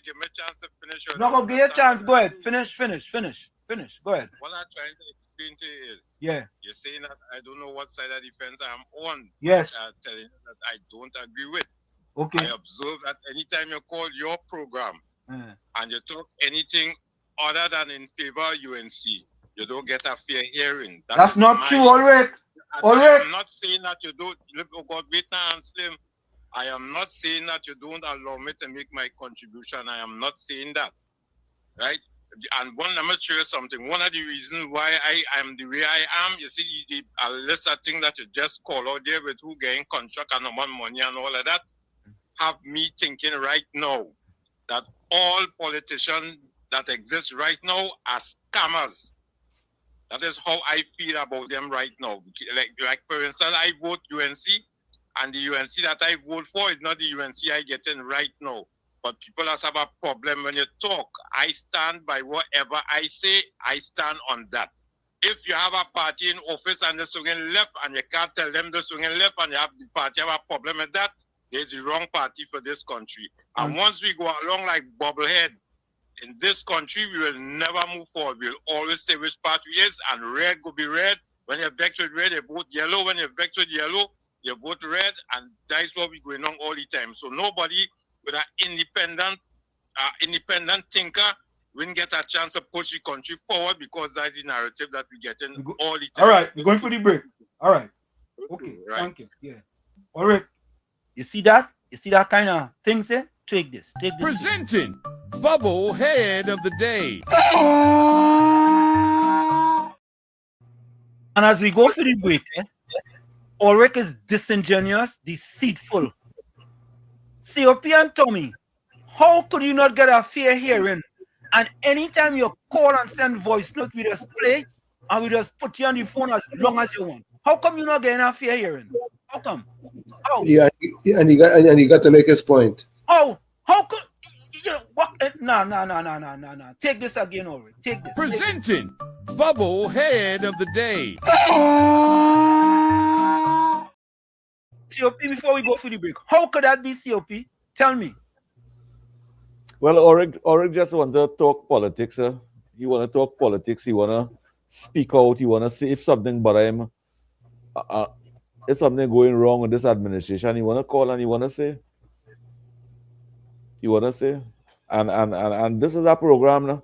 Speaker 4: give me a chance to finish.
Speaker 9: No, go give you a chance. Go ahead. Finish. Go ahead.
Speaker 4: What I'm trying to explain to you is.
Speaker 9: Yeah.
Speaker 4: You're saying that I don't know what side of the fence I'm on.
Speaker 9: Yes.
Speaker 4: I'm telling you that I don't agree with.
Speaker 9: Okay.
Speaker 4: I observe that anytime you call your program and you talk anything other than in favor of UNC, you don't get a fair hearing.
Speaker 9: That's not true, Ulrich.
Speaker 4: I'm not saying that you don't. Look, God, wait now and Slim. I am not saying that you don't allow me to make my contribution. I am not saying that. Right? And let me show you something. One of the reasons why I am the way I am, you see, a list of things that you just call out there with who getting contract and amount money and all of that, have me thinking right now that all politicians that exist right now are scammers. That is how I feel about them right now. Like for instance, I vote UNC, and the UNC that I vote for is not the UNC I get in right now. But people have a problem when you talk. I stand by whatever I say. I stand on that. If you have a party in office and they're swinging left, and you can't tell them they're swinging left, and you have the party have a problem with that, there's the wrong party for this country. And once we go along like bobblehead, in this country, we will never move forward. We'll always say which party is, and red will be red. When you vex with red, you vote yellow. When you vex with yellow, you vote red, and that's what we're going on all the time. So nobody with an independent thinker wouldn't get a chance to push the country forward because that's the narrative that we get in all the time.
Speaker 9: All right, we're going for the break. All right. Okay,
Speaker 4: right.
Speaker 9: Thank you. Yeah. All right. You see that? You see that kind of thing, sir? Take this.
Speaker 16: Presenting Bubble Head of the Day.
Speaker 9: And as we go for the break, Ulrich is disingenuous, deceitful. COP and Tommy, how could you not get a fair hearing? And anytime you call and send voice notes, we just play and we just put you on the phone as long as you want. How come you're not getting a fair hearing? How come? How?
Speaker 10: Yeah, and he got to make his point.
Speaker 9: How could you know what? No. Take this again, Ulrich. Take this.
Speaker 16: Presenting Bubble Head of the Day.
Speaker 9: COP, before we go for the break, how could that be, COP? Tell me.
Speaker 11: Well, Ulrich just want to talk politics. He want to talk politics. He want to speak out. He want to say if something bother him, if something going wrong with this administration, he want to call and he want to say. And this is our program now.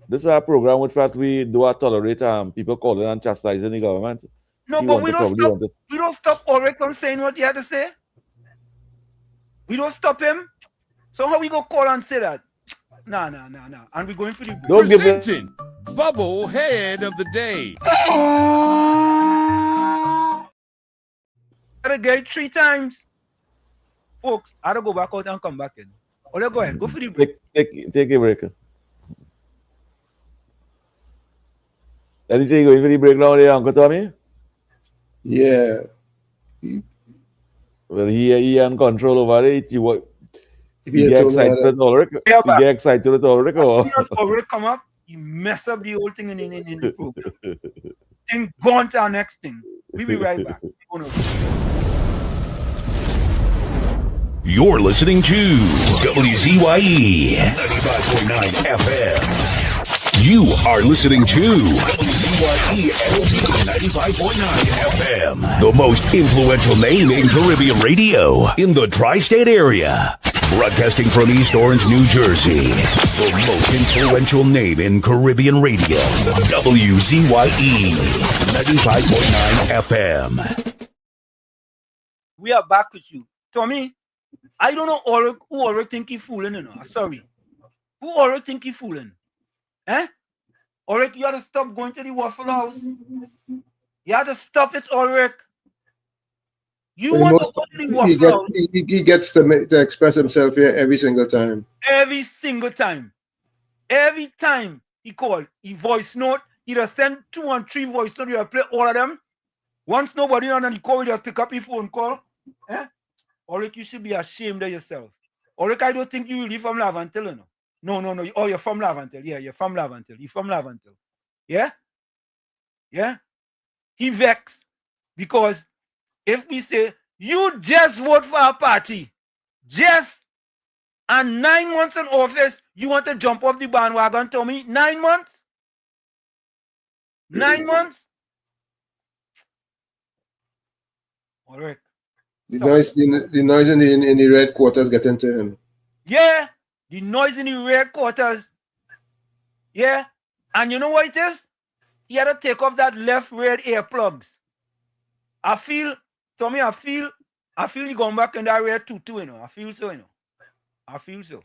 Speaker 11: This is our program with that we do not tolerate people calling and chastising the government.
Speaker 9: No, but we don't stop Ulrich from saying what he had to say. We don't stop him. So how we go call and say that? No. And we're going for the break.
Speaker 16: Presenting Bubble Head of the Day.
Speaker 9: Gotta get 3 times. Folks, I gotta go back out and come back in. Or go ahead, go for the break.
Speaker 11: Take a break. Anything going for the break now there, Uncle Tommy?
Speaker 10: Yeah.
Speaker 11: Well, he in control over it. You get excited with Ulrich?
Speaker 9: Yeah,
Speaker 11: you get excited with Ulrich?
Speaker 9: As soon as Ulrich come up, you mess up the whole thing in the program. Thing gone to our next thing. We'll be right back.
Speaker 1: You're listening to WZYE 95.9 FM. You are listening to WZYE WZYE LP 95.9 FM. The most influential name in Caribbean radio in the tri-state area. Broadcasting from East Orange, New Jersey. The most influential name in Caribbean radio. WZYE 95.9 FM.
Speaker 9: We are back with you. Tommy, I don't know who already think he fooling, you know. Sorry. Who already think he fooling? Eh? Ulrich, you have to stop going to the Waffle House. You have to stop it, Ulrich. You want to go to the Waffle House.
Speaker 10: He gets to express himself here every single time.
Speaker 9: Every single time. Every time he called, he voice note, he just send 2 and 3 voice notes, you play all of them. Once nobody on and he call, you just pick up your phone call. Eh? Ulrich, you should be ashamed of yourself. Ulrich, I don't think you really from Lavantil, you know. No. Oh, you're from Lavantil. Yeah, you're from Lavantil. You're from Lavantil. Yeah? Yeah? He vexed because if we say, you just vote for a party, just, and 9 months in office, you want to jump off the bandwagon, Tommy? 9 months? 9 months? All right.
Speaker 10: The noise in the red quarters get into him.
Speaker 9: Yeah. The noise in the red quarters. Yeah. And you know what it is? He had to take off that left red earplugs. I feel, Tommy, I feel he going back in that red tutu, you know. I feel so, you know. I feel so.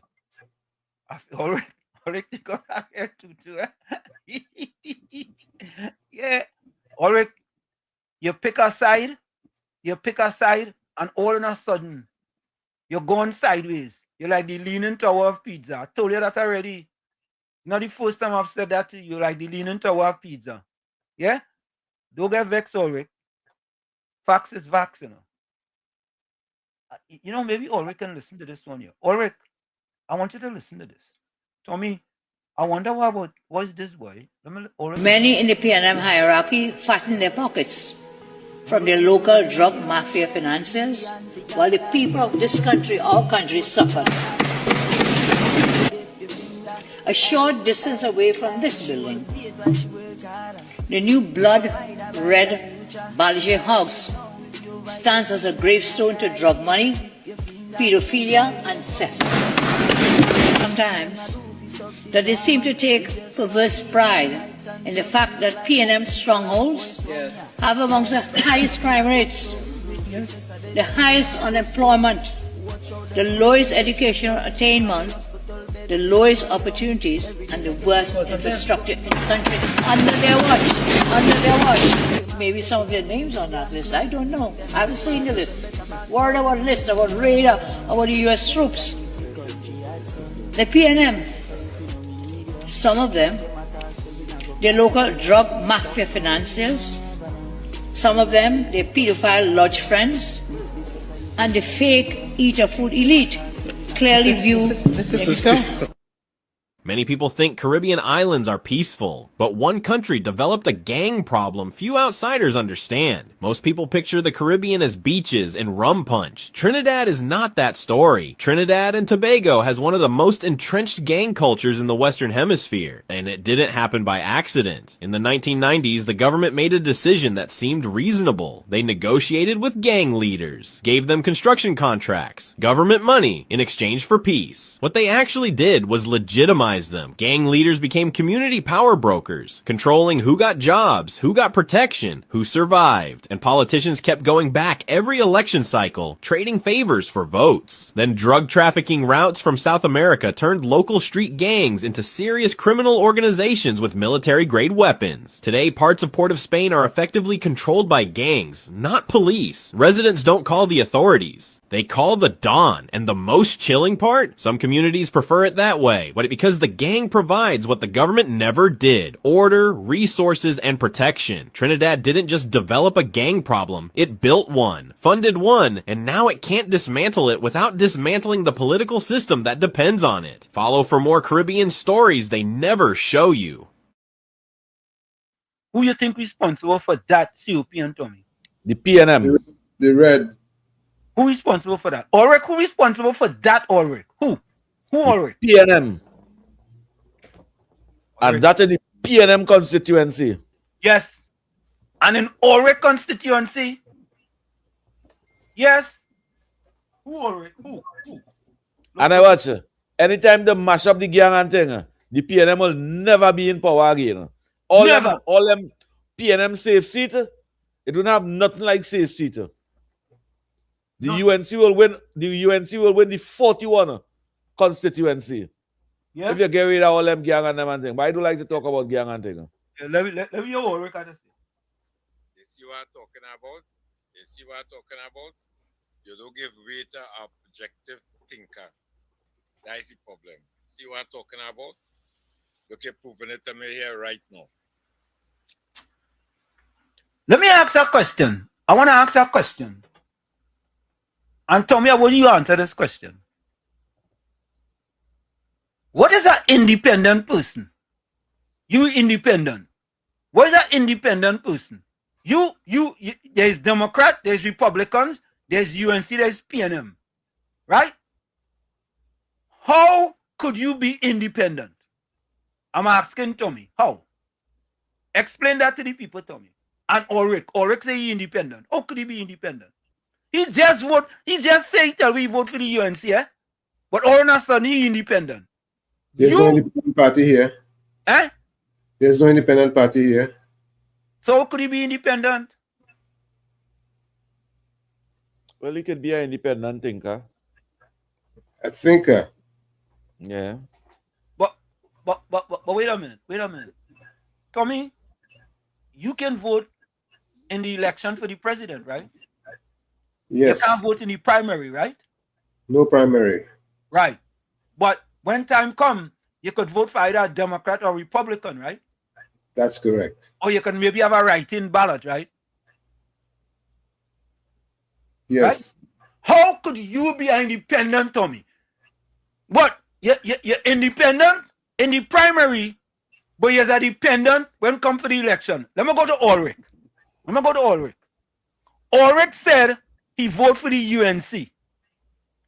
Speaker 9: Alright, take off that red tutu. Yeah. Alright. You pick a side, and all of a sudden, you're going sideways. You're like the Leaning Tower of Pizza. I told you that already. Not the first time I've said that to you. You're like the Leaning Tower of Pizza. Yeah? Don't get vexed, Ulrich. Facts is facts, you know. You know, maybe Ulrich can listen to this one here. Ulrich, I want you to listen to this. Tommy, I wonder what is this boy?
Speaker 17: Many in the PNM hierarchy fatten their pockets from their local drug mafia financiers, while the people of this country, our country, suffer. A short distance away from this building, the new blood-red Balje House stands as a gravestone to drug money, pedophilia, and theft. Sometimes, that they seem to take perverse pride in the fact that PNM strongholds have amongst the highest crime rates, the highest unemployment, the lowest educational attainment, the lowest opportunities, and the worst infrastructure in the country under their watch. Maybe some of their names on that list, I don't know. I haven't seen the list. Word about list, about radar, about the US troops. The PNM, some of them, the local drug mafia financiers, some of them, the pedophile lodge friends, and the fake eater food elite clearly view.
Speaker 18: Many people think Caribbean islands are peaceful, but one country developed a gang problem few outsiders understand. Most people picture the Caribbean as beaches and rum punch. Trinidad is not that story. Trinidad and Tobago has one of the most entrenched gang cultures in the Western Hemisphere, and it didn't happen by accident. In the 1990s, the government made a decision that seemed reasonable. They negotiated with gang leaders, gave them construction contracts, government money in exchange for peace. What they actually did was legitimize them. Gang leaders became community power brokers, controlling who got jobs, who got protection, who survived, and politicians kept going back every election cycle, trading favors for votes. Then drug trafficking routes from South America turned local street gangs into serious criminal organizations with military-grade weapons. Today, parts of Port of Spain are effectively controlled by gangs, not police. Residents don't call the authorities. They call the dawn, and the most chilling part? Some communities prefer it that way, but because the gang provides what the government never did: order, resources, and protection. Trinidad didn't just develop a gang problem, it built one, funded one, and now it can't dismantle it without dismantling the political system that depends on it. Follow for more Caribbean stories they never show you.
Speaker 9: Who you think responsible for that, COP and Tommy?
Speaker 11: The PNM.
Speaker 10: The red.
Speaker 9: Who responsible for that? Ulrich, who responsible for that, Ulrich? Who Ulrich?
Speaker 11: PNM. And that in the PNM constituency.
Speaker 9: Yes. And in Ulrich constituency, yes. Who Ulrich? Who?
Speaker 11: And I watch anytime they mash up the gang and thing, the PNM will never be in power again. All them PNM safe seat, it don't have nothing like safe seat. The UNC will win. The UNC will win the 41 constituency.
Speaker 9: Yes.
Speaker 11: If you get rid of all them gang and them and thing. But I do like to talk about gang and thing.
Speaker 9: Yeah, let me hear Ulrich.
Speaker 4: You see what I'm talking about? You see what I'm talking about? You don't give way to an objective thinker. That is the problem. See what I'm talking about? Look, you're proving it to me here right now.
Speaker 9: Let me ask a question. I want to ask a question. And tell me how you answer this question. What is an independent person? You independent. What is an independent person? You there's Democrat, there's Republicans, there's UNC, there's PNM. Right? How could you be independent? I'm asking Tommy. How? Explain that to the people, Tommy. And Ulrich. Ulrich say he independent. How could he be independent? He just vote. He just say tell we vote for the UNC, eh? But all of a sudden he independent.
Speaker 10: There's no independent party here.
Speaker 9: Eh?
Speaker 10: There's no independent party here.
Speaker 9: So how could he be independent?
Speaker 11: Well, he could be an independent thinker.
Speaker 10: A thinker.
Speaker 11: Yeah.
Speaker 9: But wait a minute. Tommy, you can vote in the election for the president, right?
Speaker 10: Yes.
Speaker 9: You can't vote in the primary, right?
Speaker 10: No primary.
Speaker 9: Right. But when time comes, you could vote for either a Democrat or Republican, right?
Speaker 10: That's correct.
Speaker 9: Or you can maybe have a write-in ballot, right?
Speaker 10: Yes.
Speaker 9: Right? How could you be an independent, Tommy? What? You're independent in the primary, but you're a dependent when it comes to the election. Let me go to Ulrich. Ulrich said he voted for the UNC.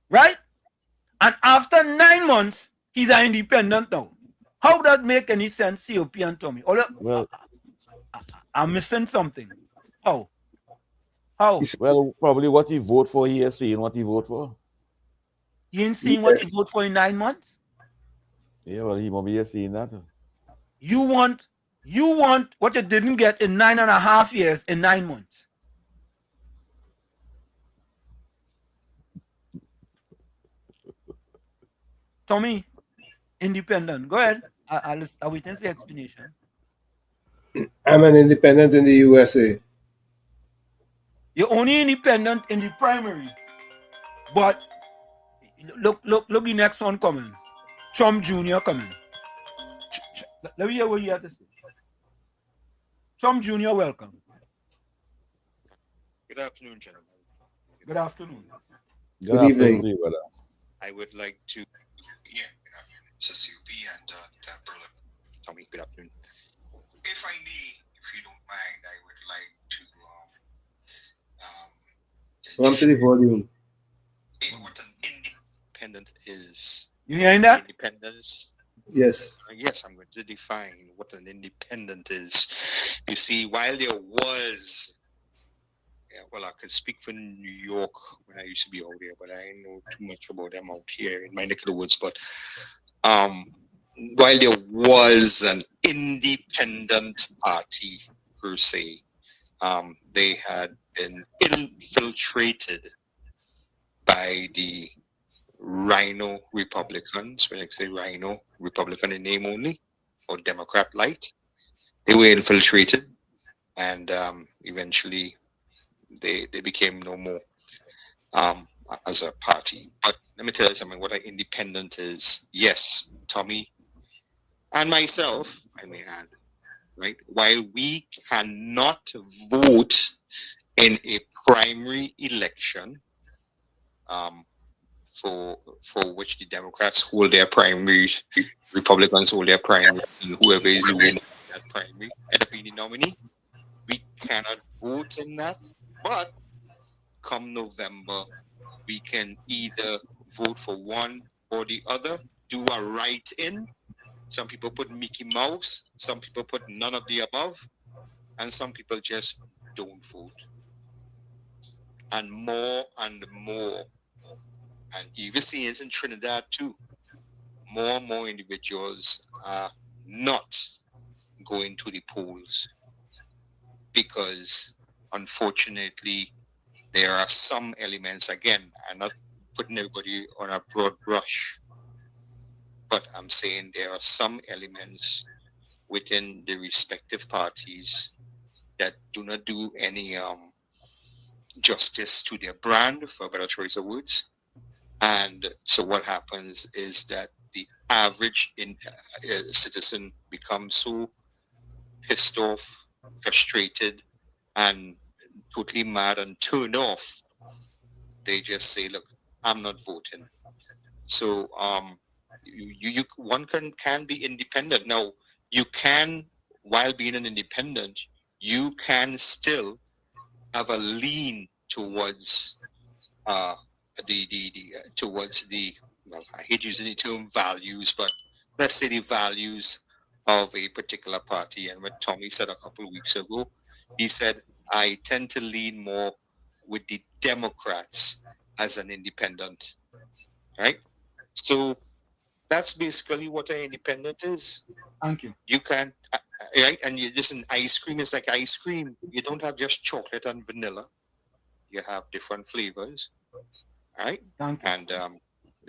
Speaker 9: Right? And after 9 months, he's an independent now. How does that make any sense, COP and Tommy?
Speaker 11: Well,
Speaker 9: I'm missing something. How?
Speaker 11: Well, probably what he vote for, he is seeing what he vote for.
Speaker 9: He ain't seen what he voted for in 9 months?
Speaker 11: Yeah, well, he might be seeing that.
Speaker 9: You want what you didn't get in 9.5 years in 9 months. Tommy, independent. Go ahead. I'll wait for the explanation.
Speaker 10: I'm an independent in the USA.
Speaker 9: You're only independent in the primary. But look, the next one coming. Trump Jr. coming. Let me hear what you have to say. Trump Jr., welcome.
Speaker 19: Good afternoon, gentlemen.
Speaker 9: Good afternoon.
Speaker 10: Good evening.
Speaker 19: I would like to, good afternoon, CCP and Berlin. Tommy, good afternoon. If I may, if you don't mind, I would like to
Speaker 10: Come to the volume.
Speaker 19: what an independent is.
Speaker 9: You hearing that?
Speaker 19: Independence.
Speaker 10: Yes.
Speaker 19: Yes, I'm going to define what an independent is. You see, while there was, well, I could speak for New York when I used to be out there, but I know too much about them out here in my neck of the woods. But while there was an independent party per se, they had been infiltrated by the Rhino Republicans. When I say Rhino, Republican in name only, or Democrat light, they were infiltrated, and eventually they became no more as a party. But let me tell you something, what an independent is. Yes, Tommy and myself, I may add, right? While we cannot vote in a primary election, for which the Democrats hold their primaries, Republicans hold their primaries, and whoever is winning that primary end up being the nominee. We cannot vote in that, but come November, we can either vote for one or the other, do a write-in. Some people put Mickey Mouse, some people put none of the above. and some people just don't vote. And more, and even seeing it in Trinidad too, more and more individuals are not going to the polls because, unfortunately, there are some elements, again, I'm not putting everybody on a broad brush, but I'm saying there are some elements within the respective parties that do not do any justice to their brand, for a better choice of words. And so what happens is that the average citizen becomes so pissed off, frustrated, and totally mad and turned off. They just say, look, I'm not voting. So one can be independent. Now, you can, while being an independent, you can still have a lean towards towards the, well, I hate using the term values, but let's say the values of a particular party. And what Tommy said a couple of weeks ago, he said, I tend to lean more with the Democrats as an independent, right? So that's basically what an independent is.
Speaker 9: Thank you.
Speaker 19: You can't, right? And you listen, ice cream is like ice cream. You don't have just chocolate and vanilla. You have different flavors, right?
Speaker 9: Thank you.
Speaker 19: And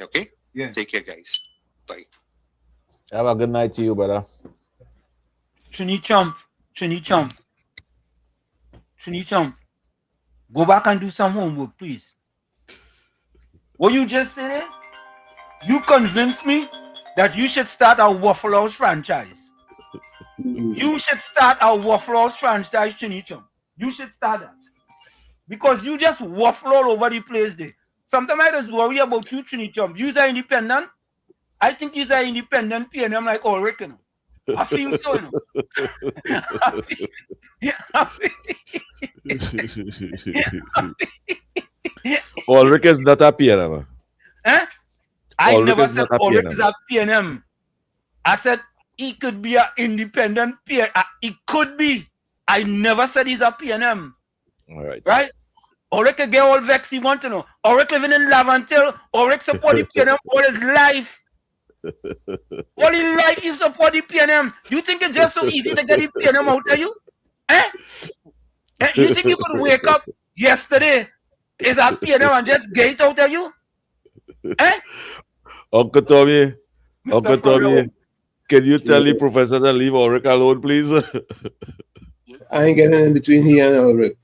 Speaker 19: okay,
Speaker 9: yeah.
Speaker 19: Take care, guys. Bye.
Speaker 11: Have a good night to you, brother.
Speaker 9: Trini Chump. Go back and do some homework, please. What you just said, you convinced me that you should start a Waffle House franchise. You should start a Waffle House franchise, Trini Chump. You should start that. Because you just waffle all over the place there. Sometimes I just worry about you, Trini Chump. You're independent. I think you're an independent PNM like Ulrich, you know. I feel so, you know.
Speaker 11: Ulrich is not a PNM.
Speaker 9: Eh? I
Speaker 11: Ulrich
Speaker 9: never
Speaker 11: is
Speaker 9: said
Speaker 11: not a
Speaker 9: Ulrich
Speaker 11: PNM.
Speaker 9: is a PNM. I said he could be an independent PNM. He could be. I never said he's a PNM.
Speaker 11: All right.
Speaker 9: Right? Ulrich can get all vexed he want to know. Ulrich living in Lavantil. Ulrich support the PNM all his life. All his life he support the PNM. You think it's just so easy to get the PNM out of you? Eh? You think you could wake up yesterday is a PNM and just get it out of you? Eh?
Speaker 11: Uncle Tommy,
Speaker 9: Florida.
Speaker 11: can you tell the professor to leave Ulrich alone, please?
Speaker 10: I ain't getting in between he and Ulrich.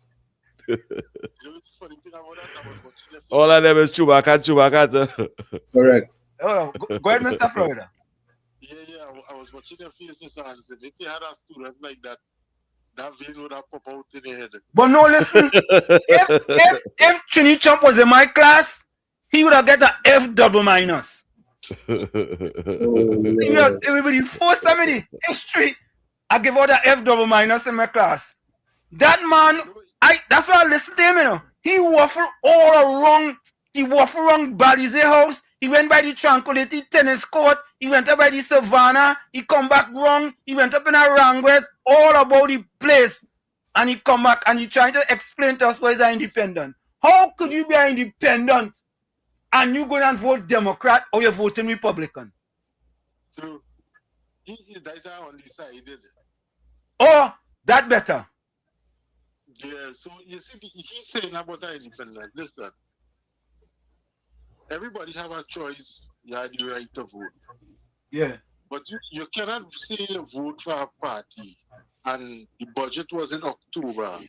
Speaker 11: All of them is Chewbacca.
Speaker 10: Correct.
Speaker 9: Oh, go ahead, Mr. Florida.
Speaker 12: Yeah, I was watching your face, Mr. Anderson. If you had a student like that, that vein would have popped out in the head.
Speaker 9: But no, listen. if Trini Chump was in my class, he would have get an F double minus. Everybody, first time in the history, I give out an F double minus in my class. That man, that's why I listen to him, you know. He waffled all around. He waffled around Balize House. He went by the Tranquility Tennis Court. He went up by the Savannah. He come back wrong. He went up in Aranguez, all about the place. And he come back and he trying to explain to us why he's an independent. How could you be an independent and you go and vote Democrat or you're voting Republican?
Speaker 12: So, that's on the side, did it?
Speaker 9: Oh, that better.
Speaker 12: Yeah, so you see, he's saying about the independent. Listen, everybody have a choice. You have the right to vote.
Speaker 9: Yeah.
Speaker 12: But you cannot say you vote for a party and the budget was in October.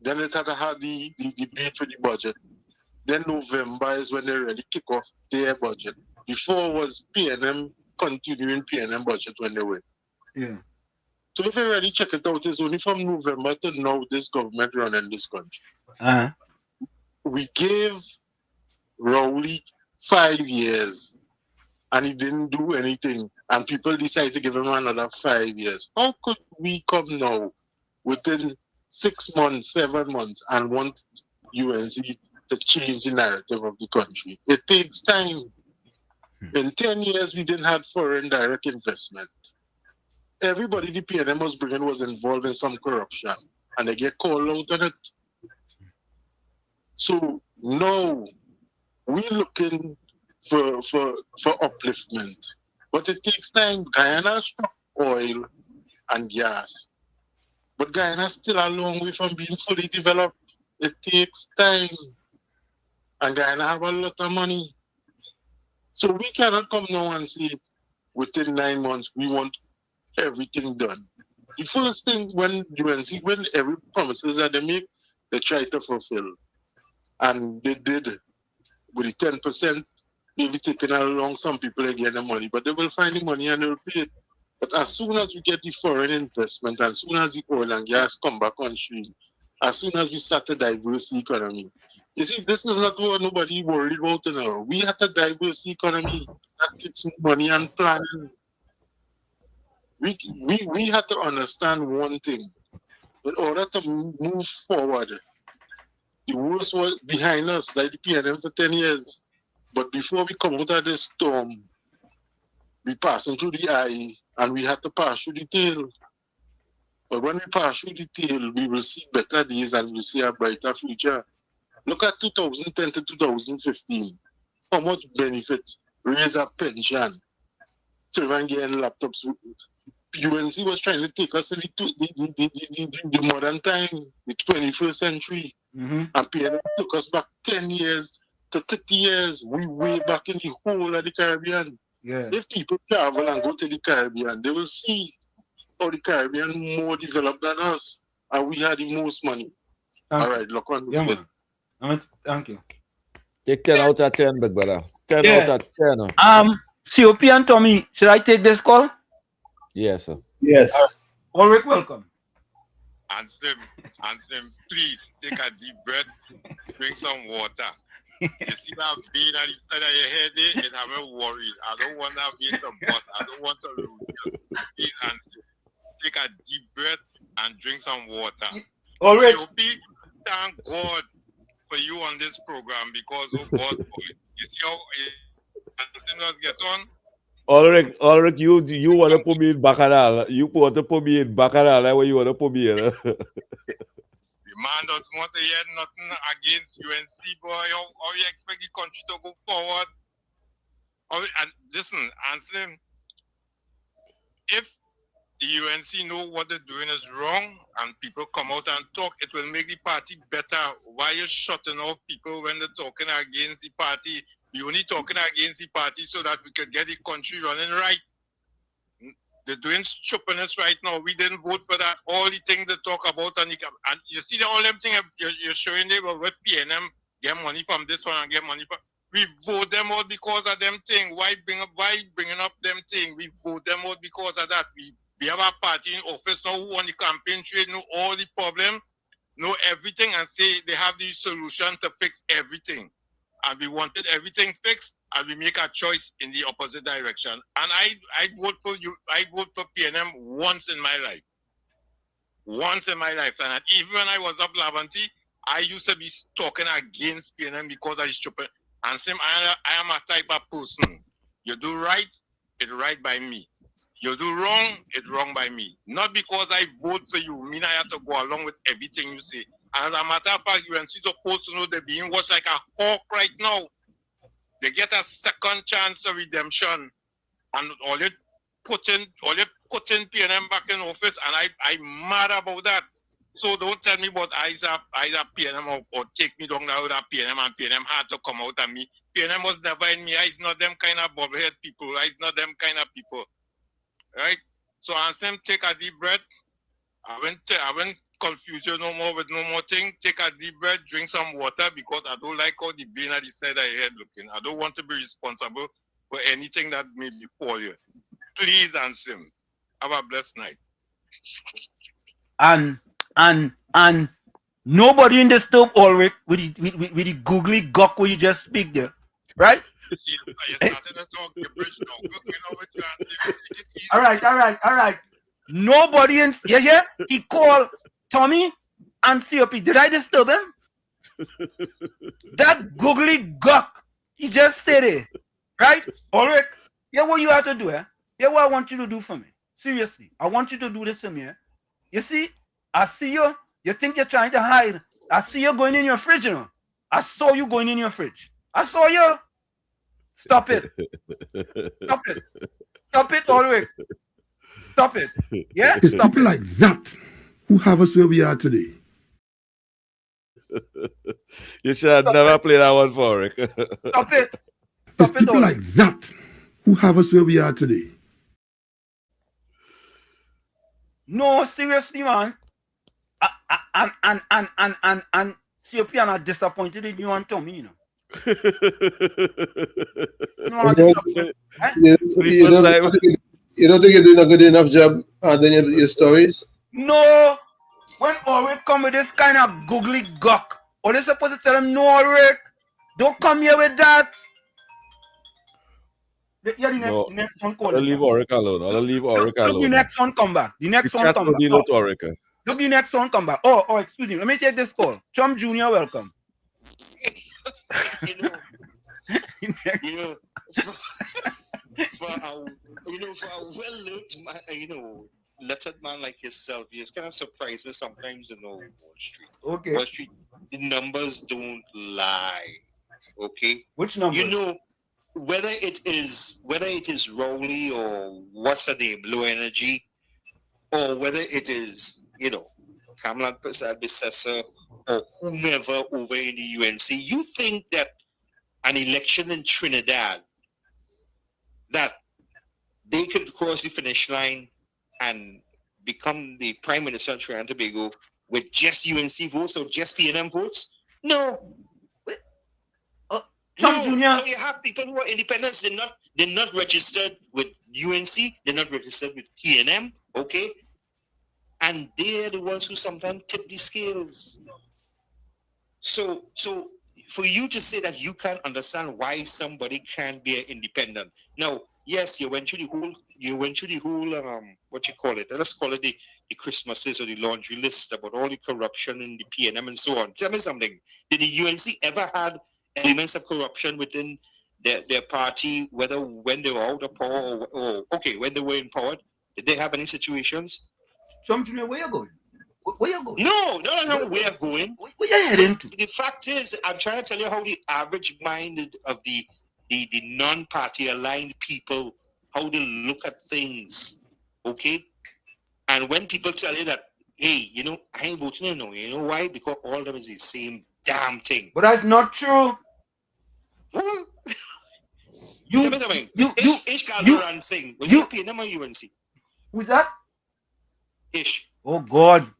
Speaker 12: Then it had the debate for the budget. Then November is when they really kick off their budget. Before was PNM, continuing PNM budget when they went.
Speaker 9: Yeah.
Speaker 12: So if you really check it out, it's only from November to now this government running this country.
Speaker 9: Uh-huh.
Speaker 12: We gave Rowley 5 years and he didn't do anything. And people decided to give him another 5 years. How could we come now within 6 months, 7 months and want UNC to change the narrative of the country? It takes time. In 10 years, we didn't have foreign direct investment. everybody the PNM was bringing was involved in some corruption, and they get called out on it. So now we're looking for upliftment, but it takes time. Guyana struck oil and gas, but Guyana still a long way from being fully developed. It takes time, and Guyana have a lot of money. So we cannot come now and say within 9 months we want everything done. The first thing when every promises that they make, they try to fulfill. And they did with the 10%, maybe taking along some people again the money, but they will find the money and they will pay it. But as soon as we get the foreign investment, as soon as the oil and gas come back on stream, as soon as we start a diverse economy, you see, this is not what nobody worried about now. We have a diverse economy that gets money and planning. We have to understand one thing. In order to move forward, the worst was behind us, like the PNM for 10 years. But before we come out of this storm, we passing through the eye and we have to pass through the tail. But when we pass through the tail, we will see better days and we'll see a brighter future. Look at 2010 to 2015. How much benefits, raise a pension, children getting laptops. UNC was trying to take us in the modern time, the 21st century. And PNM took us back 10 years to 30 years. We way back in the whole of the Caribbean.
Speaker 9: Yeah.
Speaker 12: If people travel and go to the Caribbean, they will see how the Caribbean more developed than us. And we had the most money. All right, look on this.
Speaker 9: Thank you.
Speaker 11: Take 10 out of 10, big brother. 10 out of 10.
Speaker 9: COP and Tommy, should I take this call?
Speaker 11: Yes, sir.
Speaker 10: Yes.
Speaker 9: Ulrich, welcome.
Speaker 4: Ansem, please take a deep breath, drink some water. You see that vein on the side of your head there? It have me worried. I don't want that vein to bust. I don't want to lose you. Please, Ansem, take a deep breath and drink some water.
Speaker 9: Ulrich.
Speaker 4: Thank God for you on this program because, oh God, you see how Ansem get on?
Speaker 11: Ulrich, you want to put me in Bacchanal. You want to put me in Bacchanal. That's what you want to put me in.
Speaker 4: The man doesn't want to hear nothing against UNC, boy. How you expect the country to go forward? And listen, Anselm, if the UNC know what they're doing is wrong and people come out and talk, it will make the party better. Why you shutting off people when they're talking against the party? We only talking against the party so that we could get the country running right. They're doing stupidness right now. We didn't vote for that. All the things they talk about and you see all them things you're showing there with PNM, get money from this one and get money from. We vote them out because of them thing. Why bringing up them thing? We vote them out because of that. We have a party in office now who on the campaign trail know all the problem, know everything and say they have the solution to fix everything. And we wanted everything fixed, and we make a choice in the opposite direction. And I vote for you. I vote for PNM once in my life. Once in my lifetime. And even when I was up Lavanti, I used to be talking against PNM because I stupid. And same, I am a type of person. You do right, it's right by me. You do wrong, it's wrong by me. Not because I vote for you, mean I have to go along with everything you say. As a matter of fact, UNC is supposed to know they're being watched like a hawk right now. They get a second chance of redemption. And all they put in PNM back in office, and I'm mad about that. So don't tell me about eyes up PNM or take me down the road of PNM and PNM had to come out of me. PNM was never in me. I's not them kind of bobblehead people. I's not them kind of people. Right? So I'm saying take a deep breath. I won't confuse you no more with no more thing. Take a deep breath, drink some water because I don't like how the bean at the side of your head looking. I don't want to be responsible for anything that may befall you. Please answer him. Have a blessed night.
Speaker 9: And nobody in the stove Ulrich with the googly gawk where you just speak there. Right?
Speaker 4: See, you started to talk your bridge now.
Speaker 9: All right. Nobody in he called Tommy and COP. Did I disturb him? That googly gawk. He just stayed there. Right? Ulrich, what you have to do, What I want you to do for me. Seriously, I want you to do this for me. You see, I see you. You think you're trying to hide. I see you going in your fridge, you know. I saw you going in your fridge. I saw you. Stop it. Stop it. Stop it, Ulrich. Stop it. Yeah?
Speaker 16: It's
Speaker 9: Stop
Speaker 16: people
Speaker 9: it.
Speaker 16: like that who have us where we are today.
Speaker 11: You should have never played that one for Rick.
Speaker 9: Stop it.
Speaker 16: It's people like that who have us where we are today.
Speaker 9: No, seriously, man. And COP are not disappointed in you and Tommy, you know.
Speaker 10: You don't think you're doing a good enough job handling your stories?
Speaker 9: No. When Ulrich come with this kind of googly guck, all you supposed to tell him, no, Ulrich, don't come here with that. Yeah, the next one call.
Speaker 11: I'll leave Ulrich alone. I'll leave Ulrich alone.
Speaker 9: Look, the next one come back. The next one come back. Look, the next one come back. Oh, excuse me. Let me take this call. Chum Jr., welcome.
Speaker 19: For a well-looked man, lettered man like yourself, it's kind of surprised me sometimes, Wall Street.
Speaker 9: Okay.
Speaker 19: Wall Street, the numbers don't lie. Okay.
Speaker 9: Which number?
Speaker 19: Whether it is Rowley or what's her name, Low Energy, or whether it is, Kamala Bissessa or whomever over in the UNC, you think that an election in Trinidad, that they could cross the finish line and become the Prime Minister of Trinidad and Tobago with just UNC votes or just PNM votes? No. No, you have people who are independents. They're not registered with UNC. They're not registered with PNM. Okay, and they're the ones who sometimes tip the scales. So for you to say that you can't understand why somebody can't be an independent. Now, yes, you went through the whole what you call it? Let's call it the Christmases or the laundry list about all the corruption in the PNM and so on. Tell me something. Did the UNC ever had elements of corruption within their party, whether when they were out of power or when they were in power? Did they have any situations?
Speaker 9: Something where you going? Where you going?
Speaker 19: No, where you're going.
Speaker 9: Where you heading to?
Speaker 19: The fact is, I'm trying to tell you how the average minded of the non-party aligned people, how they look at things. Okay? And when people tell you that, hey, I ain't voting no, you know why? Because all of them is the same damn thing.
Speaker 9: But that's not true.
Speaker 19: Tell me something. Ish Calderon sing. Was you PNM or UNC?
Speaker 9: Who's that?
Speaker 19: Ish.
Speaker 9: Oh God,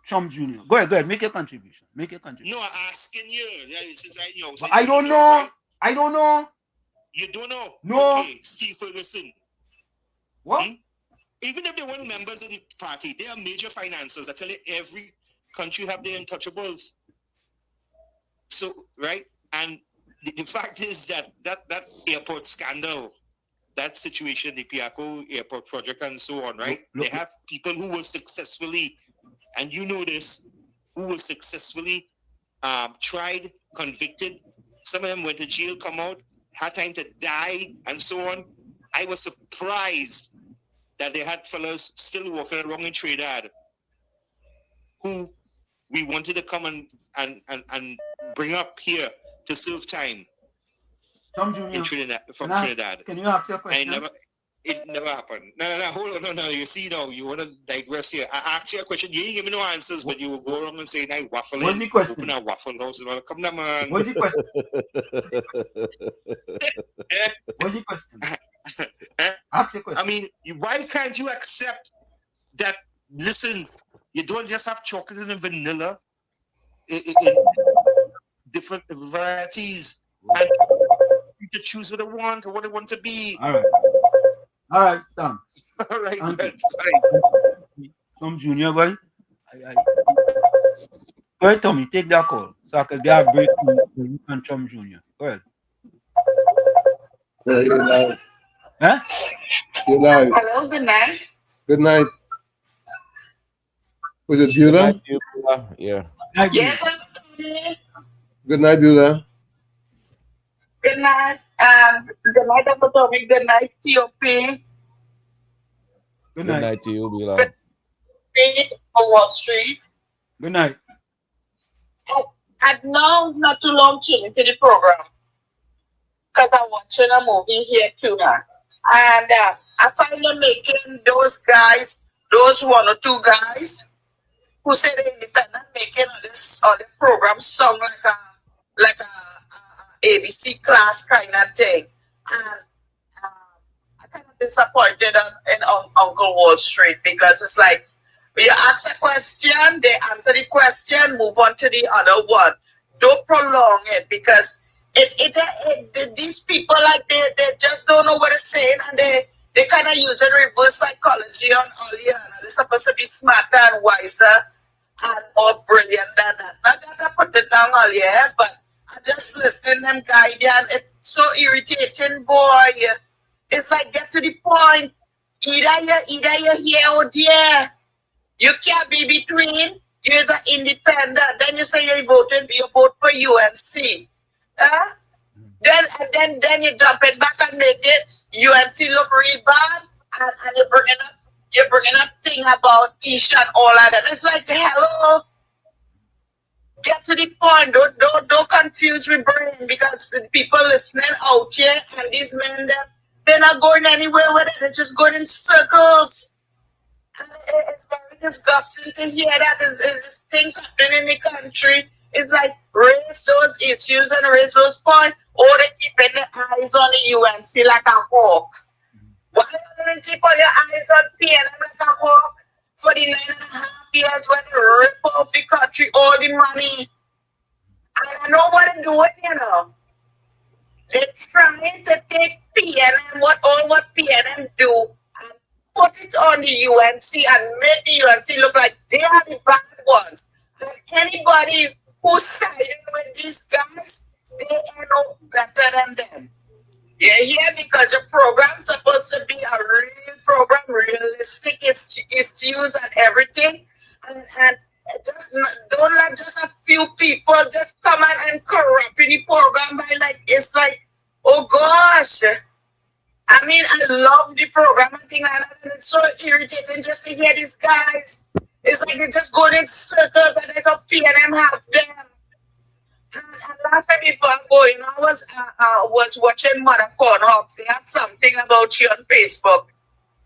Speaker 9: Chum Jr. Go ahead, make your contribution.
Speaker 19: No, I'm asking you. Since
Speaker 9: I don't know.
Speaker 19: Right?
Speaker 9: I don't know.
Speaker 19: You don't know?
Speaker 9: No.
Speaker 19: Okay, Steve Ferguson.
Speaker 9: What?
Speaker 19: Even if they weren't members of the party, they are major financiers. I tell you, every country have their untouchables. So, right? And the fact is that airport scandal, that situation, the Piaco airport project and so on, right? They have people who will successfully, and you know this, who will successfully tried, convicted. Some of them went to jail, come out, had time to die, and so on. I was surprised that they had fellas still walking around in Trinidad who we wanted to come and bring up here to serve time in Trinidad, Trinidad.
Speaker 9: Can you ask your question?
Speaker 19: It never happened. No, hold on, no. You see now, you want to digress here. I asked you a question, you didn't give me no answers, but you will go around and say, "I waffle in, open a waffle house and all." Come down, man.
Speaker 9: What's the question? Ask your question.
Speaker 19: I mean, why can't you accept that? Listen, you don't just have chocolate and vanilla in different varieties, and you can choose what they want or what they want to be.
Speaker 9: All right, done.
Speaker 19: All right, good.
Speaker 9: Some junior boy. Go ahead, Tommy, take that call so I can get a break from Chum Junior. Go ahead.
Speaker 10: You're live.
Speaker 9: Huh?
Speaker 10: You're live.
Speaker 15: Hello, good night.
Speaker 10: Good night. Was it Beulah?
Speaker 11: Yeah.
Speaker 15: Yes.
Speaker 10: Good night, Beulah.
Speaker 15: Good night. Good night, Dr. Tommy. Good night, TOP.
Speaker 11: Good night to you, Bila.
Speaker 15: On Wall Street.
Speaker 9: Good night.
Speaker 15: And now, not too long tuned into the program. Because I'm watching a movie here too now. And I find them making those guys, those one or two guys who say they're independent, making all the program sound like a ABC class kind of thing. And I'm kind of disappointed in Uncle Wall Street because it's like, when you ask a question, they answer the question, move on to the other one. Don't prolong it because these people, like, they just don't know what they're saying, and they kind of using reverse psychology on all you. They're supposed to be smarter and wiser and more brilliant than that. Not that I put it down all year, but I just listen to them guide you, and it's so irritating, boy. It's like, get to the point. Either you're here or there. You can't be between. You're an independent. Then you say you vote for UNC. Then you dump it back and make it UNC look really bad, and you're bringing up thing about Tisha and all of that. It's like, hello, get to the point. Don't confuse my brain, because the people listening out here and these men, they're not going anywhere with it. They're just going in circles. And it's very disgusting to hear that there's things happening in the country. It's like, raise those issues and raise those points, or they keeping their eyes on the UNC like a hawk. Why don't you keep all your eyes on PNM like a hawk for the 9.5 years when they rip off the country all the money? And I know what they're doing, you know. They're trying to take PNM, what PNM do, and put it on the UNC and make the UNC look like they are the bad ones. And anybody who's siding with these guys, they are no better than them. You're here because the program's supposed to be a real program, realistic, it's used and everything. And just don't let just a few people just come and corrupt the program by like, it's like, oh gosh. I mean, I love the program and things like that, and it's so irritating just to hear these guys. It's like they're just going in circles, and it's a PNM have them. And last time before I go, you know, I was watching Mother Cornhops. They had something about you on Facebook,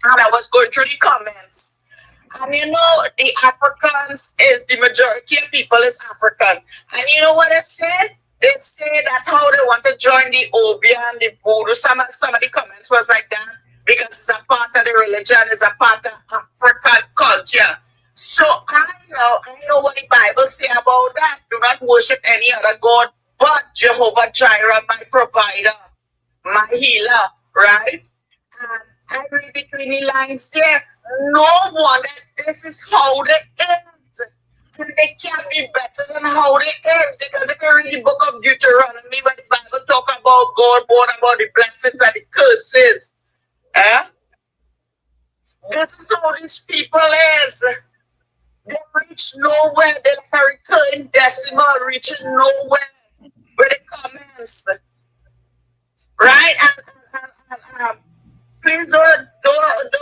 Speaker 15: and I was going through the comments. And you know, the Africans is the majority of people is African. And you know what I said? They say that's how they want to join the Obi and the Voodoo. Some of the comments was like that because it's a part of the religion, it's a part of African culture. So I know what the Bible say about that. Do not worship any other God but Jehovah Jireh, my provider, my healer, right? And I read between the lines there. No one, this is how they is. And they can't be better than how they is, because if you read the book of Deuteronomy, when the Bible talk about God, born about the blessings and the curses, this is how these people is. They reach nowhere. They're like a recurring decimal reaching nowhere with the comments, right? And please don't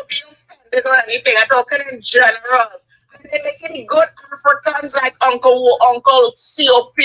Speaker 15: be offended or anything. I'm talking in general. They're making good Africans like Uncle COP,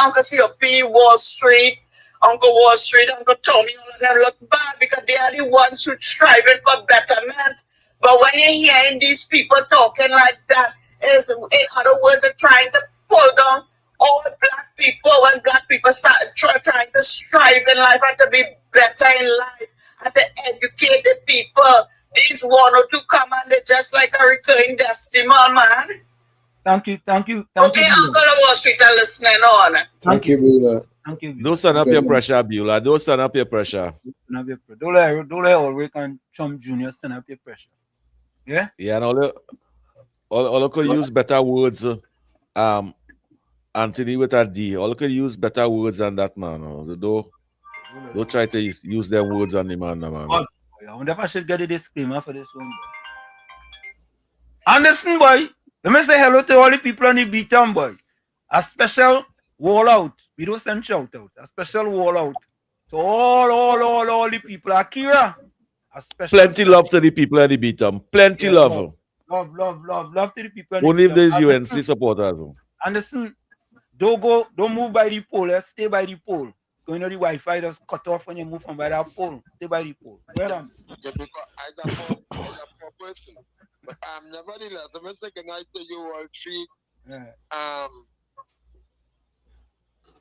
Speaker 15: Uncle COP, Wall Street, Uncle Tommy, all of them look bad because they are the ones who striving for betterment. But when you're hearing these people talking like that, is in other words, they're trying to pull down all black people when black people start trying to strive in life and to be better in life and to educate the people. These one or two come and they're just like a recurring decimal, man.
Speaker 9: Thank you.
Speaker 15: Okay, Uncle Wall Street are listening on.
Speaker 10: Thank you, Bula.
Speaker 9: Thank you.
Speaker 11: Don't stand up your pressure, Beulah. Don't stand up your pressure.
Speaker 9: Don't let Ulrich and Trump Jr. stand up your pressure. Yeah?
Speaker 11: Yeah, and all could use better words. Anthony with a D. All could use better words than that, man. Don't try to use their words on the man, man.
Speaker 9: Oh, I wonder if I should get a disclaimer for this one. Anderson, boy. Let me say hello to all the people on the beat-down, boy. A special wall out. We don't send shout out. A special wall out to all the people. Akira, A special
Speaker 11: Plenty love to the people at the beatum. Plenty love.
Speaker 9: Love to the people.
Speaker 11: Only if there's UNC supporters.
Speaker 9: Anderson, don't move by the pole. Stay by the pole. Going to the Wi-Fi just cut off when you move from by that pole. Stay by the pole. Well done.
Speaker 12: Yeah, because I got four person. But nevertheless, I'm going to say good night to you all three.
Speaker 9: Yeah.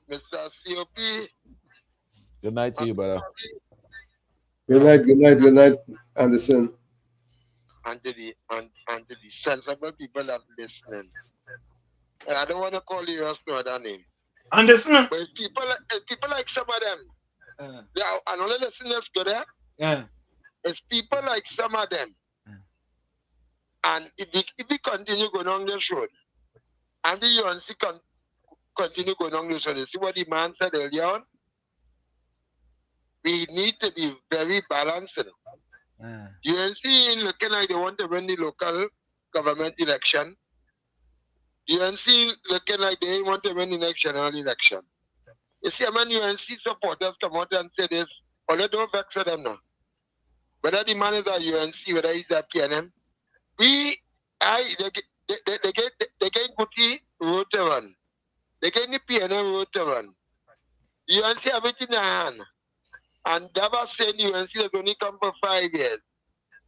Speaker 12: Mr. COP.
Speaker 11: Good night to you, brother.
Speaker 10: Good night, Anderson.
Speaker 12: And to the sensible people that listening. And I don't want to call you else no other name.
Speaker 9: Anderson.
Speaker 12: But it's people like some of them. Yeah, and all the listeners go there.
Speaker 9: Yeah.
Speaker 12: It's people like some of them. And if we continue going on this road, and the UNC continue going on this road, you see what the man said earlier on? We need to be very balanced. UNC looking like they want to win the local government election. UNC looking like they want to win the next general election. You see, when UNC supporters come out and say this, only don't vex for them now. Whether the man is a UNC, whether he's a PNM, they get Guti road to run. They get the PNM road to run. UNC have it in their hand. And they were saying UNC is only come for 5 years.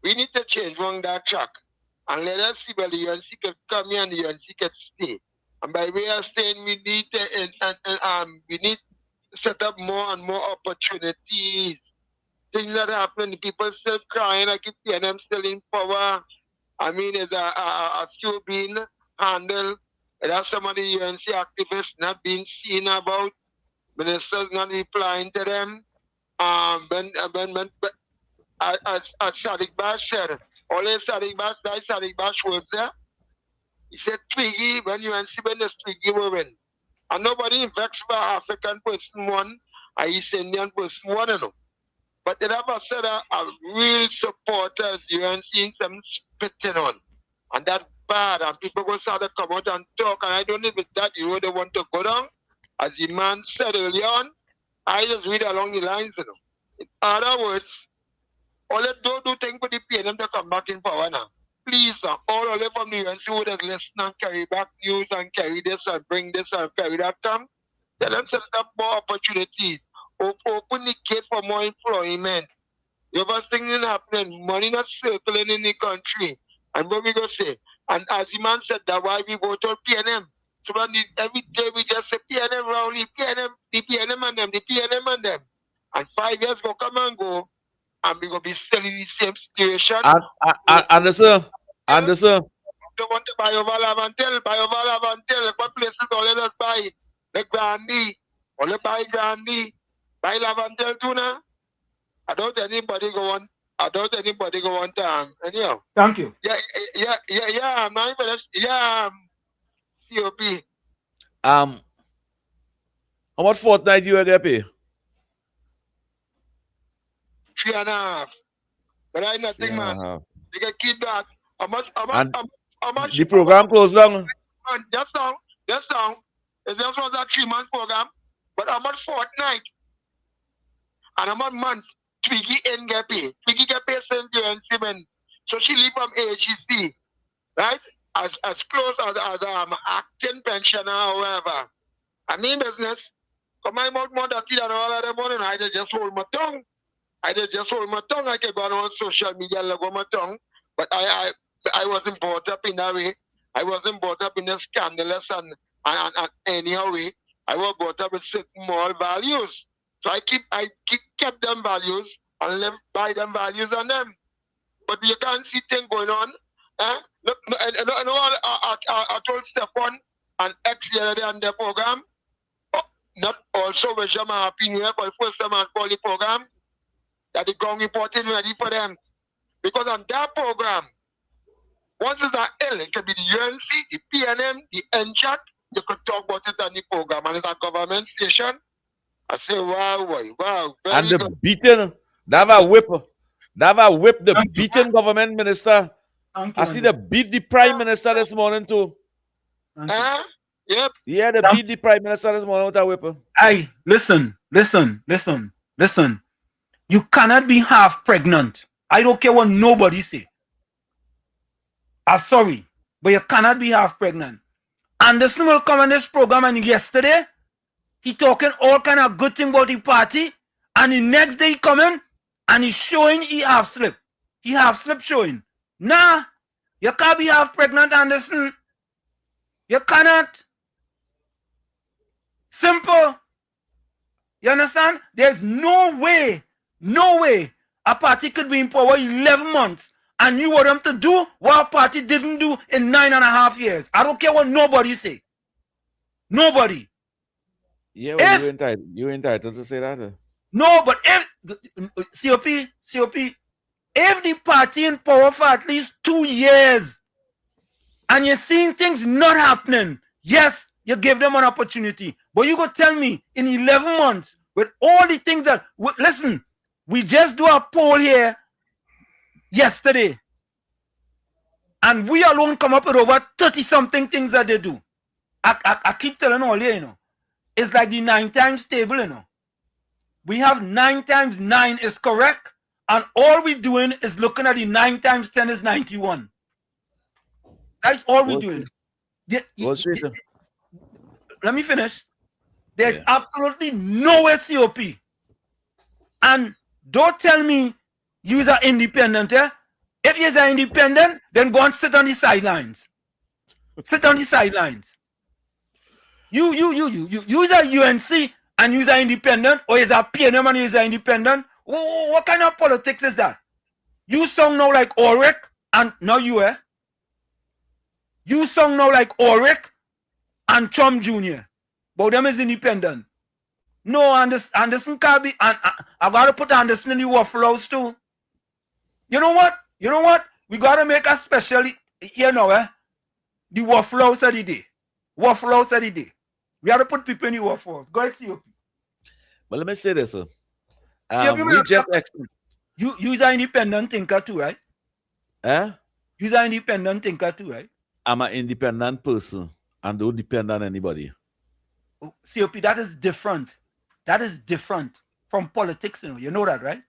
Speaker 12: We need to change on that track. And let us see whether the UNC can come here and the UNC can stay. And by way of saying we need to set up more and more opportunities. Things that happen, people still crying like if PNM still in power. I mean, there's a few being handled. There's some of the UNC activists not being seen about. Ministers not replying to them. As Sadiq Bash said, only Sadiq Bash was there. He said, Twiggy, when UNC win, this Twiggy will win. And nobody vexed for African person won, or East Indian person won, you know. But they never said a real supporters, UNC in some spitting on. And that's bad. And people go start to come out and talk. And I don't know if it's that you really want to go down. As the man said earlier on, I just read along the lines, you know. In other words, all they don't do things for the PNM to come back in power now. Please, all of them from the UNC who just listen and carry back news and carry this and bring this and carry that come. Tell them set up more opportunities. Open the gate for more employment. You have things happening, money not circling in the country. And what we go say? And as the man said, that's why we vote on PNM. So every day we just say PNM Rowley, PNM, the PNM and them, the PNM and them. And 5 years go come and go, and we go be still in the same situation.
Speaker 11: Anderson.
Speaker 12: Don't want to buy over Lavantel. What places all let us buy? The Grandy, only buy Grandy, buy Lavantel too now. I don't anybody go on time. Anyhow.
Speaker 9: Thank you.
Speaker 12: Yeah, my COP.
Speaker 11: How much fortnight you are there pay?
Speaker 12: 3.5. But I nothing, man. You can keep that. How much?
Speaker 11: The program closed down.
Speaker 12: Just now. It just was a 3-month program. But how much fortnight? And how much month? Twiggy ain't get paid. Twiggy get paid since UNC. So she leave from AGC. Right? As close as acting pensioner or whatever. I mean business. Come my mouth more dirty than all of them morning. I just hold my tongue. I can go on social media and go my tongue. But I wasn't brought up in that way. I wasn't brought up in a scandalous and anyhow way. I was brought up with certain moral values. So I kept them values and live by them values on them. But you can't see things going on. Look, I told Stefan and X the other day on the program, not also wish them a happy new year for the first time and call the program, that the ground reporting ready for them. Because on that program, once it's an L, it can be the UNC, the PNM, the NCHAT, you could talk about it on the program. And it's a government station. I say, wow.
Speaker 11: And the beaten, that have whipped the beaten government minister. I see they beat the prime minister this morning too.
Speaker 12: Yep.
Speaker 11: Yeah, they beat the prime minister this morning with a whip.
Speaker 9: Hey, listen. You cannot be half pregnant I don't care what nobody say. I'm sorry, but you cannot be half pregnant. Anderson will come on this program, and yesterday he talking all kind of good thing about the party, and the next day he coming and he's showing he half slip. He half slip showing. Nah, you can't be half pregnant, Anderson. You cannot. Simple. You understand? There's no way a party could be in power 11 months and you want them to do what a party didn't do in 9.5 years. I don't care what nobody say. Nobody.
Speaker 11: Yeah, well, you're entitled to say that.
Speaker 9: No, but if COP, if the party in power for at least 2 years and you're seeing things not happening, yes, you give them an opportunity. But you go tell me in 11 months with all the things that, listen, we just do a poll here yesterday and we alone come up with over 30-something things that they do. I keep telling all you, you know, it's like the 9 times table, you know. We have 9 times 9 is correct, and all we're doing is looking at the 9 times 10 is 91. That's all we're doing. Let me finish. There's absolutely no COP. And don't tell me you're independent. Eh? If you're independent, then go and sit on the sidelines. Sit on the sidelines. You're a UNC and you're independent, or is a PNM and you're independent? What kind of politics is that? You sound now like Ulrich, and now you, eh? You sound now like Ulrich and Trump Jr. But them is independent. No, Anderson can't be. I gotta put Anderson in the Waffle House too. You know what? We gotta make a special, you know, the Waffle House of the day. Waffle House of the day. We have to put people in the Waffle House. Go ahead, COP.
Speaker 11: But let me say this, sir.
Speaker 9: You're an independent thinker too, right? You're an independent thinker too, right?
Speaker 11: I'm an independent person and don't depend on anybody.
Speaker 9: COP, that is different. That is different from politics, you know that, right?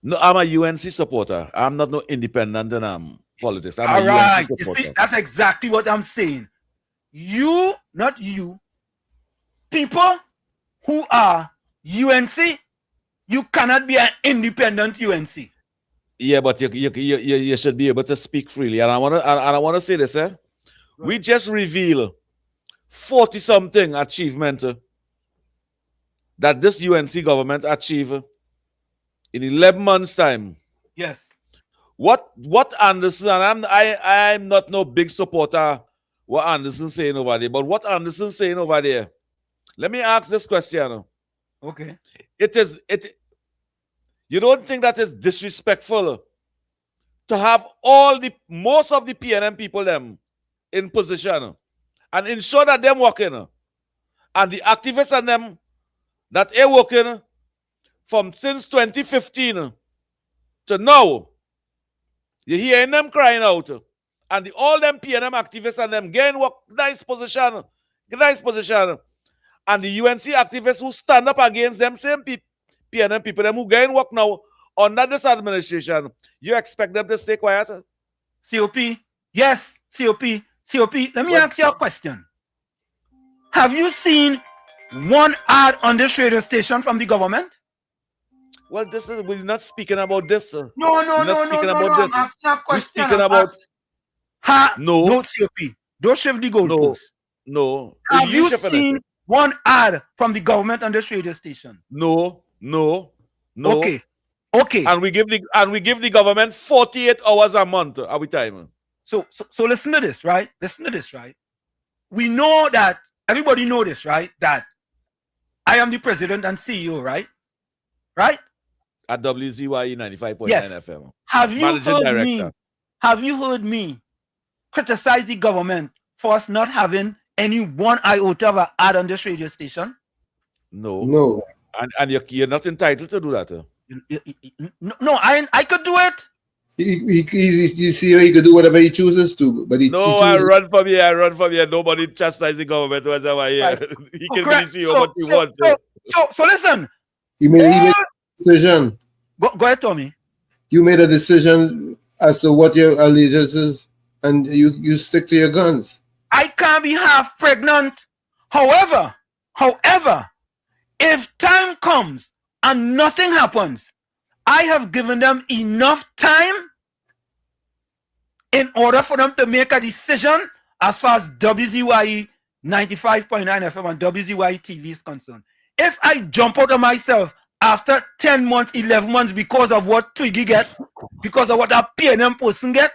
Speaker 11: No, I'm a UNC supporter. I'm not no independent in politics. I'm
Speaker 9: all
Speaker 11: a
Speaker 9: right.
Speaker 11: UNC supporter.
Speaker 9: You see, that's exactly what I'm saying. You, not you, people who are UNC, you cannot be an independent UNC.
Speaker 11: Yeah, but you should be able to speak freely. And I wanna say this, eh? We just revealed 40-something achievement that this UNC government achieved in 11 months' time.
Speaker 9: Yes.
Speaker 11: What Anderson, and I'm not no big supporter what Anderson saying over there, but what Anderson saying over there, let me ask this question.
Speaker 9: Okay.
Speaker 11: You don't think that is disrespectful to have most of the PNM people them in position and ensure that them working and the activists and them that are working from since 2015 to now, you hearing them crying out, and all them PNM activists and them gain work nice position, and the UNC activists who stand up against them same PNM people, them who gain work now under this administration, you expect them to stay quiet?
Speaker 9: COP, yes, COP. Let me ask you a question. Have you seen one ad on this radio station from the government?
Speaker 11: Well, we're not speaking about this.
Speaker 9: No. I'm asking a question.
Speaker 11: We're speaking about
Speaker 9: no, COP. Don't shift the goalposts.
Speaker 11: No.
Speaker 9: Have you seen one ad from the government on this radio station?
Speaker 11: No.
Speaker 9: Okay.
Speaker 11: And we give the government 48 hours a month every time.
Speaker 9: So listen to this, right? We know that everybody know this, right? That I am the president and CEO, right? Right?
Speaker 11: At WZYE 95.9
Speaker 9: yes.
Speaker 11: FM.
Speaker 9: Have you heard me criticize the government for us not having any one iota of an ad on this radio station?
Speaker 11: No. And you're not entitled to do that.
Speaker 9: No, I could do it.
Speaker 10: You see, he could do whatever he chooses to, but
Speaker 11: I run from here. Nobody chastises the government whatsoever here. Right. He can be CEO what he wants.
Speaker 9: So listen.
Speaker 10: He made a decision.
Speaker 9: Go ahead, Tommy.
Speaker 10: you made a decision as to what your allegiance is, and you stick to your guns.
Speaker 9: I can't be half pregnant. However, if time comes and nothing happens, I have given them enough time in order for them to make a decision as far as WZYE 95.9 FM and WZYE TV is concerned. If I jump out of myself after 10 months, 11 months because of what Twiggy gets, because of what that PNM person get,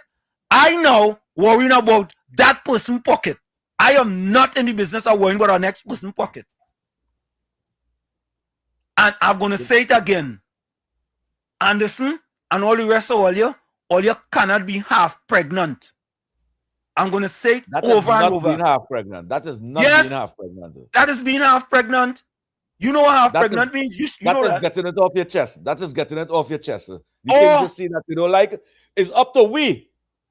Speaker 9: I now worrying about that person's pocket. I am not in the business of worrying about our next person's pocket. And I'm going to say it again. Anderson and all the rest of all you cannot be half pregnant. I'm going to say it over and over.
Speaker 11: Being half pregnant. That is not being half pregnant.
Speaker 9: That is being half pregnant. You know what half pregnant means? You know
Speaker 11: that is getting it off your chest. That is getting it off your chest. The things you see that you don't like, it's up to we.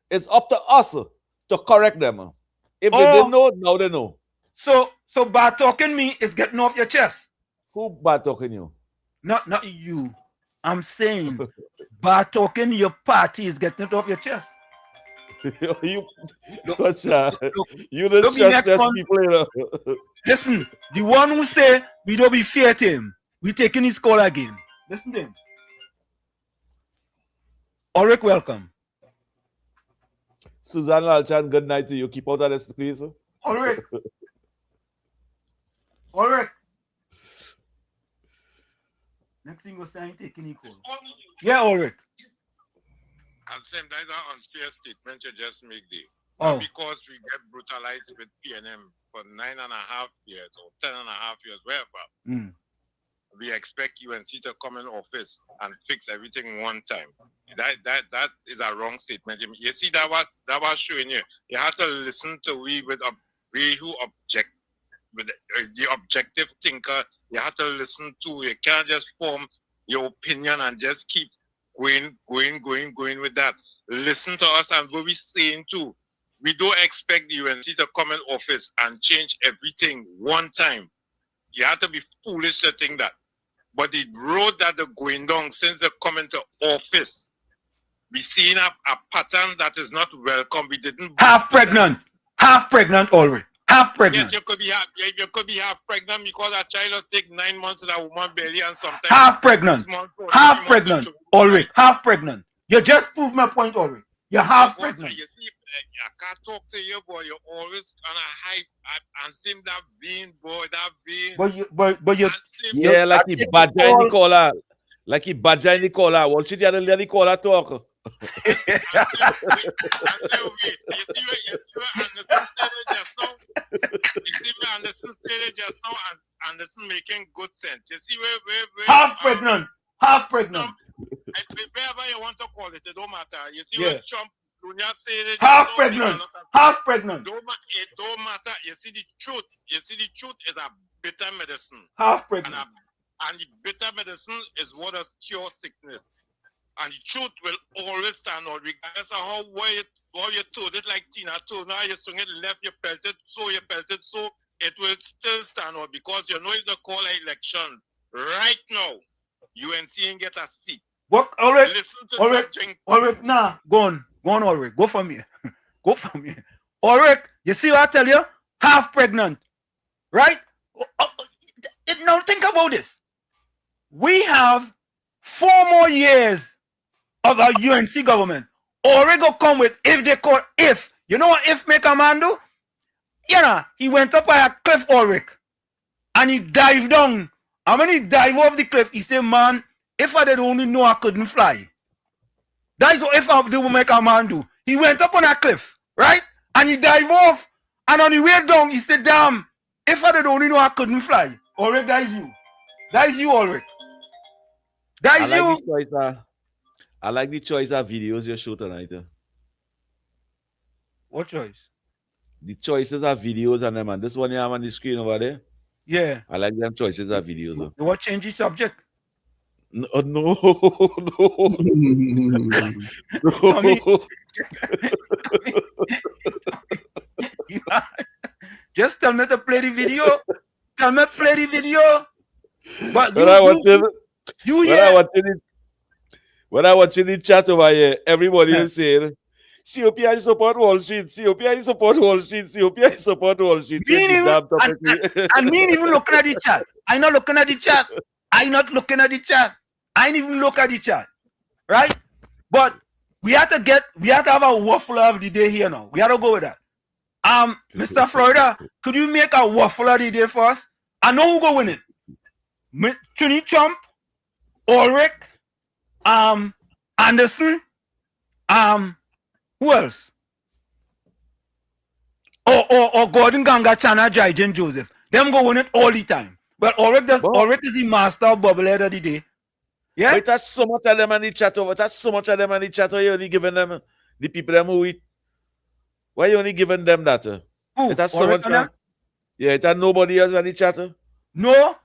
Speaker 11: It's up to us to correct them. If they didn't know, now they know.
Speaker 9: So bad talking me is getting off your chest.
Speaker 11: Who bad talking you?
Speaker 9: Not you. I'm saying bad talking your party is getting it off your chest.
Speaker 11: You don't trust those people.
Speaker 9: Listen, the one who say we don't be fair to him, we taking his call again. Listen to him. Ulrich, welcome.
Speaker 11: Susan Lalchan, good night to you. Keep out of this, please.
Speaker 9: Ulrich. Ulrich. Next thing was saying taking his call. Yeah, Ulrich.
Speaker 4: At the same time, that unfair statement you just make
Speaker 9: there.
Speaker 4: Because we get brutalized with PNM for 9.5 years or 10.5 years, wherever, we expect UNC to come in office and fix everything one time. That is a wrong statement. You see, that was showing you. You have to listen to we with the objective thinker. You have to listen to. You can't just form your opinion and just keep going with that. Listen to us and what we're saying too. We don't expect the UNC to come in office and change everything one time. You have to be foolish to think that. But the road that they're going down since they come into office, we seeing a pattern that is not welcome. We didn't
Speaker 9: half pregnant already. Half pregnant.
Speaker 4: Yes, you could be half pregnant because a child was sick 9 months in a woman's belly and sometimes
Speaker 9: half pregnant. Ulrich, half pregnant. You just proved my point, Ulrich. You're half pregnant.
Speaker 4: You see, I can't talk to you, boy. You're always on a hype and seem that being, boy, that being.
Speaker 9: But you.
Speaker 11: Yeah, like he badger in the caller. Like he badger in the caller. What should you have to let the caller talk?
Speaker 4: You see what Anderson said just now? Anderson making good sense. You see where
Speaker 9: half pregnant.
Speaker 4: Wherever you want to call it, it don't matter. You see where Trump said
Speaker 9: half pregnant.
Speaker 4: It don't matter. You see the truth. Is a bitter medicine.
Speaker 9: Half pregnant.
Speaker 4: And the bitter medicine is what has cure sickness. And the truth will always stand out, regardless of how you told it like Tina told. Now you swing it left, you pelted so, it will still stand out because you know if they call an election right now, UNC ain't get a seat.
Speaker 9: What? Ulrich, nah, go on, Ulrich. Go from here. Ulrich, you see what I tell you? Half pregnant, right? Now think about this. We have 4 more years of our UNC government. Ulrich go come with if they call if. You know what if make a man do? He went up by a cliff, Ulrich, and he dived down. And when he dived off the cliff, he said, man, if I did only know I couldn't fly. That is what if they will make a man do. He went up on a cliff, right? And he dived off. And on the way down, he said, damn, if I did only know I couldn't fly. Ulrich, that is you. That is you, Ulrich. That is you.
Speaker 11: I like the choice of videos you show tonight.
Speaker 9: What choice?
Speaker 11: The choices of videos and them, and this one you have on the screen over there.
Speaker 9: Yeah.
Speaker 11: I like them choices of videos.
Speaker 9: You want to change the subject?
Speaker 11: No.
Speaker 9: Just tell me to play the video.
Speaker 11: When I watching the chat over here, everybody
Speaker 9: Yeah.
Speaker 11: is saying, COPI support Wall Street, COPI support Wall Street, COPI support Wall Street.
Speaker 9: Me
Speaker 11: Change the
Speaker 9: even,
Speaker 11: damn topic.
Speaker 9: and me ain't even looking at the chat. I not looking at the chat. I not looking at the chat. I ain't even look at the chat. Right? But we have to have a waffle of the day here now. We have to go with that. Mr. Florida, could you make a waffle of the day for us? I know who go win it. Trini Trump, Ulrich, Anderson, who else? Or Gordon Ganga, Chana, Jaijen Joseph. Them go win it all the time. But Ulrich is the master of bubblehead of the day. Yeah.
Speaker 11: But that's so much of them in the chat over. That's so much of them in the chat over. You only giving them the people them who eat. Why you only giving them that?
Speaker 9: Who?
Speaker 11: That's so much. Yeah, it has nobody else in the chat.
Speaker 9: No,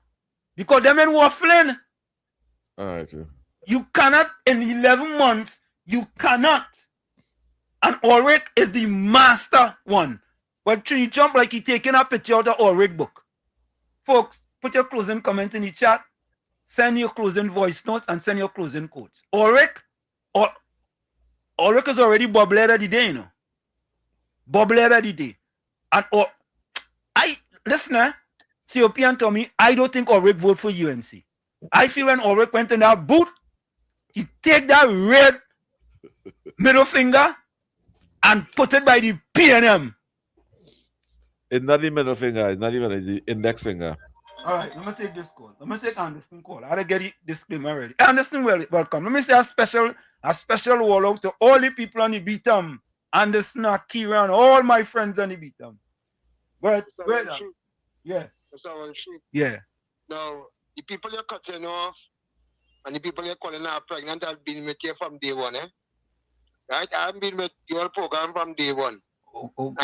Speaker 9: because them in waffling.
Speaker 11: All right.
Speaker 9: You cannot in 11 months. You cannot. And Ulrich is the master one. But Trini Trump like he taking a picture out of Ulrich book. Folks, put your closing comment in the chat. Send your closing voice notes and send your closing quotes. Ulrich is already bubblehead of the day, you know. Bubblehead of the day. And listen, COP and Tommy, I don't think Ulrich vote for UNC. I feel when Ulrich went in that booth, he take that red middle finger and put it by the PNM.
Speaker 11: It's not the middle finger, it's not even the index finger.
Speaker 9: All right, let me take this call. Let me take Anderson call. I gotta get the disclaimer ready. Anderson, welcome. Let me say a special wall out to all the people on the beatum. Anderson, Akira, and all my friends on the beatum. But yeah. Yeah.
Speaker 20: Now, the people you're cutting off and the people you're calling are pregnant have been with you from day one, right? I've been with your program from day one.
Speaker 9: Okay.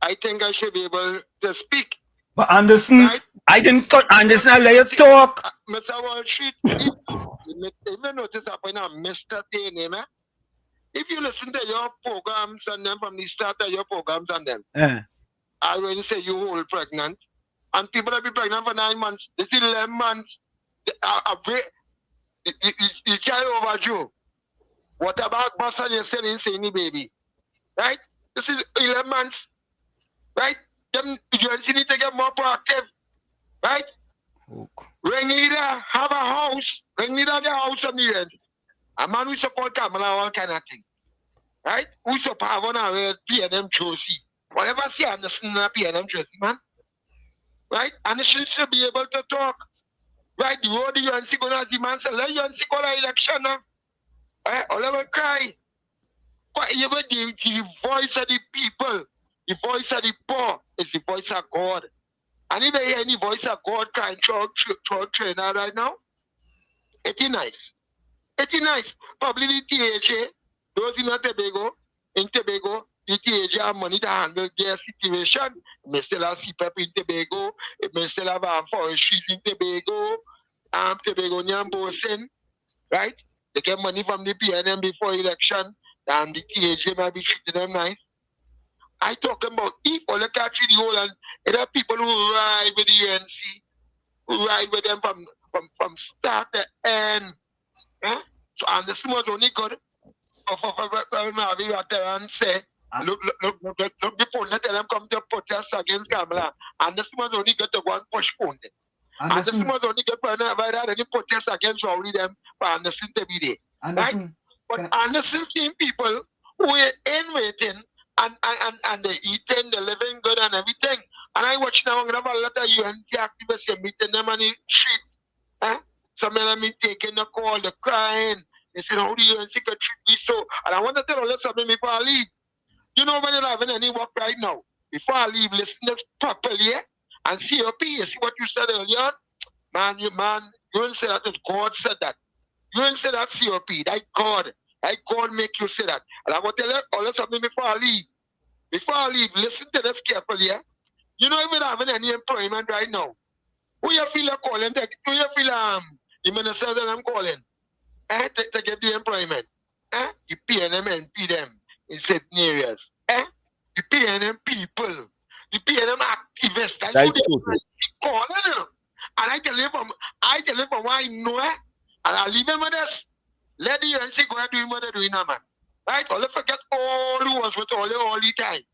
Speaker 20: I think I should be able to speak.
Speaker 9: But Anderson, right? I didn't cut Anderson. I let you talk.
Speaker 20: Mr. Wall Street, you may notice that when I missed that name, if you listen to your programs and then from the start of your programs and them, I will say you hold pregnant. And people that be pregnant for 9 months, this is 11 months. You carry over Joe. What about Boston? You're still insane, baby. Right? This is 11 months. Right? You need to get more proactive. Right? Ring either have a house. Ring either the house of the rent. A man who support Kamala, all kind of thing. Right? Who support one of the PNM trophy. Whatever see Anderson PNM trophy, man. Right? And she should be able to talk. Right? The road the UNC gonna demand, so let UNC call an election now. Right? All of them cry. But even the voice of the people, the voice of the poor is the voice of God. And if you hear any voice of God crying through China right now, it's nice. It's nice. Probably the THA, those in Tobago, the THA have money to handle their situation. It may still have CPEP in Tobago. It may still have forestry in Tobago. Tobagonian Bosen, right? They get money from the PNM before election. And the THA might be treating them nice. I talking about if all the country, the whole, and there are people who ride with the UNC, who ride with them from start to end. So, and this was only good for and say, look, the pundit tell them come to protest against Kamala. And this was only good to go and push pundit. And this was only good for any protest against all of them for Anderson to be there. Right? But Anderson seen people who are in waiting and they eating, they living good and everything. And I watch now, I'm going to have a lot of UNC activists meeting them on the streets. Some of them taking the call, they're crying. They say, how do you UNC can treat me so? And I want to tell you something before I leave. You know when you're having any work right now, before I leave, listen to properly, and COP, you see what you said earlier? Man, you didn't say that, God said that. You didn't say that COP, that God make you say that. And I want to tell you all something before I leave. Before I leave, listen to this carefully. You know if you're having any employment right now, who you feel you're calling? Who you feel the minister that I'm calling? To get the employment? The PNM and PM in certain areas. The PNM people. The PNM activists. That's who they calling them. And I tell you from what I know, and I'll leave them with this. Let the UNC go and do what they're doing now, man. Right? All forget all who was with all the time.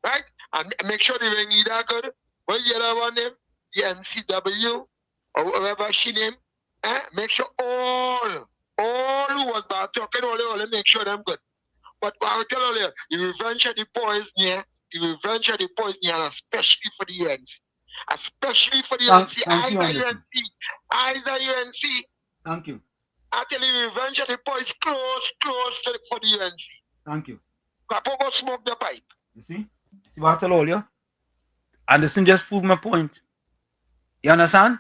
Speaker 20: Right? And make sure they ring either good. Well, you know one name, the NCW, or whatever she name. Make sure all who was bad talking, all make sure them good. But I'll tell you, the revenge of the boys here, especially for the UNC. Especially for the UNC.
Speaker 9: Thank you,
Speaker 20: Eyes are UNC.
Speaker 9: Thank you.
Speaker 20: I tell you, revenge of the boys close for the UNC.
Speaker 9: Thank you.
Speaker 20: Kapo go smoke the pipe.
Speaker 9: You see what I tell you? Anderson just proved my point. You understand?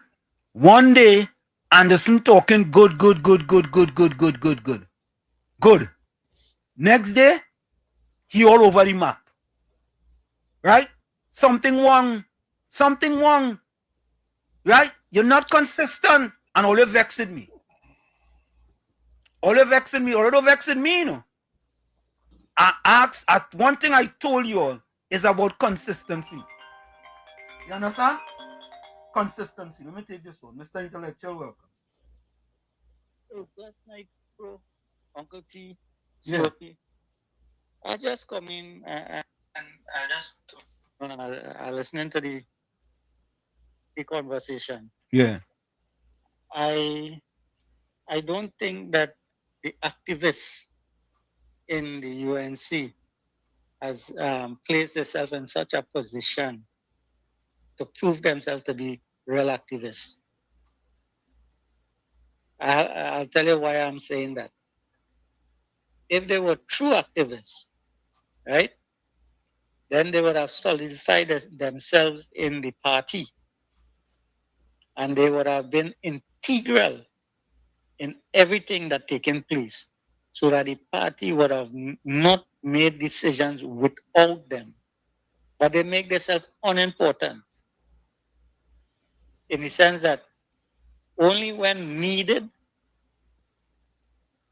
Speaker 9: One day, Anderson talking good. Next day, he all over the map. Right? Something wrong. Right? You're not consistent. And all you vexing me. All you vexing me, you know. One thing I told you all is about consistency. You understand? Consistency. Let me take this one. Mr. Intellectual, welcome.
Speaker 21: Last night, bro, Uncle T,
Speaker 9: Yeah.
Speaker 21: I just come in and I just I listening to the conversation.
Speaker 9: Yeah.
Speaker 21: I don't think that the activists in the UNC has placed themselves in such a position to prove themselves to be real activists. I'll tell you why I'm saying that. If they were true activists, right, then they would have solidified themselves in the party. And they would have been integral in everything that taken place, so that the party would have not made decisions without them. But they make themselves unimportant in the sense that only when needed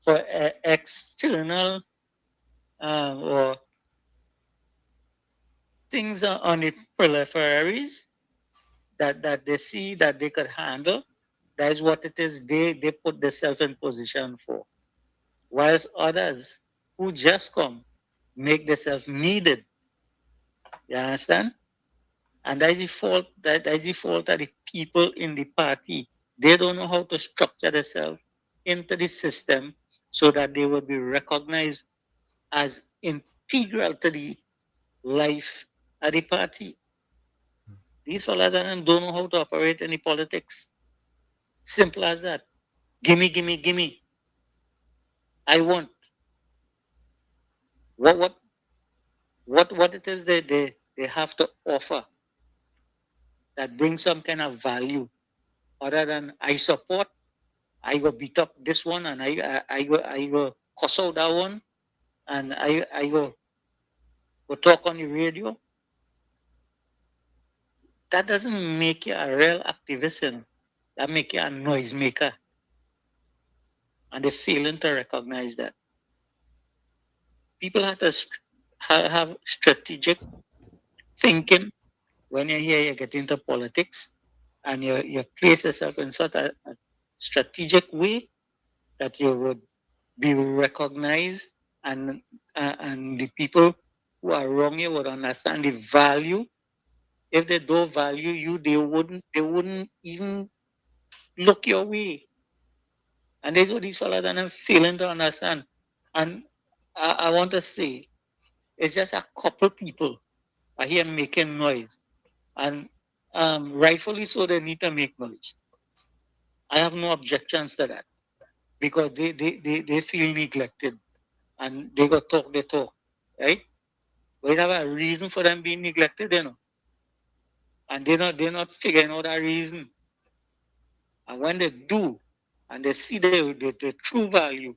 Speaker 21: for external or things on the peripheries that they see that they could handle, that is what it is they put themselves in position for. Whilst others who just come make themselves needed. You understand? And that is the fault of the people in the party. They don't know how to structure themselves into the system so that they will be recognized as integral to the life of the party. These fellas don't know how to operate any politics. Simple as that. Gimme. I want. What it is they have to offer that brings some kind of value other than I support, I go beat up this one and I go cuss out that one and I go talk on the radio. That doesn't make you a real activist. That make you a noisemaker. And they're failing to recognize that. People have to have strategic thinking when you're here, you get into politics and you place yourself in such a strategic way that you would be recognized and the people who are wrong you would understand the value. If they don't value you, they wouldn't even look your way. And that's what these fellas are failing to understand. And I want to say, it's just a couple people are here making noise. And rightfully so, they need to make noise. I have no objections to that. Because they feel neglected. And they go talk, right? We have a reason for them being neglected, you know. And they're not figuring out that reason. And when they do, and they see the true value,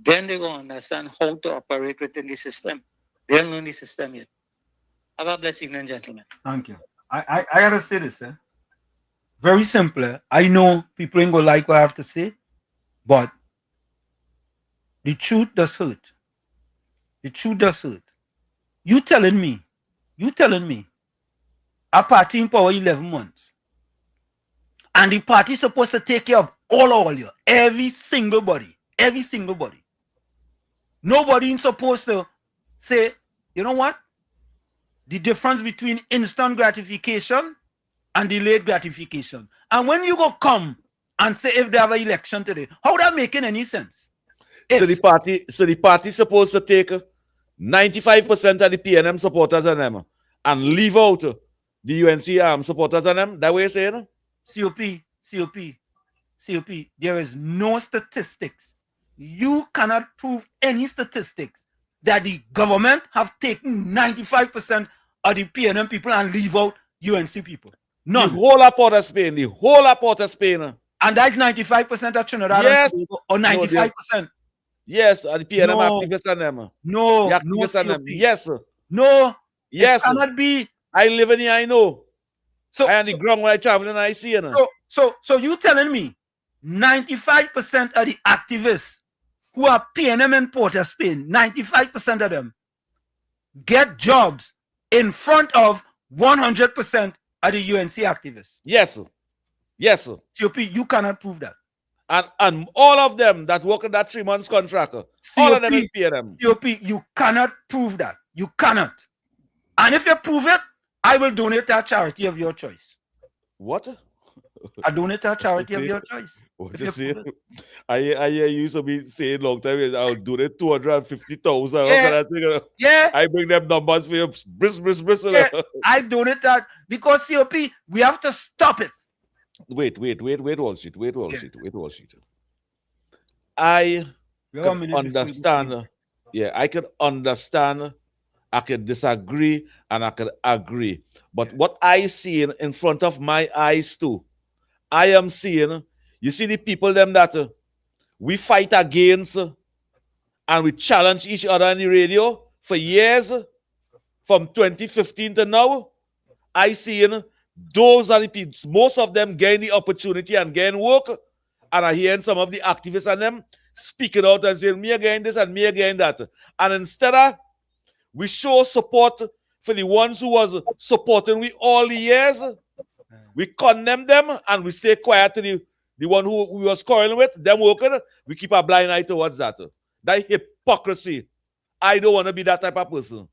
Speaker 21: then they're going to understand how to operate within the system. They don't know the system yet. Have a blessed evening, gentlemen.
Speaker 9: Thank you. I gotta say this, very simple. I know people ain't gonna like what I have to say, but the truth does hurt. The truth does hurt. You telling me, a party in power 11 months, and the party supposed to take care of all you, every single body. Nobody is supposed to say, you know what? The difference between instant gratification and delayed gratification. And when you go come and say if they have an election today, how that making any sense?
Speaker 11: So the party supposed to take 95% of the PNM supporters and them and leave out the UNC supporters and them. That way you saying?
Speaker 9: COP, there is no statistics. You cannot prove any statistics that the government have taken 95% of the PNM people and leave out UNC people. None.
Speaker 11: The whole of Port of Spain.
Speaker 9: And that's 95% of Trinidad and Tobago, or 95%.
Speaker 11: Yes, and the PNM activists and them.
Speaker 9: No,
Speaker 11: the activists and them. Yes.
Speaker 9: No.
Speaker 11: Yes.
Speaker 9: It cannot be.
Speaker 11: I live in here, I know.
Speaker 9: So,
Speaker 11: I on the ground when I travel and I see it.
Speaker 9: So you telling me 95% of the activists who are PNM in Port of Spain, 95% of them get jobs in front of 100% of the UNC activists?
Speaker 11: Yes, sir. Yes, sir.
Speaker 9: COP, you cannot prove that.
Speaker 11: And all of them that work in that 3 months contract, all of them is PNM.
Speaker 9: COP, you cannot prove that. You cannot. And if you prove it, I will donate to a charity of your choice.
Speaker 11: What?
Speaker 9: I donate to a charity of your choice.
Speaker 11: What you say? I hear you used to be saying long time, I'll donate 250,000.
Speaker 9: Yeah.
Speaker 11: I bring them numbers for you. Brisk.
Speaker 9: Yeah, I donate that because COP, we have to stop it.
Speaker 11: Wait, Wall Street. I can understand. Yeah, I can understand. I can disagree and I can agree. But what I see in front of my eyes too, I am seeing, you see the people them that we fight against and we challenge each other on the radio for years, from 2015 to now, I seen those are the people, most of them gain the opportunity and gain work, and I hearing some of the activists and them speaking out and saying, me again this and me again that. And instead of we show support for the ones who was supporting we all the years, we condemn them and we stay quiet to the one who we was quarreling with, them working, we keep a blind eye towards that. That hypocrisy. I don't want to be that type of person.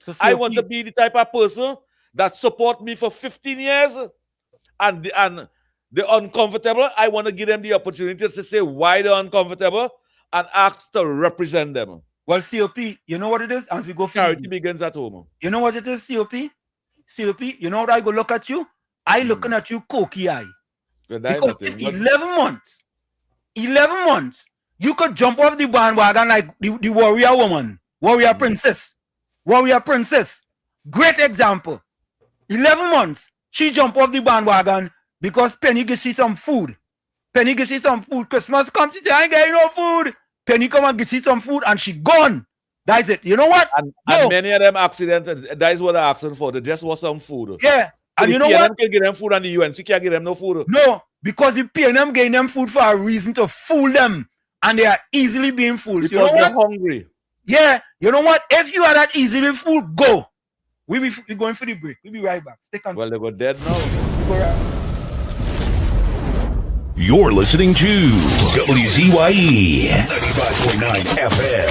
Speaker 11: So I want to be the type of person that support me for 15 years and the uncomfortable, I want to give them the opportunity to say why they're uncomfortable and ask to represent them.
Speaker 9: Well, COP, you know what it is? As we go for
Speaker 11: charity begins at home.
Speaker 9: You know what it is, COP? COP, you know what I go look at you? I looking at you cokey eye. Because if 11 months, you could jump off the bandwagon like the warrior woman, warrior princess. Great example. 11 months, she jump off the bandwagon because Penny gives she some food. Christmas comes, she say, I ain't getting no food. Penny come and get some food and she gone. That's it. You know what?
Speaker 11: And many of them accidents, that is what they're asking for. They just want some food.
Speaker 9: Yeah.
Speaker 11: So
Speaker 9: and you know
Speaker 11: PNM
Speaker 9: what?
Speaker 11: can give them food and the UNC can't give them no food.
Speaker 9: No, because the PNM gave them food for a reason to fool them. And they are easily being fooled.
Speaker 11: Because
Speaker 9: you know
Speaker 11: they're
Speaker 9: what?
Speaker 11: hungry.
Speaker 9: Yeah. You know what? If you are that easily fooled, go. We're going for the break. We'll be right back. Stay on.
Speaker 11: Well, they got dead now.
Speaker 1: You're listening to WZYE 95.9 FM.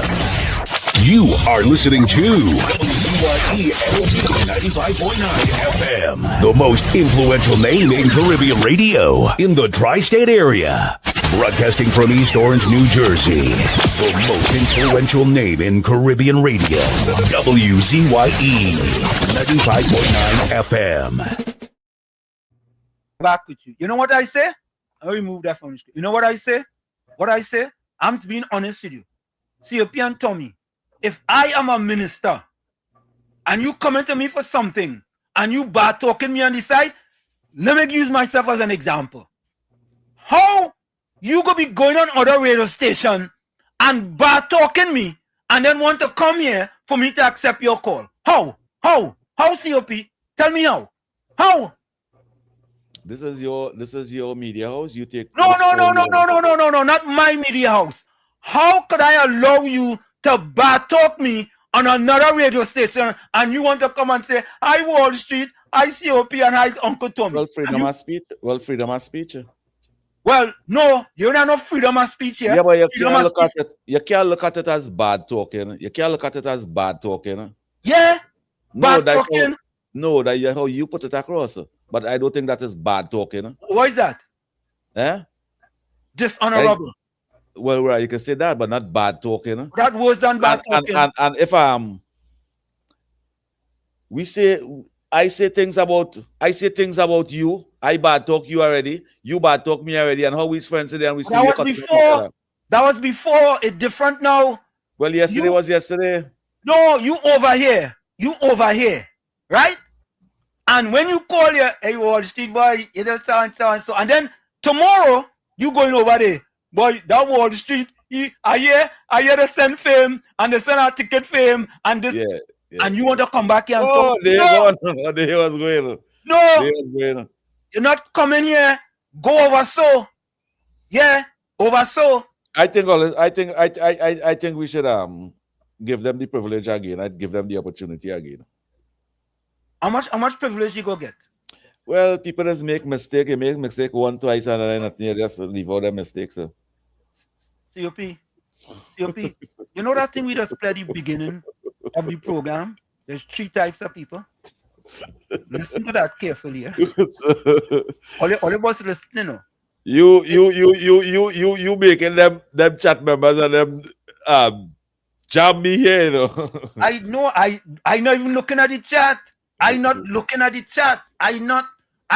Speaker 1: You are listening to WZYE 95.9 FM, the most influential name in Caribbean radio in the tri-state area. Broadcasting from East Orange, New Jersey, the most influential name in Caribbean radio, WZYE 95.9 FM.
Speaker 9: Back with you. You know what I say? I'll remove that from the screen. You know what I say? I'm being honest with you. COP and Tommy, if I am a minister and you coming to me for something and you bad talking me on the side, let me use myself as an example. How you gonna be going on other radio station and bad talking me and then want to come here for me to accept your call? How, COP? Tell me how. How?
Speaker 11: This is your media house. You take
Speaker 9: No, not my media house. How could I allow you to bad talk me on another radio station and you want to come and say, hi Wall Street, hi COP, and hi Uncle Tommy?
Speaker 11: Well, freedom of speech.
Speaker 9: Well, no, you don't have freedom of speech here.
Speaker 11: Yeah, but you
Speaker 9: Freedom
Speaker 11: can't
Speaker 9: of
Speaker 11: look
Speaker 9: speech.
Speaker 11: at it. You can't look at it as bad talking. You can't look at it as bad talking.
Speaker 9: Yeah,
Speaker 11: No,
Speaker 9: bad
Speaker 11: that's
Speaker 9: talking.
Speaker 11: that's how you put it across. But I don't think that is bad talking.
Speaker 9: Why is that?
Speaker 11: Eh?
Speaker 9: Dishonorable.
Speaker 11: Well, right, you can say that, but not bad talking.
Speaker 9: That worse than bad talking.
Speaker 11: And if I say things about you, I bad talk you already, you bad talk me already, and how we friends today and we see
Speaker 9: That
Speaker 11: you
Speaker 9: was
Speaker 11: cut
Speaker 9: before. That was before. It's different now.
Speaker 11: Well, yesterday was yesterday.
Speaker 9: No, you over here. You over here. Right? And when you call your, hey, Wall Street boy, you just so and so and so. And then tomorrow, you going over there. Boy, that Wall Street, I hear they send fame and they send our ticket fame and this.
Speaker 11: Yeah.
Speaker 9: And you want to come back here and
Speaker 11: Oh,
Speaker 9: talk?
Speaker 11: there
Speaker 9: No!
Speaker 11: was going.
Speaker 9: No!
Speaker 11: There was going.
Speaker 9: You're not coming here. Go over so. Yeah, over so.
Speaker 11: I think we should give them the privilege again. I'd give them the opportunity again.
Speaker 9: How much privilege you go get?
Speaker 11: Well, people just make mistake. You make mistake one, twice, and then nothing. You just leave all the mistakes.
Speaker 9: COP. You know that thing we just played at the beginning of the program? There's 3 types of people. Listen to that carefully. Yeah? all of us listening.
Speaker 11: You making them chat members and them jam me here, you know.
Speaker 9: I know. I not even looking at the chat. I'm not looking at the chat. I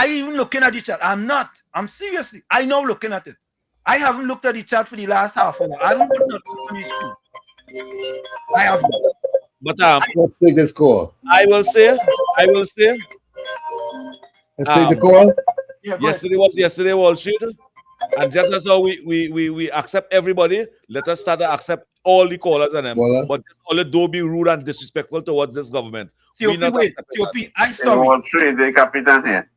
Speaker 9: even looking at the chat. I'm seriously. I know looking at it. I haven't looked at the chat for the last half hour. I haven't put nothing on the screen. I haven't.
Speaker 11: But
Speaker 10: let's take this call.
Speaker 11: I will say.
Speaker 10: Let's take the call.
Speaker 9: Yeah,
Speaker 11: yesterday Wall Street. And just as how we accept everybody, let us start to accept all the callers and them. But only don't be rude and disrespectful towards this government.
Speaker 9: COP, wait. COP, I'm sorry.
Speaker 2: Wall Street, the Capitan here.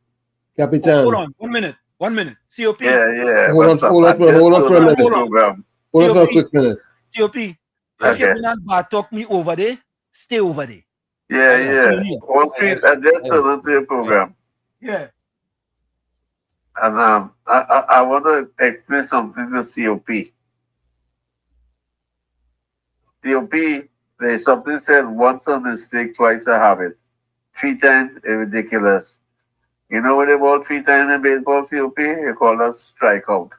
Speaker 10: Capitan.
Speaker 9: Hold on. 1 minute. 1 minute. COP.
Speaker 2: Yeah.
Speaker 10: Hold on for a minute. Hold on for a quick minute.
Speaker 9: COP, if you're going to talk me over there, stay over there.
Speaker 2: Yeah. Wall Street, I just turned to your program.
Speaker 9: Yeah.
Speaker 2: And I want to explain something to COP. COP, there's something said, once a mistake, twice a habit. 3 times is ridiculous. You know what they call 3 times in baseball, COP? They call us strikeout.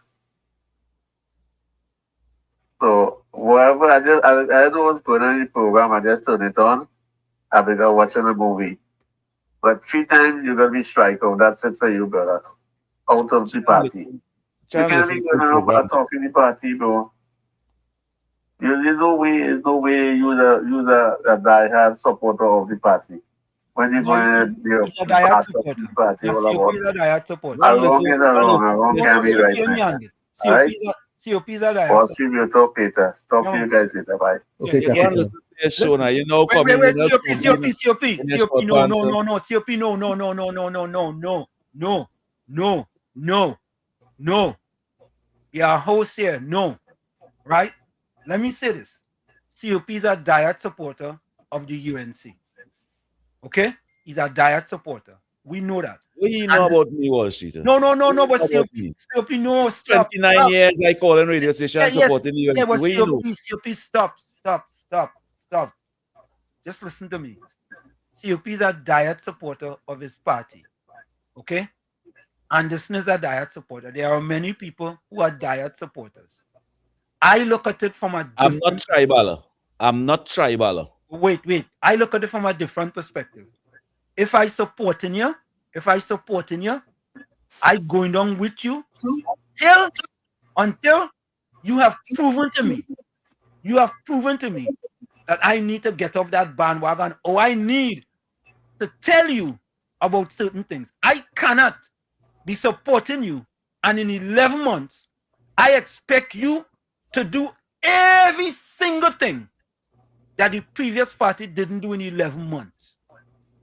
Speaker 2: So, whatever, I don't know what's going on in the program, I just turn it on. I began watching a movie. But 3 times you're going to be strikeout. That's it for you, brother. Out of the party. You can't be going around about talking the party, bro. There's no way you're a die-hard supporter of the party. When you go in, you're part of the party. Wrong is wrong can't be right. Alright?
Speaker 9: COP is a diehard.
Speaker 2: Wall Street, we'll talk later. Talk to you guys later. Bye.
Speaker 10: Okay, Capitan.
Speaker 11: You know,
Speaker 9: wait, COP, no, COP, no. You're a host here, no. Right? Let me say this. COP is a diehard supporter of the UNC. Okay? He's a diehard supporter. We know that.
Speaker 11: What do you know about me, Wall Street?
Speaker 9: No, but COP, no, stop.
Speaker 11: 29 years I call in radio station supporting the UNC.
Speaker 9: Yeah, but
Speaker 11: COP,
Speaker 9: stop. Just listen to me. COP is a diehard supporter of his party. Okay? Anderson is a diehard supporter. There are many people who are diehard supporters. I look at it from a different...
Speaker 11: I'm not tribal.
Speaker 9: Wait. I look at it from a different perspective. If I supporting you, I going down with you until you have proven to me that I need to get off that bandwagon, or I need to tell you about certain things. I cannot be supporting you, and in 11 months, I expect you to do every single thing that the previous party didn't do in 11 months.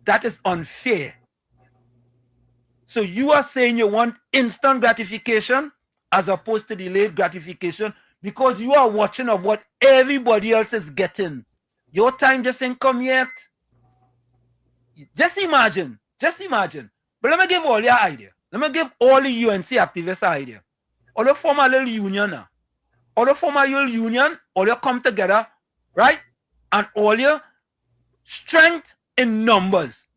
Speaker 9: That is unfair. So you are saying you want instant gratification as opposed to delayed gratification because you are watching of what everybody else is getting. Your time just ain't come yet. Just imagine. But let me give all your idea. Let me give all the UNC activists an idea. All you form a little union now. All you form a little union, all you come together, right? And all your strength in numbers.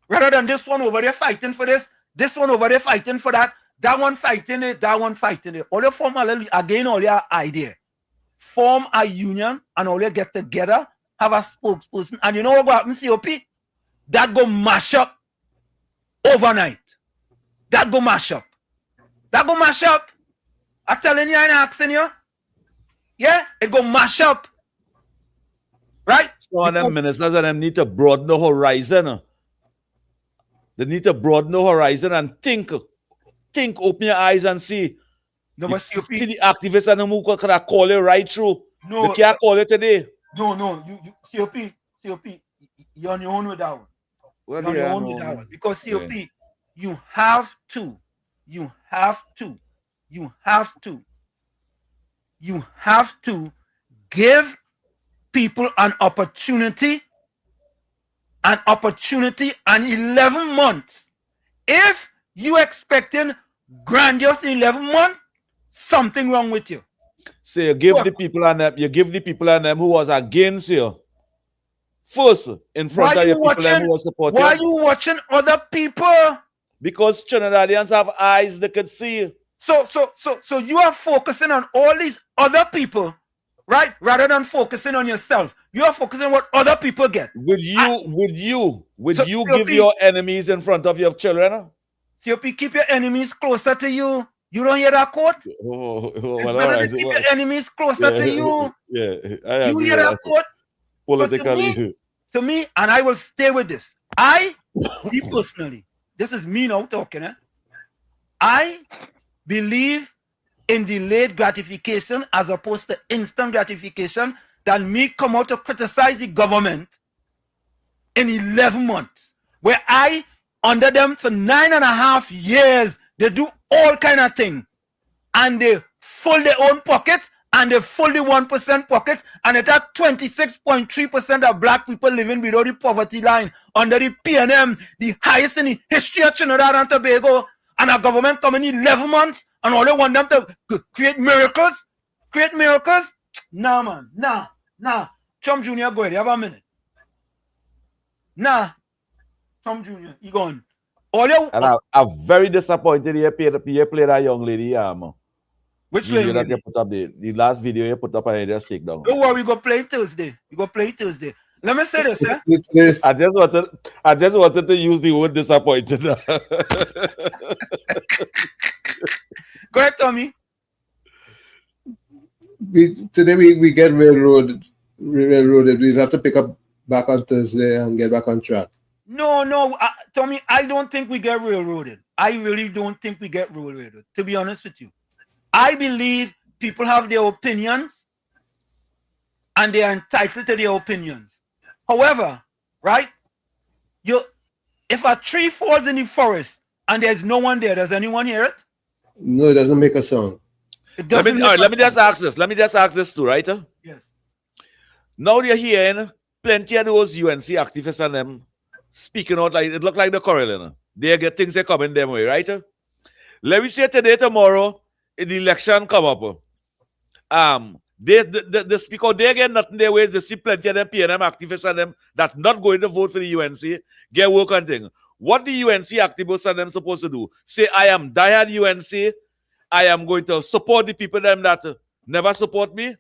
Speaker 9: Rather than this one over there fighting for this one over there fighting for that one fighting it, that one fighting it. All you form a little, again, all your idea. Form a union and all you get together, have a spokesperson, and you know what happens, COP? That go mash up overnight. That go mash up. That go mash up. I'm telling you and asking you. Yeah, it go mash up. Right?
Speaker 11: So them ministers and them need to broaden the horizon. They need to broaden the horizon and think, open your eyes and see.
Speaker 9: No, but
Speaker 11: see the activists and them who can call you right through.
Speaker 9: No,
Speaker 11: they can't call you today.
Speaker 9: No, you COP, you're on your own with that one.
Speaker 11: Well,
Speaker 9: you're on your own with that one. Because COP, you have to give people an opportunity and 11 months. If you expecting grandiose in 11 months, something wrong with you.
Speaker 11: So you give the people and them, who was against you first in front of your people who was supporting.
Speaker 9: Why are you watching other people?
Speaker 11: Because Trinidadians have eyes they can see.
Speaker 9: So you are focusing on all these other people, right? Rather than focusing on yourself. You are focusing on what other people get.
Speaker 11: Would you give your enemies in front of your children?
Speaker 9: COP, keep your enemies closer to you. You don't hear that quote? It's better to keep your enemies closer to you.
Speaker 11: Yeah,
Speaker 9: you hear that quote?
Speaker 11: Politically.
Speaker 9: To me, and I will stay with this. Me personally, this is me now talking. I believe in delayed gratification as opposed to instant gratification than me come out to criticize the government in 11 months, where I, under them for 9.5 years, they do all kind of things, and they fill their own pockets, and they fill the 1% pockets, and it at 26.3% of black people living below the poverty line under the PNM, the highest in the history of Trinidad and Tobago, and a government coming in 11 months, and all they want them to create miracles? Nah, man, nah. Trump Jr., go ahead, you have a minute. Nah, Trump Jr., he gone.
Speaker 11: I'm very disappointed you played that young lady.
Speaker 9: Which lady?
Speaker 11: That you put up the last video you put up and you just take down.
Speaker 9: Don't worry, we go play Thursday. Let me say this,
Speaker 11: I just wanted to use the word disappointed.
Speaker 9: Go ahead, Tommy.
Speaker 10: Today we get railroaded. We'll have to pick up back on Thursday and get back on track.
Speaker 9: No, Tommy, I don't think we get railroaded. I really don't think we get railroaded, to be honest with you. I believe people have their opinions and they are entitled to their opinions. However, right, if a tree falls in the forest and there's no one there, does anyone hear it?
Speaker 10: No, it doesn't make a sound.
Speaker 11: Let me just ask this too, right?
Speaker 9: Yes.
Speaker 11: Now you're hearing plenty of those UNC activists and them speaking out like it look like the Carnival. They get things that coming them way, right? Let me say today, tomorrow, in the election come up. They speak out, they get nothing their ways. They see plenty of them PNM activists and them that not going to vote for the UNC, get work on things. What the UNC activists and them supposed to do? Say, I am diehard UNC. I am going to support the people them that never support me.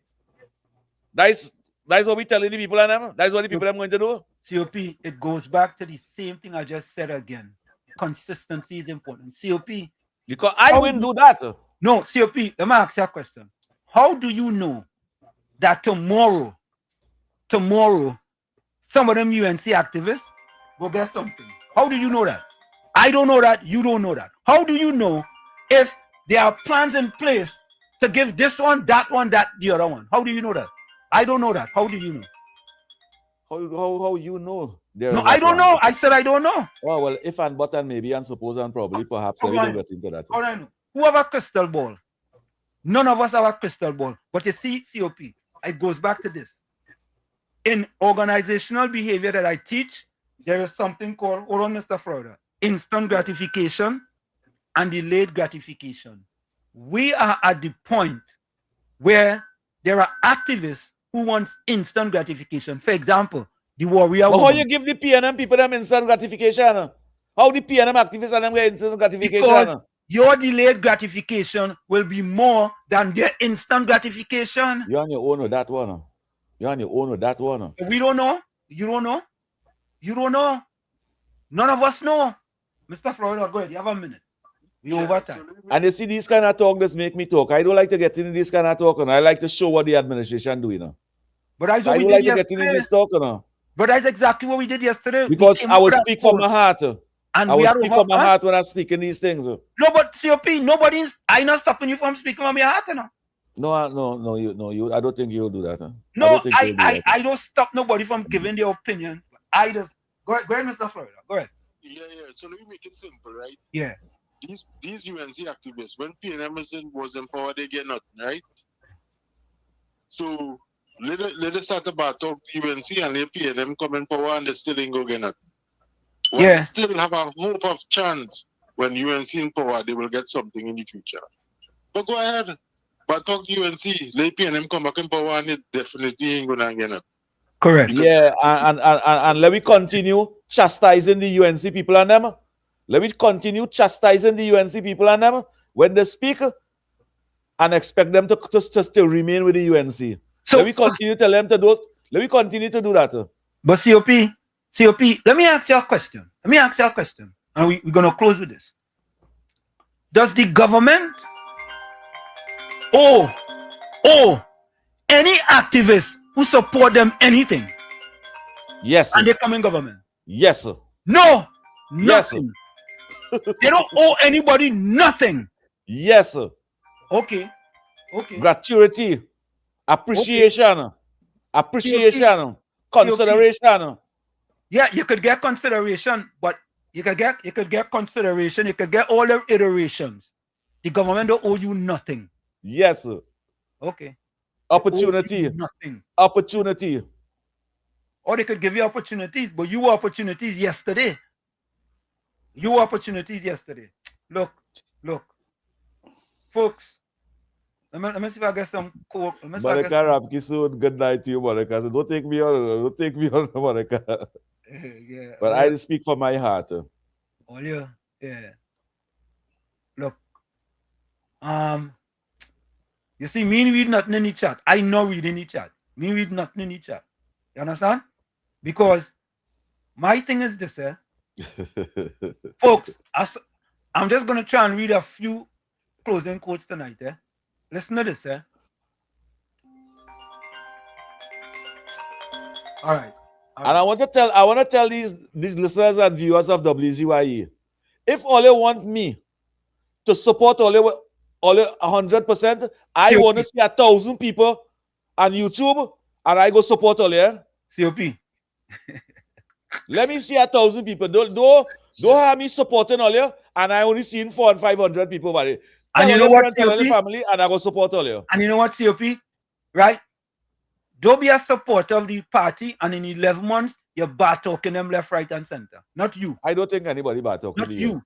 Speaker 11: That's what we telling the people and them. That's what the people them going to do.
Speaker 9: COP, it goes back to the same thing I just said again. Consistency is important. COP.
Speaker 11: Because I wouldn't do that.
Speaker 9: No, COP, let me ask you a question. How do you know that tomorrow, some of them UNC activists will get something? How do you know that? I don't know that. You don't know that. How do you know if there are plans in place to give this one, that, the other one? How do you know that? I don't know that. How do you know?
Speaker 11: How you know?
Speaker 9: No, I don't know. I said I don't know.
Speaker 11: Oh, well, if and but and maybe and suppose and probably perhaps we don't get into that.
Speaker 9: How do I know? Who have a crystal ball? None of us have a crystal ball. But you see, COP, it goes back to this. In organizational behavior that I teach, there is something called, hold on, Mr. Frauder, instant gratification and delayed gratification. we are at the point where there are activists who want instant gratification. For example, the warrior
Speaker 11: But how
Speaker 9: woman.
Speaker 11: you give the PNM people them instant gratification? How the PNM activists and them get instant gratification?
Speaker 9: Because your delayed gratification will be more than their instant gratification.
Speaker 11: You're on your own with that one. You're on your own with that one.
Speaker 9: We don't know. You don't know. You don't know. None of us know. Mr. Florida, go ahead. You have a minute. We over time.
Speaker 11: And you see, these kind of talk, this make me talk. I don't like to get into this kind of talk, and I like to show what the administration doing.
Speaker 9: But that's what
Speaker 11: I
Speaker 9: we
Speaker 11: don't
Speaker 9: did
Speaker 11: like to
Speaker 9: yesterday.
Speaker 11: get into this talk.
Speaker 9: But that's exactly what we did yesterday.
Speaker 11: Because I would speak from my heart.
Speaker 9: And
Speaker 11: I
Speaker 9: we
Speaker 11: would
Speaker 9: are
Speaker 11: speak
Speaker 9: over,
Speaker 11: from my heart when I speak in these things.
Speaker 9: No, but COP, I'm not stopping you from speaking from your heart.
Speaker 11: No, I don't think you'll do that.
Speaker 9: No, I don't stop nobody from giving their opinion. I just go ahead, Mr. Florida. Go ahead.
Speaker 12: Yeah. So let me make it simple, right?
Speaker 9: Yeah.
Speaker 12: These UNC activists, when PNM was in power, they get nothing, right? So let us start about talk to UNC and let PNM come in power and they still ain't go get nothing. Well,
Speaker 9: Yeah.
Speaker 12: they still have a hope of chance when UNC in power, they will get something in the future. But go ahead. But talk to UNC, let PNM come back in power and it definitely ain't gonna get nothing.
Speaker 9: Correct.
Speaker 11: Yeah, and let me continue chastising the UNC people and them. Let me continue chastising the UNC people and them when they speak and expect them to remain with the UNC. So let me continue to tell them to do. Let me continue to do that.
Speaker 9: But COP, let me ask you a question. And we're gonna close with this. Does the government owe any activists who support them anything?
Speaker 11: Yes.
Speaker 9: And they come in government?
Speaker 11: Yes, sir.
Speaker 9: No,
Speaker 11: Yes, sir.
Speaker 9: nothing. They don't owe anybody nothing.
Speaker 11: Yes, sir.
Speaker 9: Okay.
Speaker 11: Gratuity, appreciation, consideration.
Speaker 9: Yeah, you could get consideration, but you could get consideration. You could get all the iterations. The government don't owe you nothing.
Speaker 11: Yes, sir.
Speaker 9: Okay.
Speaker 11: Opportunity.
Speaker 9: Nothing.
Speaker 11: Opportunity.
Speaker 9: Or they could give you opportunities, but you were opportunities yesterday. Look. Folks, let me see if I get some coke.
Speaker 11: Monica Rapki soon, good night to you, Monica. So don't take me on, Monica.
Speaker 9: Yeah.
Speaker 11: But I speak from my heart.
Speaker 9: Yeah. Look. You see, me read nothing in the chat. I know reading the chat. Me read nothing in the chat. You understand? Because my thing is this, folks, I'm just going to try and read a few closing quotes tonight. Listen to this. All right.
Speaker 11: And I want to tell these listeners and viewers of WZYE, if all they want me to support all 100%, I want to see 1,000 people on YouTube, and I go support all there.
Speaker 9: COP.
Speaker 11: Let me see 1,000 people. Don't have me supporting all here, and I only seen 400 and 500 people about it.
Speaker 9: And you know what,
Speaker 11: tell
Speaker 9: COP?
Speaker 11: family, and I go support all here.
Speaker 9: And you know what, COP? Right? Don't be a supporter of the party, and in 11 months, you're bad talking them left, right, and center. Not you.
Speaker 11: I don't think anybody bad talking.
Speaker 9: Not you.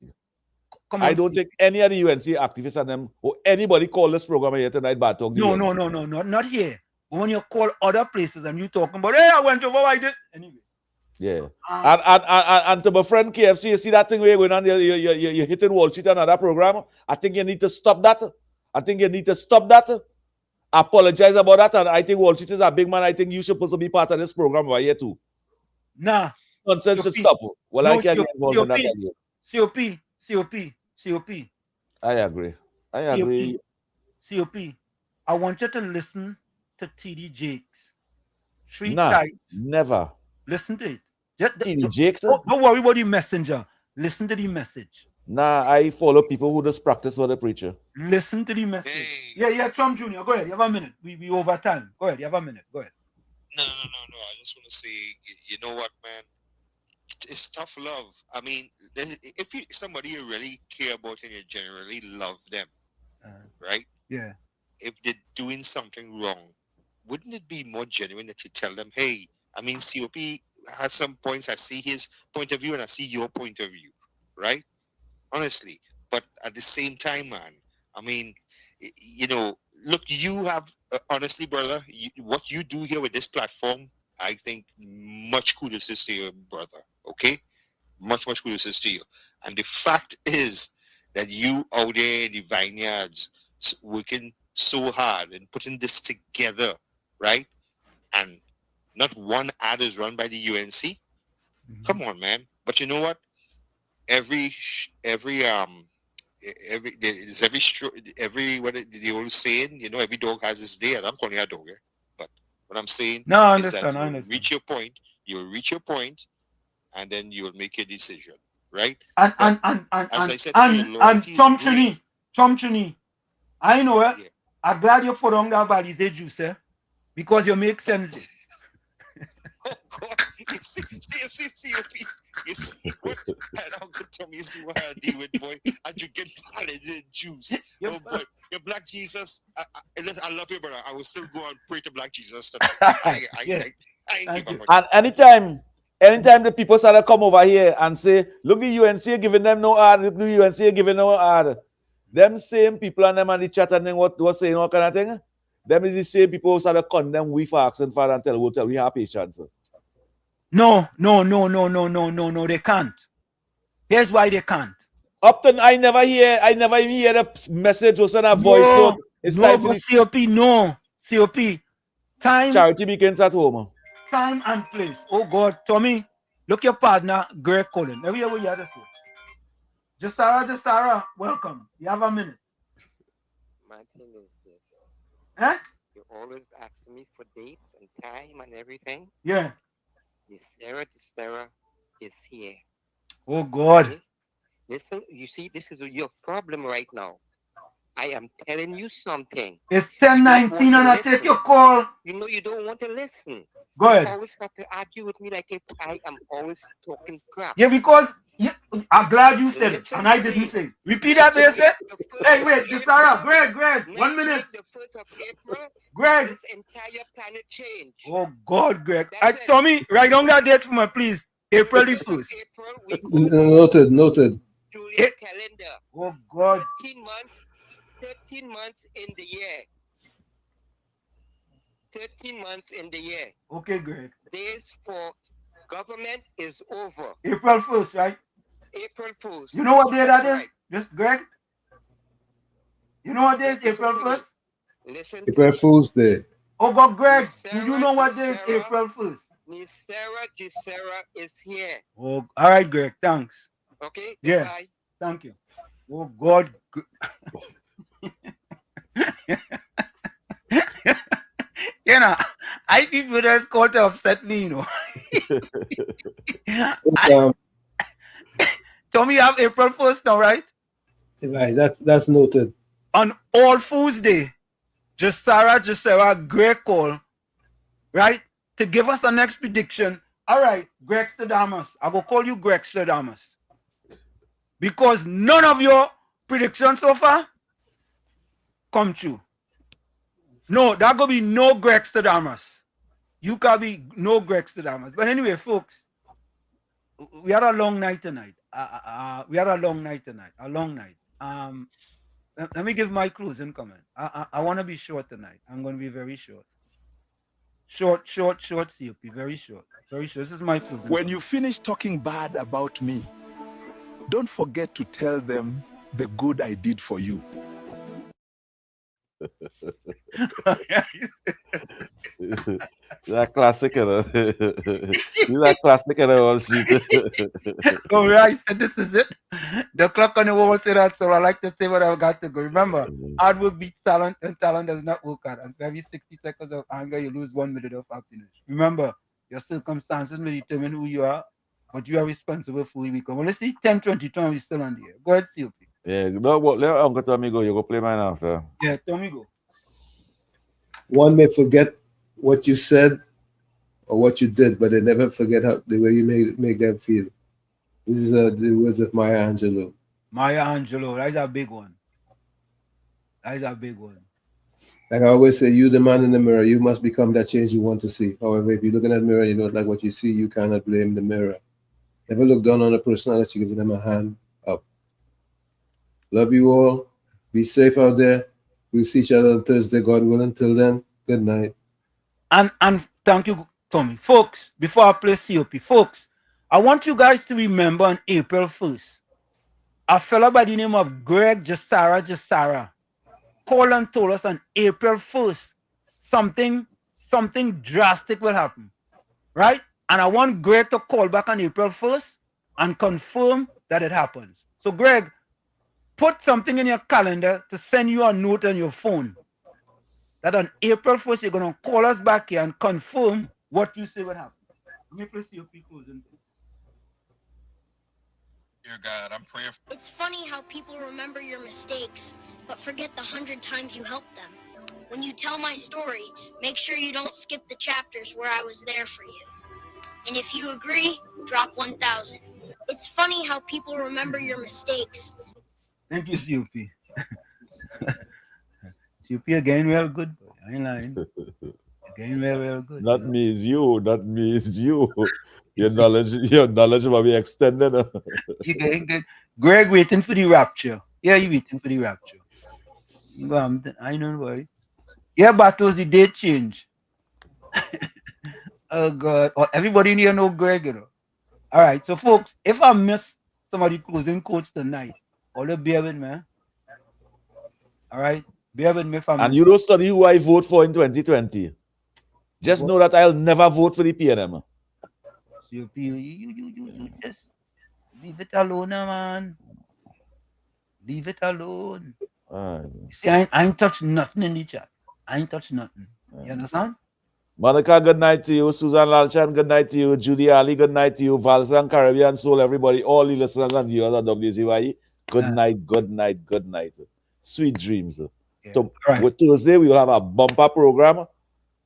Speaker 11: Come on, I don't think any of the UNC activists and them or anybody call this program here tonight bad talking.
Speaker 9: No, not here. But when you call other places and you talking about, hey, I went over like this. Anyway.
Speaker 11: Yeah. And to my friend KFC, you see that thing where you're going on there, you're hitting Wall Street and another program. I think you need to stop that. Apologize about that. And I think Wall Street is a big man. I think you're supposed to be part of this program right here too.
Speaker 9: Nah.
Speaker 11: Nonsense should stop. Well, no, I can't get involved in that again. COP. I agree.
Speaker 9: COP. I want you to listen to TD Jakes. 3 times.
Speaker 11: Never.
Speaker 9: Listen to it.
Speaker 11: TD Jakes?
Speaker 9: Don't worry about the messenger. Listen to the message.
Speaker 11: Nah, I follow people who just practice for the preacher.
Speaker 9: Listen to the message. Hey. Yeah, Trump Jr. Go ahead. You have a minute. We over time. Go ahead. You have a minute. Go ahead.
Speaker 19: No. I just want to say, you know what, man? It's tough love. I mean, if somebody you really care about and you generally love them, right?
Speaker 9: Yeah.
Speaker 19: If they're doing something wrong, wouldn't it be more genuine that you tell them, hey, I mean, COP has some points. I see his point of view and I see your point of view, right? Honestly. But at the same time, man, I mean, you know, look, you have honestly, brother, what you do here with this platform, I think much kudos to you, brother. Okay, much kudos to you. And the fact is that you out there in the vineyards working so hard and putting this together, right? And not one ad is run by the UNC. Come on, man. But you know what? Every what the old saying, you know, every dog has its day, and I'm calling it a dog. But what I'm saying
Speaker 9: No, I
Speaker 19: is that
Speaker 9: understand. I
Speaker 19: you'll
Speaker 9: understand.
Speaker 19: reach your point, and then you'll make your decision, right?
Speaker 9: And
Speaker 19: as I said to you, loyalty is great.
Speaker 9: Chumchini, I know it. Yeah. I'm glad you put on that Balize juice, because you make sense.
Speaker 19: Oh God! You see what? Uncle Tommy, you see what I deal with, boy? And you get Balize juice. Oh boy, your Black Jesus. I love you, brother. I will still go and pray to Black Jesus today. I ain't give up.
Speaker 11: And anytime the people start to come over here and say, look, the UNC giving them no ad, look, the UNC giving no ad. Them same people and them and the chat and then what was saying all kind of thing. Them is the same people who start to condemn we for asking for and tell we have patience.
Speaker 9: No, they can't. Here's why they can't.
Speaker 11: Upton, I never hear the message or send a voice note. It's
Speaker 9: no, but COP, no. COP. Time.
Speaker 11: Charity begins at home.
Speaker 9: Time and place. Oh God, Tommy, look your partner, Greg Cullen. Let me hear what you have to say. Jasara, welcome. You have a minute.
Speaker 22: My thing is this.
Speaker 9: Huh?
Speaker 22: You always ask me for dates and time and everything.
Speaker 9: Yeah.
Speaker 22: The Sarah is here.
Speaker 9: Oh God.
Speaker 22: Okay? Listen, you see, this is your problem right now. I am telling you something.
Speaker 9: It's 10:19 and I take your call.
Speaker 22: You know you don't want to listen.
Speaker 9: Go ahead.
Speaker 22: You always have to argue with me like if I am always talking crap.
Speaker 9: Yeah, because I'm glad you said it, and I didn't say it. Repeat that what you said. Hey, wait, Sarah, Greg, 1 minute.
Speaker 22: The 1st of April,
Speaker 9: Greg.
Speaker 22: this entire planet change.
Speaker 9: Oh God, Greg. Tommy, write down that date for me, please. April the 1st.
Speaker 10: Noted.
Speaker 22: Julian calendar.
Speaker 9: Oh God.
Speaker 22: 13 months in the year. 13 months in the year.
Speaker 9: Okay, Greg.
Speaker 22: Days for government is over.
Speaker 9: April 1st, right?
Speaker 22: April 1st.
Speaker 9: You know what day that is? Just Greg? You know what day is April 1st?
Speaker 22: Listen.
Speaker 10: April Fool's Day.
Speaker 9: Oh, but Greg, do you know what day is April 1st?
Speaker 22: Miss Sarah is here.
Speaker 9: Oh, all right, Greg. Thanks.
Speaker 22: Okay.
Speaker 9: Yeah.
Speaker 22: Bye.
Speaker 9: Thank you. Oh God. You know, I people that's called to upset me, you know. Tommy, you have April 1st now, right?
Speaker 10: Right, that's noted.
Speaker 9: On All Fools Day, Sarah, Greg call, right? To give us the next prediction. All right, Greg Stradamus. I will call you Greg Stradamus. Because none of your predictions so far come true. No, that gonna be no Greg Stradamus. You can be no Greg Stradamus. But anyway, folks, we had a long night tonight. A long night. Let me give my closing comment. I want to be short tonight. I'm going to be very short. Short, COP. Very short. This is my closing.
Speaker 5: When you finish talking bad about me, don't forget to tell them the good I did for you.
Speaker 11: That classic, that classic,
Speaker 9: All right, so this is it. The clock on the wall said that, so I like to say what I've got to go. Remember, hard work beats talent, and talent does not work hard. And for every 60 seconds of anger, you lose 1 minute of happiness. Remember, your circumstances may determine who you are, but you are responsible for who you become. Well, let's see, 10:22, we're still on the air. Go ahead, COP.
Speaker 11: Yeah, no, let Uncle Tommy go. You go play mine after.
Speaker 9: Yeah, Tommy go.
Speaker 10: One may forget what you said or what you did, but they never forget the way you make them feel. This is the words of Maya Angelou.
Speaker 9: Maya Angelou, that's a big one.
Speaker 10: Like I always say, you the man in the mirror, you must become that change you want to see. However, if you look in that mirror and you don't like what you see, you cannot blame the mirror. Never look down on a person unless you give them a hand up. Love you all. Be safe out there. We'll see each other on Thursday, God willing. Until then, good night.
Speaker 9: And thank you, Tommy. Folks, before I play COP, folks, I want you guys to remember on April 1st, a fellow by the name of Greg Jasara called and told us on April 1st, something drastic will happen, right? And I want Greg to call back on April 1st and confirm that it happens. So Greg, put something in your calendar to send you a note on your phone that on April 1st, you're going to call us back here and confirm what you say will happen. Let me press COP closing.
Speaker 4: Dear God, I'm praying.
Speaker 6: It's funny how people remember your mistakes, but forget the 100 times you helped them. When you tell my story, make sure you don't skip the chapters where I was there for you. And if you agree, drop 1,000. It's funny how people remember your mistakes.
Speaker 9: Thank you, COP. COP again, well good. I ain't lying. Again, well good.
Speaker 11: Not me, it's you. Not me, it's you. Your knowledge will be extended.
Speaker 9: Greg waiting for the rapture. Yeah, you waiting for the rapture. I know why. Yeah, battles the date change. Oh God. Oh, everybody in here know Greg, you know. All right, so folks, if I miss somebody closing quotes tonight, all bear with me. All right, bear with me if I miss.
Speaker 11: And you don't study who I vote for in 2020. Just know that I'll never vote for the PNM.
Speaker 9: You just leave it alone, man. Leave it alone. See, I ain't touched nothing in the chat. I ain't touched nothing. You understand?
Speaker 11: Monica, good night to you. Susan Lalchan, good night to you. Judy Ali, good night to you. Valsan, Caribbean Soul, everybody, all the listeners and viewers at WZYE. Good night, good night, good night. Sweet dreams. Yeah. So, with Thursday, we will have a bumper program.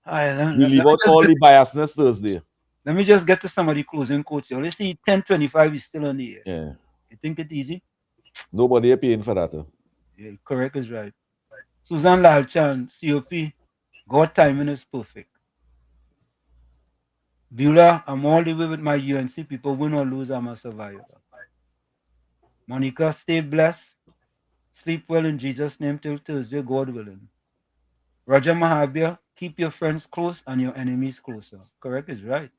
Speaker 11: We leave out all the biasness Thursday.
Speaker 9: Let me just get to somebody closing quotes here. Let's see, 10:25 is still on the air.
Speaker 11: Yeah.
Speaker 9: You think it's easy?
Speaker 11: Nobody is paying for that.
Speaker 9: Yeah, correct is right. Susan Lalchan, COP, God timing is perfect. Beulah, I'm all the way with my UNC people. Win or lose, I'm a survivor. Monica, stay blessed. Sleep well in Jesus' name till Thursday, God willing. Roger Mahabia, keep your friends close and your enemies closer. Correct is right.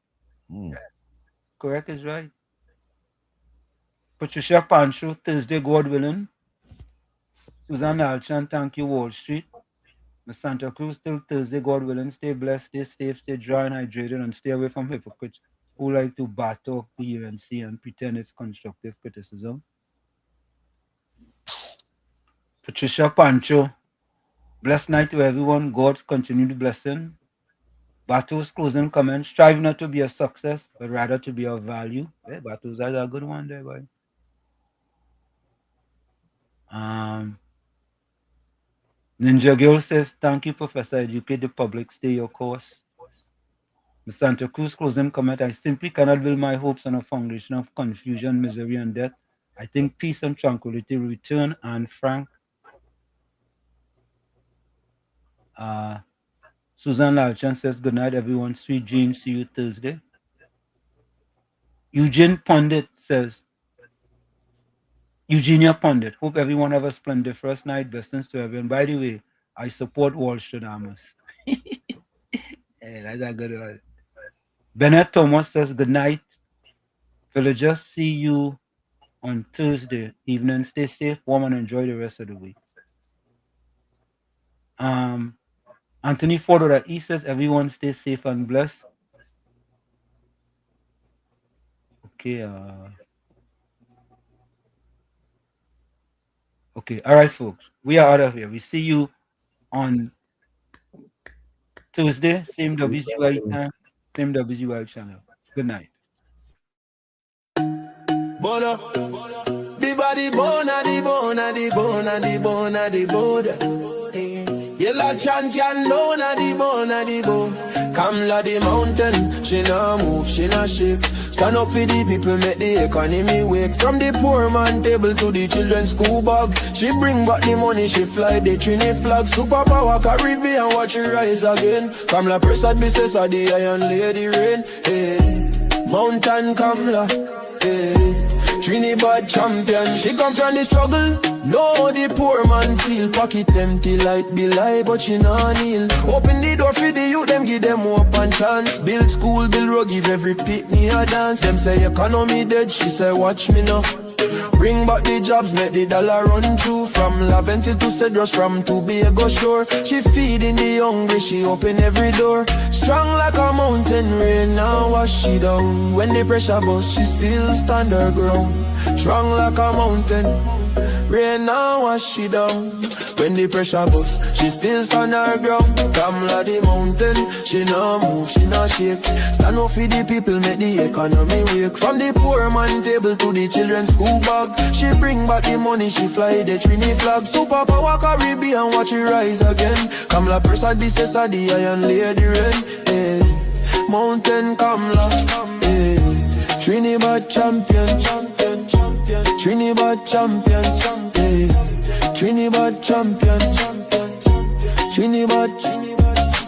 Speaker 9: Correct is right. Patricia Pancho, Thursday, God willing. Susan Alchan, thank you, Wall Street. Miss Santa Cruz, till Thursday, God willing. Stay blessed, stay safe, stay dry and hydrated, and stay away from hypocrites who like to batter the UNC and pretend it's constructive criticism. Patricia Pancho, blessed night to everyone. God's continued blessing. Bato's closing comments. Strive not to be a success, but rather to be of value. Hey, Bato's that's a good one there, boy. Ninja Girl says, thank you, Professor. Educate the public. Stay your course. Ms. Santa Cruz closing comment. I simply cannot build my hopes on a foundation of confusion, misery, and death. I think peace and tranquility will return. And Frank. Susan Lalchan says, good night, everyone. Sweet dreams. See you Thursday. Eugene Pundit says, Eugenia Pundit, hope everyone have a splendid first night. Blessings to everyone. By the way, I support Wall Street Amos. Hey, that's a good one. Bennett Thomas says, good night. Villagers, see you on Thursday evening. Stay safe, warm, and enjoy the rest of the week. Anthony Ford, he says, everyone stay safe and blessed. Okay. Okay. All right, folks. We are out of here. We see you on Tuesday, same WZYE time, same WZYE channel. Good night.
Speaker 8: Bono, the body bona, the bona, the bona, the bona, the bona. Yellow champion, bona, the bona, the bona. Kamla the mountain, she no move, she no shake. Stand up for the people, make the economy wake. From the poor man table to the children's school bag. She bring back the money, she fly the Trini flag. Superpower Caribbean, watch it rise again. Kamla Prasad, business of the Iron Lady Rain. Hey, Mountain Kamla, hey. Trinidad champion, she come from the struggle. No, the poor man feel pocket empty like be lie, but she nah kneel. Open the door for the youth, them give them hope and chance. Build school, build road, give every pitney a dance. Them say economy dead, she say watch me now. Bring back the jobs, make the dollar run through. From Laventil to Cedros, from Tobago shore. She feeding the hungry, she open every door. Strong like a mountain, rain now wash she down. When the pressure bust, she still stand her ground. Strong like a mountain, rain now wash she down. When the pressure bust, she still stand her ground. Come like the mountain, she no move, she no shake. Stand up for the people, make the economy wake. From the poor man table to the children's school bag, she bring back the money, she fly the Trini flag. Superpower Caribbean, watch it rise again. Come la Persad, Bissessa, the Iron Lady Rain. Hey. Mountain Kamla, hey. Trinidad champion, Trinidad champion, hey. Trinidad champion, Trinidad.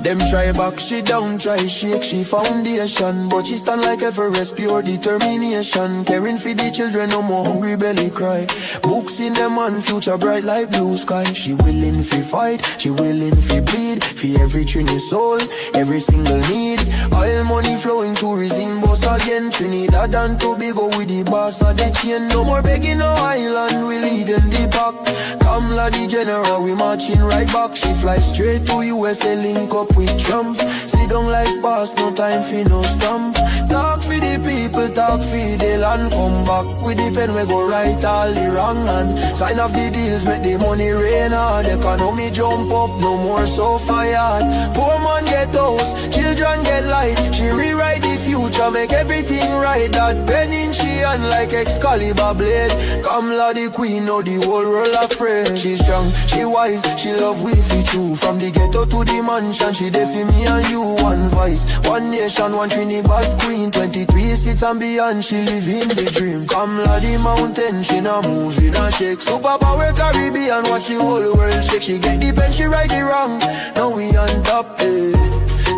Speaker 8: Them try back, she down, try shake, she foundation. But she stand like Everest, pure determination. Caring for the children, no more hungry belly cry. Books in them and future bright like blue sky. She willing fi fight, she willing fi bleed. For every Trini soul, every single need. Oil money flowing, tourism boss again. Trinidad and Tobago with the boss of the chain. No more begging no island, we lead in the pack. Kamla the general, we marching right back. She fly straight to USA, link up with Trump. Sit down like boss, no time for no stamp. Talk for the people, talk for the land. Come back with the pen, we go right all the wrong hand. Sign off the deals, make the money rain hard. Economy jump up, no more so fired. Poor man get house, children get light. She rewrite the future, make everything right. That pen in she hand like Excalibur blade. Kamla the queen, know the whole world afraid. She strong, she wise, she love we fi true. From the ghetto to the mansion, she there for me and you. One voice, one nation, one Trinidad queen. 23 seats and beyond, she live in the dream. Kamla the mountain, she no move, she no shake. Superpower Caribbean, watch the whole world shake. She get the pen, she right the wrong. Now we on top, eh.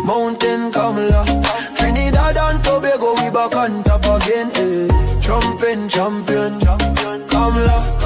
Speaker 8: Mountain Kamla, Trinidad and Tobago, we back on top again, eh. Trumping champion, Kamla.